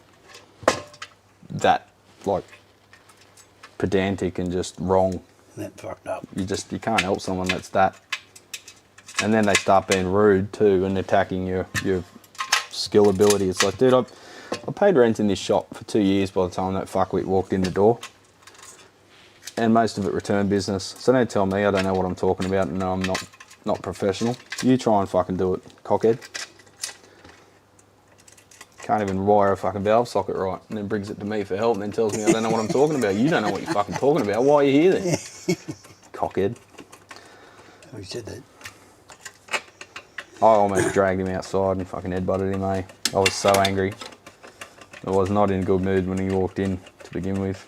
pedantic and just wrong? That fucked up. You can't help someone that's that. And then they start being rude too and attacking your skill ability. It's like, dude, I paid rent in this shop for 2 years by the time that fuckwit walked in the door. And most of it return business. So don't tell me I don't know what I'm talking about and no, I'm not professional. You try and fucking do it, cockhead. Can't even wire a fucking valve socket right, and then brings it to me for help and then tells me I don't know what I'm talking about. You don't know what you're fucking talking about. Why are you here then? Cockhead. Oh, you said that. I almost dragged him outside and fucking headbutted him, eh? I was so angry. I was not in a good mood when he walked in to begin with.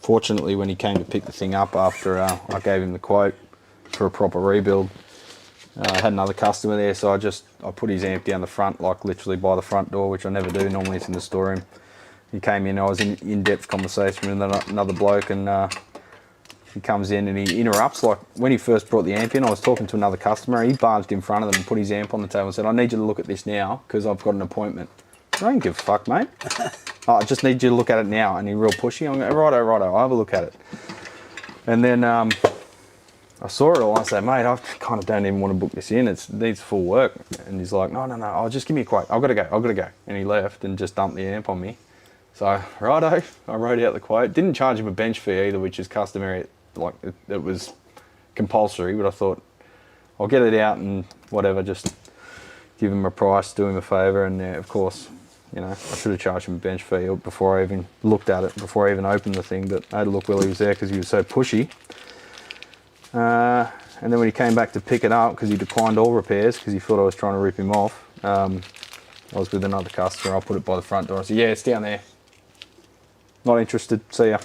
Fortunately, when he came to pick the thing up after I gave him the quote for a proper rebuild, I had another customer there, so I put his amp down the front, like literally by the front door, which I never do. Normally it's in the storeroom. He came in, I was in in-depth conversation with another bloke, and he comes in and he interrupts. Like when he first brought the amp in, I was talking to another customer. He barged in front of them and put his amp on the table and said, "I need you to look at this now because I've got an appointment." I don't give a fuck, mate. Oh, I just need you to look at it now. And he real pushy. I'm going, righto, I'll have a look at it. And then I saw it all. I said, mate, I kind of don't even want to book this in. It needs full work. And he's like, no, I'll just give me a quote. I've got to go. And he left and just dumped the amp on me. So, righto, I wrote out the quote. Didn't charge him a bench fee either, which is customary. Like, it was compulsory, but I thought, I'll get it out and whatever, just give him a price, do him a favour. And of course, you know, I should have charged him a bench fee before I even looked at it, before I even opened the thing, but I had to look while he was there because he was so pushy. And then when he came back to pick it up, because he declined all repairs because he thought I was trying to rip him off, I was with another customer. I put it by the front door. I said, yeah, it's down there. Not interested, see ya.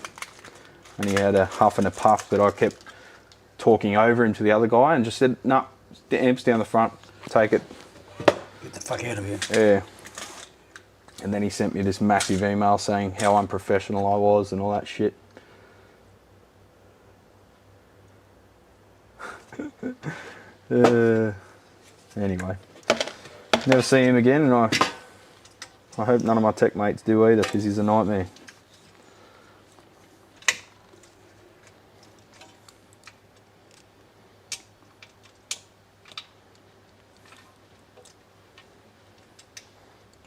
And he had a huff and a puff, but I kept talking over him to the other guy and just said, no, the amp's down the front, take it. Get the fuck out of here. Yeah. And then he sent me this massive email saying how unprofessional I was and all that shit. Anyway, never see him again, and I hope none of my tech mates do either, because he's a nightmare.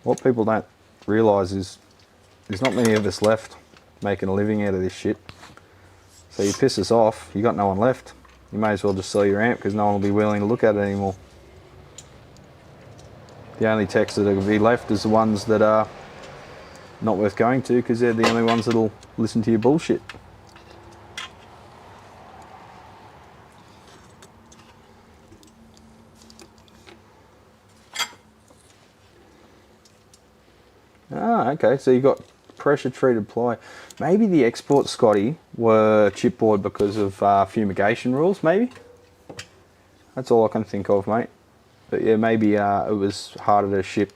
What people don't realise is there's not many of us left making a living out of this shit. So you piss us off, you got no one left. You may as well just sell your amp because no one will be willing to look at it anymore. The only techs that will be left is the ones that are not worth going to because they're the only ones that'll listen to your bullshit. Ah, okay, so you got pressure treated ply. Maybe the exports, Scotty, were chipboard because of fumigation rules, maybe? That's all I can think of, mate. But yeah, maybe it was harder to ship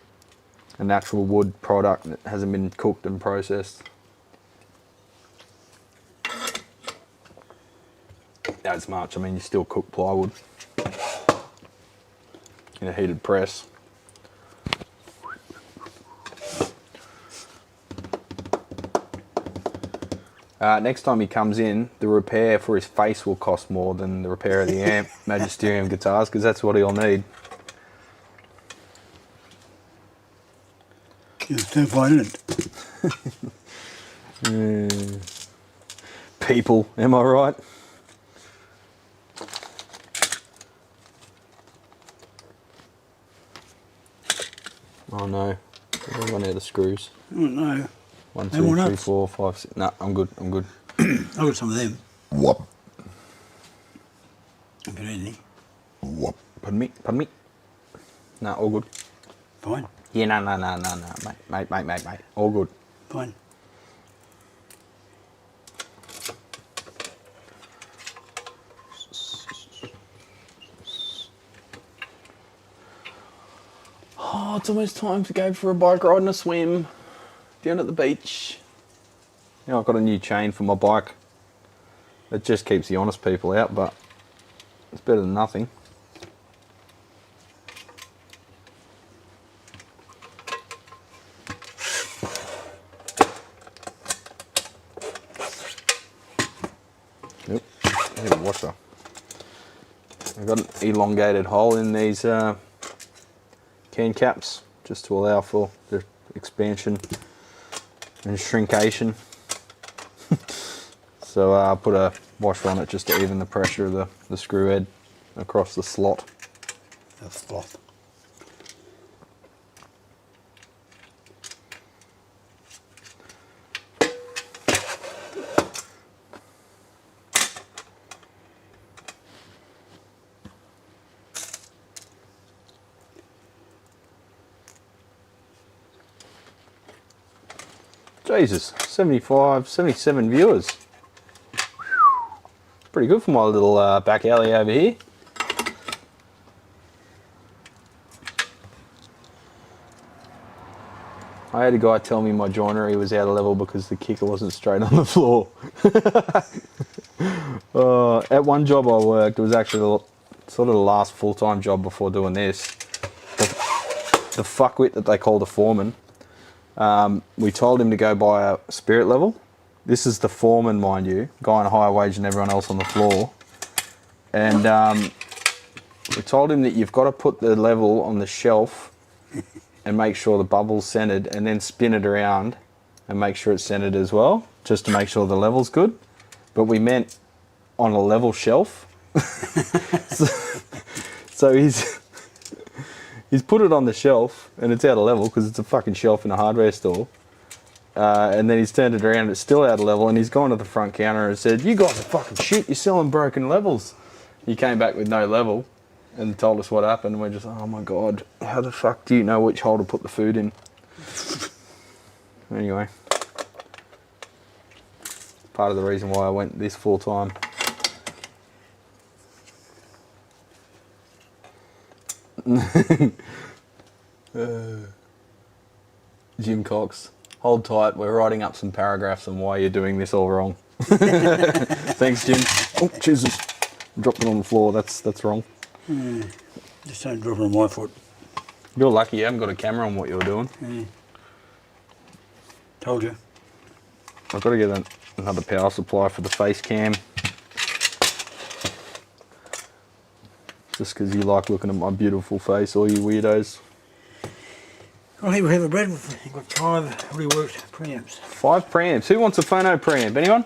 a natural wood product that hasn't been cooked and processed. As much, I mean, you still cook plywood in a heated press. Next time he comes in, the repair for his face will cost more than the repair of the amp, Magisterium guitars, because that's what he'll need. It's too violent. People, am I right? Oh no, I've run out of screws. Oh no. 1, Any 2, more 3, nuts? 4, 5, 6. No, I'm good. I'm good. I've got some of them. Whoop. If you need any. Whoop. Pardon me. Pardon me. No, all good. Fine. Yeah, no, mate. All good. Fine. Oh, it's almost time to go for a bike ride and a swim down at the beach. Yeah, I've got a new chain for my bike. It just keeps the honest people out, but it's better than nothing. Yep, here's a washer. I've got an elongated hole in these can caps just to allow for the expansion and shrinkation. So I put a washer on it just to even the pressure of the screw head across the slot. That's cloth. Jesus, 75, 77 viewers. Pretty good for my little back alley over here. I had a guy tell me my joinery was out of level because the kicker wasn't straight on the floor. At one job I worked, it was actually sort of the last full-time job before doing this. The fuckwit that they call the foreman. We told him to go buy a spirit level. This is the foreman, mind you, guy on a higher wage than everyone else on the floor. And we told him that you've got to put the level on the shelf and make sure the bubble's centered, and then spin it around and make sure it's centered as well, just to make sure the level's good. But we meant on a level shelf. so he's put it on the shelf and it's out of level because it's a fucking shelf in a hardware store. And then he's turned it around and it's still out of level, and he's gone to the front counter and said, "You guys are fucking shit, you're selling broken levels." He came back with no level and told us what happened, and we're just, oh my god, how the fuck do you know which hole to put the food in? Anyway, part of the reason why I went this full time. Jim Cox, hold tight, we're writing up some paragraphs on why you're doing this all wrong. Thanks, Jim. Oh, Jesus. Dropped it on the floor, that's wrong. Just don't drop it on my foot. You're lucky you haven't got a camera on what you're doing. Yeah. Told you. I've got to get another power supply for the face cam. Just because you like looking at my beautiful face, all you weirdos. Well, here we have a bread. We've got 5 reworked preamps. 5 preamps. Who wants a phono preamp? Anyone?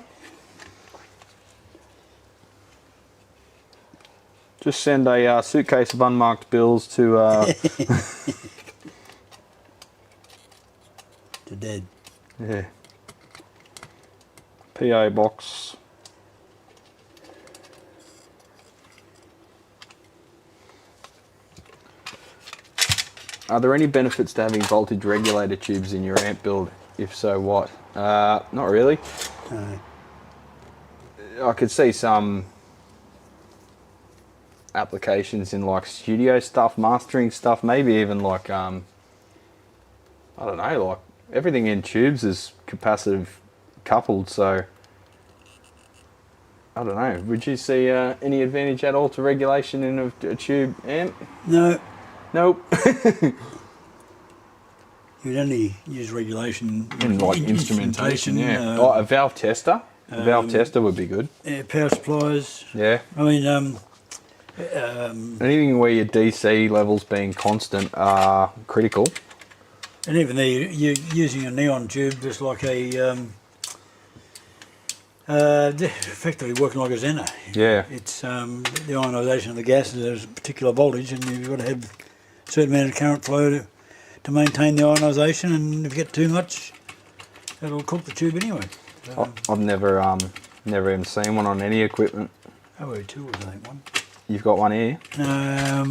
Just send a suitcase of unmarked bills to... To dead. yeah. PO box. Are there any benefits to having voltage regulator tubes in your amp build? If so, what? Not really. No. I could see some applications in like studio stuff, mastering stuff, maybe even like I don't know, like everything in tubes is capacitive coupled, so I don't know. Would you see any advantage at all to regulation in a tube amp? No, Nope. you'd only use regulation In like instrumentation, yeah. Oh, a valve tester. A valve tester would be good. Power supplies. Yeah. I mean, Anything where your DC levels being constant are critical. and even there, you're using a neon tube just like a, effectively working like a Xena. Yeah. It's the ionisation of the gases at a particular voltage, and you've got to have a certain amount of current flow to maintain the ionisation, and if you get too much, it'll cook the tube anyway. So, I've never even seen one on any equipment. OO2 was I think one. You've got one here. I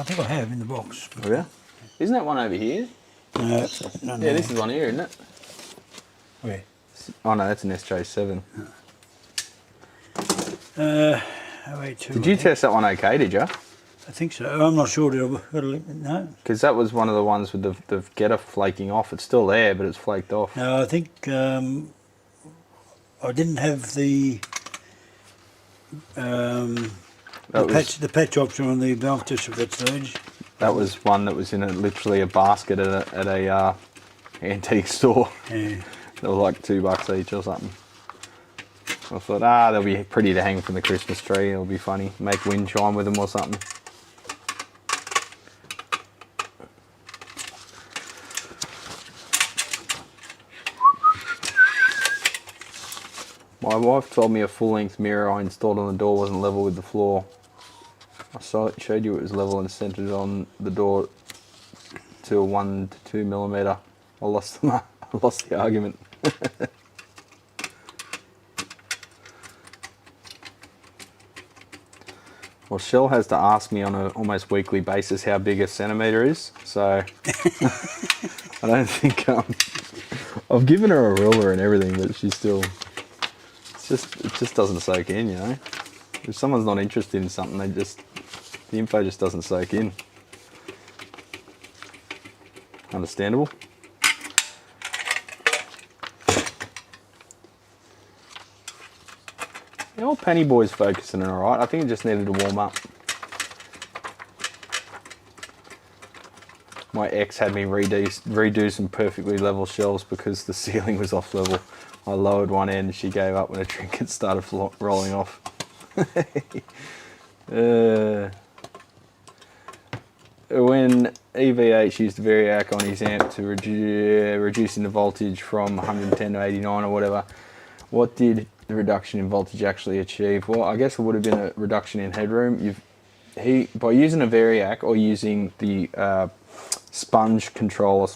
think I have in the box. Oh yeah. Isn't that one over here? No, no, Yeah, this is one here, isn't it? Where? Oh no, that's an SJ7. OA2. Did you test that one okay, did you? I think so. I'm not sure. No. Because that was one of the ones with the getter flaking off. It's still there, but it's flaked off. No, I think I didn't have the patch option on the valve tester at that stage. That was one that was in literally a basket at a antique store. Yeah. They were like $2 each or something. I thought, they'll be pretty to hang from the Christmas tree. It'll be funny. Make wind chime with them or something. My wife told me a full-length mirror I installed on the door wasn't level with the floor. I showed you it was level and centered on the door to a 1 to 2 millimeter. I lost the argument. Well, Shell has to ask me on an almost weekly basis how big a centimetre is, so I don't think I've given her a ruler and everything, but she's still, it just doesn't soak in, you know. If someone's not interested in something, the info just doesn't soak in. Understandable. The old Penny Boy's focusing alright. I think it just needed to warm up. My ex had me redo some perfectly level shelves because the ceiling was off level. I lowered one end and she gave up when a trinket started rolling off. When EVH used a variac on his amp to reducing the voltage from 110 to 89 or whatever, what did the reduction in voltage actually achieve? Well, I guess it would have been a reduction in headroom. By using a variac or using the spongy control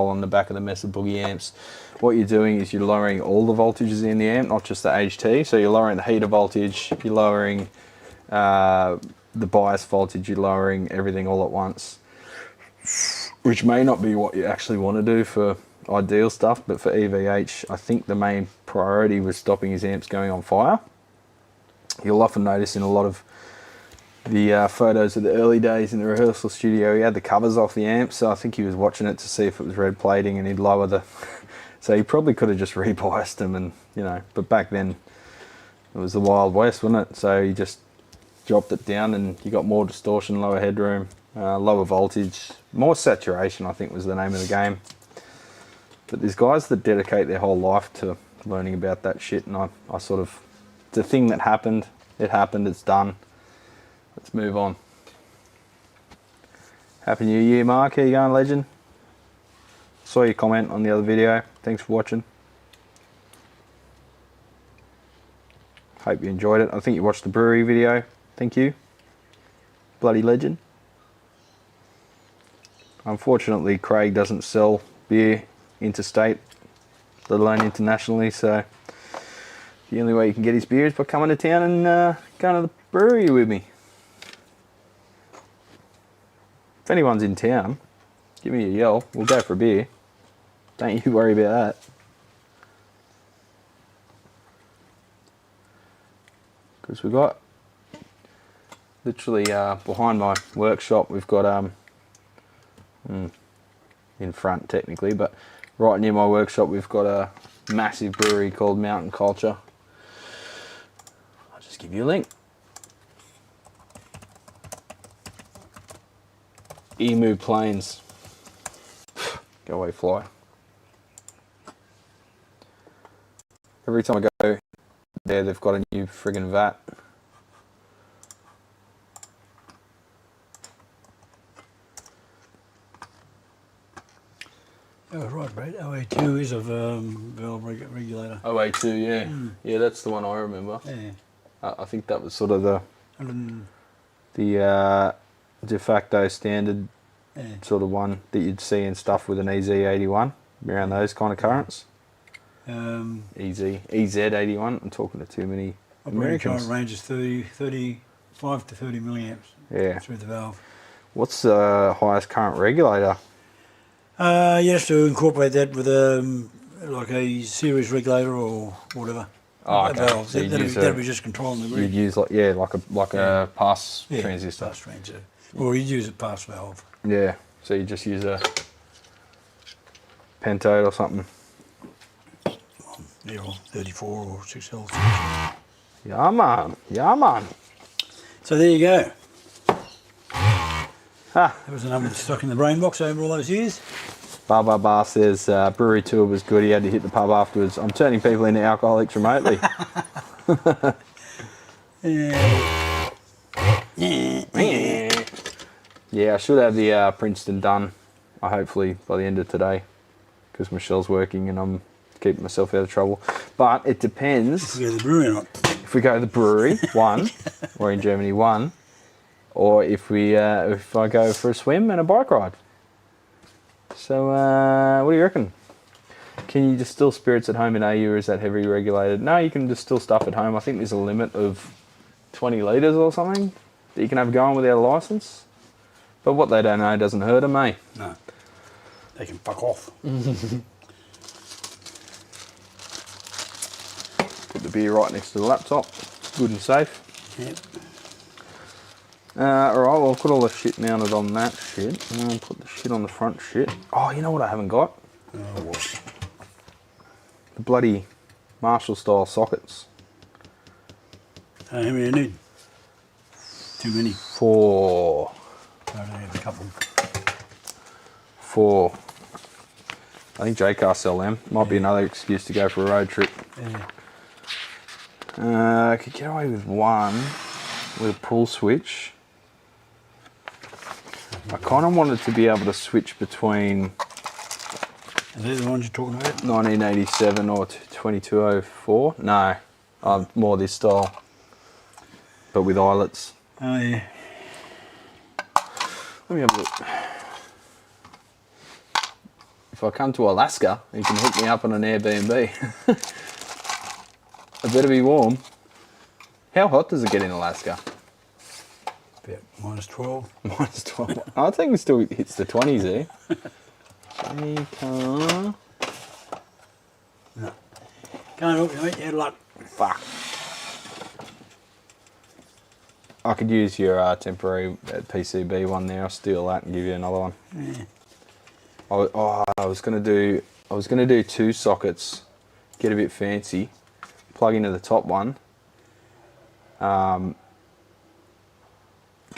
on the back of the Mesa Boogie amps, what you're doing is you're lowering all the voltages in the amp, not just the HT. So you're lowering the heater voltage, you're lowering the bias voltage, you're lowering everything all at once, which may not be what you actually want to do for ideal stuff, but for EVH, I think the main priority was stopping his amps going on fire. You'll often notice in a lot of the photos of the early days in the rehearsal studio, he had the covers off the amp, so I think he was watching it to see if it was red plating, and he'd lower the... So he probably could have just rebiased them, and you know, but back then it was the Wild West, wasn't it? So he just dropped it down, and you got more distortion, lower headroom, lower voltage, more saturation, I think was the name of the game. But there's guys that dedicate their whole life to learning about that shit, and I sort of, it's a thing that happened, it's done, let's move on. Happy New Year, Mark, how you going, legend? Saw your comment on the other video, thanks for watching. Hope you enjoyed it. I think you watched the brewery video, thank you. Bloody legend. Unfortunately, Craig doesn't sell beer interstate, let alone internationally, so the only way you can get his beer is by coming to town and going to the brewery with me. If anyone's in town, give me a yell, we'll go for a beer. Don't you worry about that. Because we've got, literally behind my workshop, we've got, in front technically, but right near my workshop we've got a massive brewery called Mountain Culture. I'll just give you a link. Emu Plains. Go away, fly. Every time I go there, they've got a new friggin' vat. Oh, right, Brad. OA2 is a valve regulator. OA2, yeah. Yeah, that's the one I remember. Yeah. I think that was sort of the de facto standard sort of one that you'd see in stuff with an EZ81 around those kind of currents. EZ81. I'm talking to too many Americans. Current range is 35 to 30 milliamps through the valve. What's the highest current regulator? You have to incorporate that with like a series regulator or whatever. Oh, okay. Valve. So That'd be just controlling the grid. You'd use like a pass transistor. Pass transistor. Or you'd use a pass valve. Yeah. So you just use a pentode or something. Yeah, or 34 or 6L. Yeah man. Yeah man. So there you go. Ah. That was a number stuck in the brain box over all those years. Bar says brewery tour was good, he had to hit the pub afterwards. I'm turning people into alcoholics remotely. Yeah, I should have the Princeton done, hopefully by the end of today, because Michelle's working and I'm keeping myself out of trouble. But it depends. If we go to the brewery or not. If we go to the brewery, one, or in Germany, one, or if I go for a swim and a bike ride. So what do you reckon? Can you distill spirits at home in AU, or is that heavily regulated? No, you can distill stuff at home. I think there's a limit of 20 litres or something that you can have going without a licence. But what they don't know doesn't hurt them, eh? No. They can fuck off. Put the beer right next to the laptop. Good and safe. Yep. Alright, well I've got all the shit mounted on that shit. And I'll put the shit on the front shit. Oh, you know what I haven't got? Oh, what? The bloody Marshall style sockets. How many do you need? Too many. 4. I only have a couple. 4. I think J-Car sell them. Might be another excuse to go for a road trip. Yeah. I could get away with one with a pull switch. I kind of wanted to be able to switch between Are they the ones you're talking about? 1987 or 2204. No, more this style, but with eyelets. Oh yeah. Let me have a look. If I come to Alaska, you can hook me up on an Airbnb. It better be warm. How hot does it get in Alaska? About minus 12. Minus 12. I think it still hits the 20s there. J-Car. No. Can't help you, mate. You had luck. Fuck. I could use your temporary PCB one there. I'll steal that and give you another one. Yeah. I was gonna do 2 sockets, get a bit fancy, plug into the top one,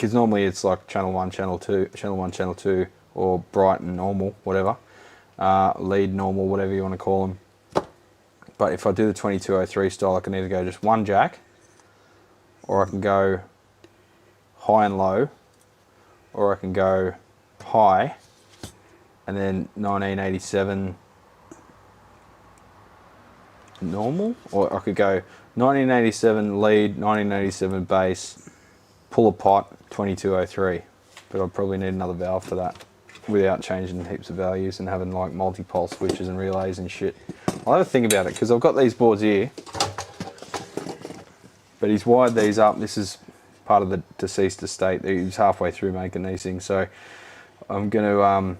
because normally it's like channel 1, channel 2, channel 1, channel 2, or bright and normal, whatever. Lead, normal, whatever you want to call them. But if I do the 2203 style, I can either go just one jack, or I can go high and low, or I can go high, and then 1987 normal, or I could go 1987 lead, 1987 bass, pull a pot, 2203. But I'd probably need another valve for that, without changing heaps of values and having like multi-pole switches and relays and shit. I'll have to think about it, because I've got these boards here, but he's wired these up. This is part of the deceased estate. He's halfway through making these things, so I'm gonna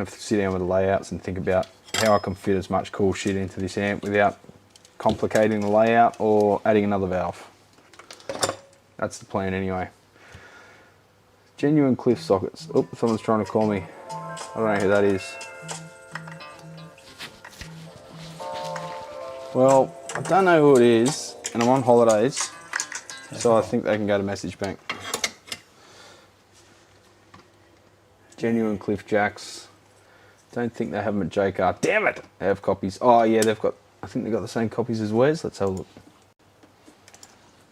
sit down with the layouts and think about how I can fit as much cool shit into this amp without complicating the layout or adding another valve. That's the plan anyway. Genuine Cliff sockets. Oh, someone's trying to call me. I don't know who that is. Well, I don't know who it is, and I'm on holidays, so I think they can go to message bank. Genuine Cliff Jacks. Don't think they have them at JCar. Damn it! They have copies. Oh yeah, they've got, I think they've got the same copies as Wes. Let's have a look.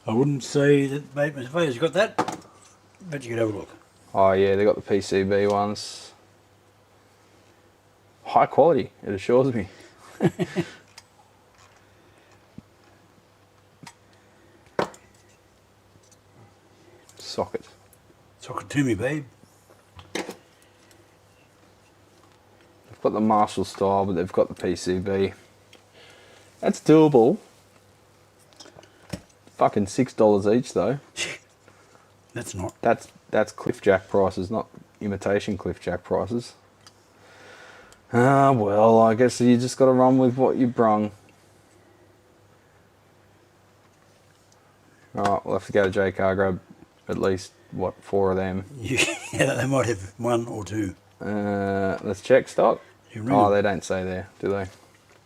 I wouldn't say that mate Mr. Fayer's got that, but you could have a look. Oh yeah, they got the PCB ones. High quality, it assures me. Socket. Socket to me, babe. They've got the Marshall style, but they've got the PCB. That's doable. Fucking $6 each though. That's not. That's Cliffjack prices, not imitation Cliffjack prices. Ah, well, I guess you just got to run with what you brung. Alright, we'll have to go to JCar, grab at least, what, 4 of them. Yeah, they might have 1 or 2. Let's check stock. Oh, they don't say there, do they?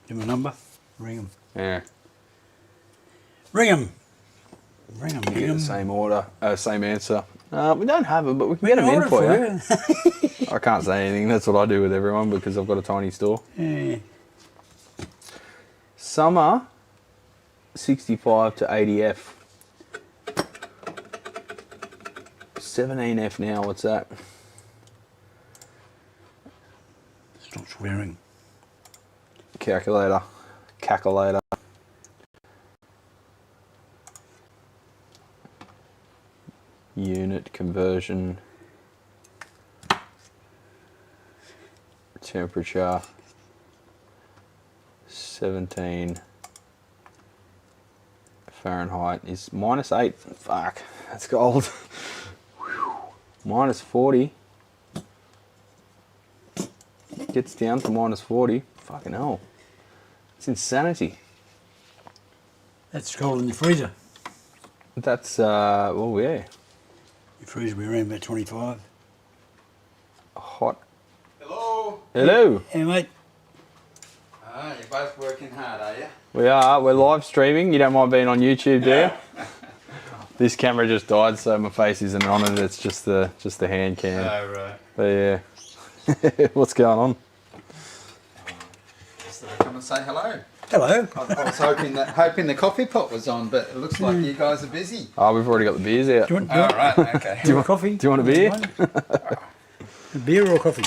Give them a number. Ring them. Yeah. Ring them. Ring them. Get the same order, same answer. We don't have them, but we can get them in for you. I can't say anything. That's what I do with everyone because I've got a tiny store. Yeah. Summer 65 to 80F. 17F now. What's that? Stop swearing. Calculator. Calculator. Unit conversion. Temperature. 17 Fahrenheit is -8. Fuck, that's cold. -40. Gets down to -40. Fucking hell. It's insanity. That's cold in the freezer. That's, well, yeah. Your freezer will be around about 25. Hot. Hello. Hello. Hey, mate. Ah, you're both working hard, are you? We are. We're live streaming. You don't mind being on YouTube, do you? This camera just died, so my face isn't on it. It's just the hand cam. Oh, right. But yeah. What's going on? Just thought I'd come and say hello. Hello. I was hoping the coffee pot was on, but it looks like you guys are busy. Oh, we've already got the beers out. Do you want, Oh, right, okay. do you want coffee? Do you want a beer? A beer or coffee?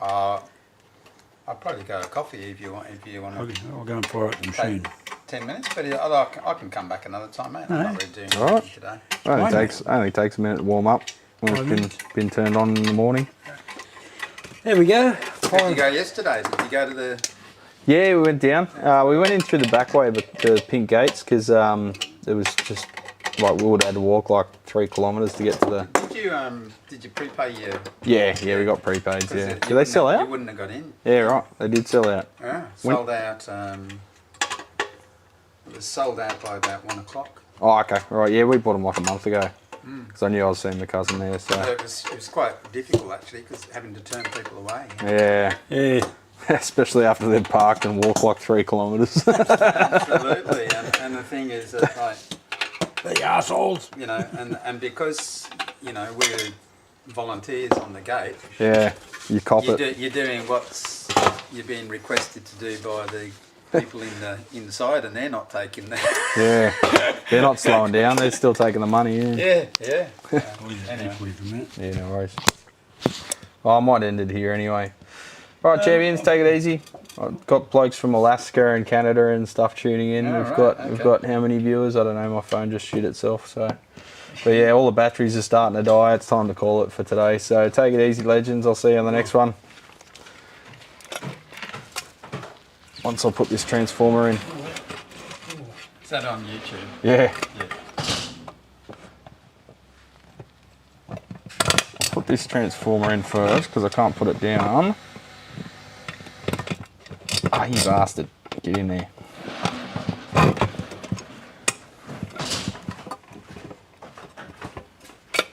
I'll probably go to coffee if you want. I'll go and fire up the machine. 10 minutes, but I can come back another time, mate. I'm not really doing All right. anything today. Only takes a minute to warm up when it's been turned on in the morning. There we go. Where did you go yesterday? Did you go to the... Yeah, we went down. We went in through the back way of the pink gates because it was just like we would have had to walk like 3 kilometres to get to the. Did you prepay your? Yeah, we got prepaids. Yeah, did they sell out? You wouldn't have got in. Yeah, right. They did sell out. Yeah, sold out. It was sold out by about 1 o'clock. Oh, okay. Right. Yeah, we bought them like a month ago because I knew I was seeing my cousin there. So it was quite difficult actually because having to turn people away. yeah. Yeah. Especially after they've parked and walked like 3 kilometres. Absolutely, and the thing is that like The assholes. You know, and because, you know, we're volunteers on the gate, Yeah, you cop it. you're doing what's you're being requested to do by the people in the inside, and they're not taking that. Yeah, they're not slowing down. They're still taking the money. Yeah. Yeah. Anyway. For a minute. Yeah, no worries. Well, I might end it here anyway. All right, champions, take it easy. I've got blokes from Alaska and Canada and stuff tuning in. Oh, We've got how many viewers? I don't know. My phone just shit itself. So, but yeah, all the batteries are starting to die. It's time to call it for today. So take it easy, legends. I'll see you on the next one. Once I put this transformer in. Is that on YouTube? Yeah. Yeah. I'll put this transformer in first because I can't put it down. Ah, you bastard. Get in there.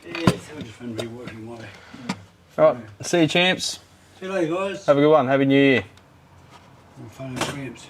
Yes, I'm just going to be working my... Alright, see you champs. See you later, guys. Have a good one. Happy New Year. Fun and tramps.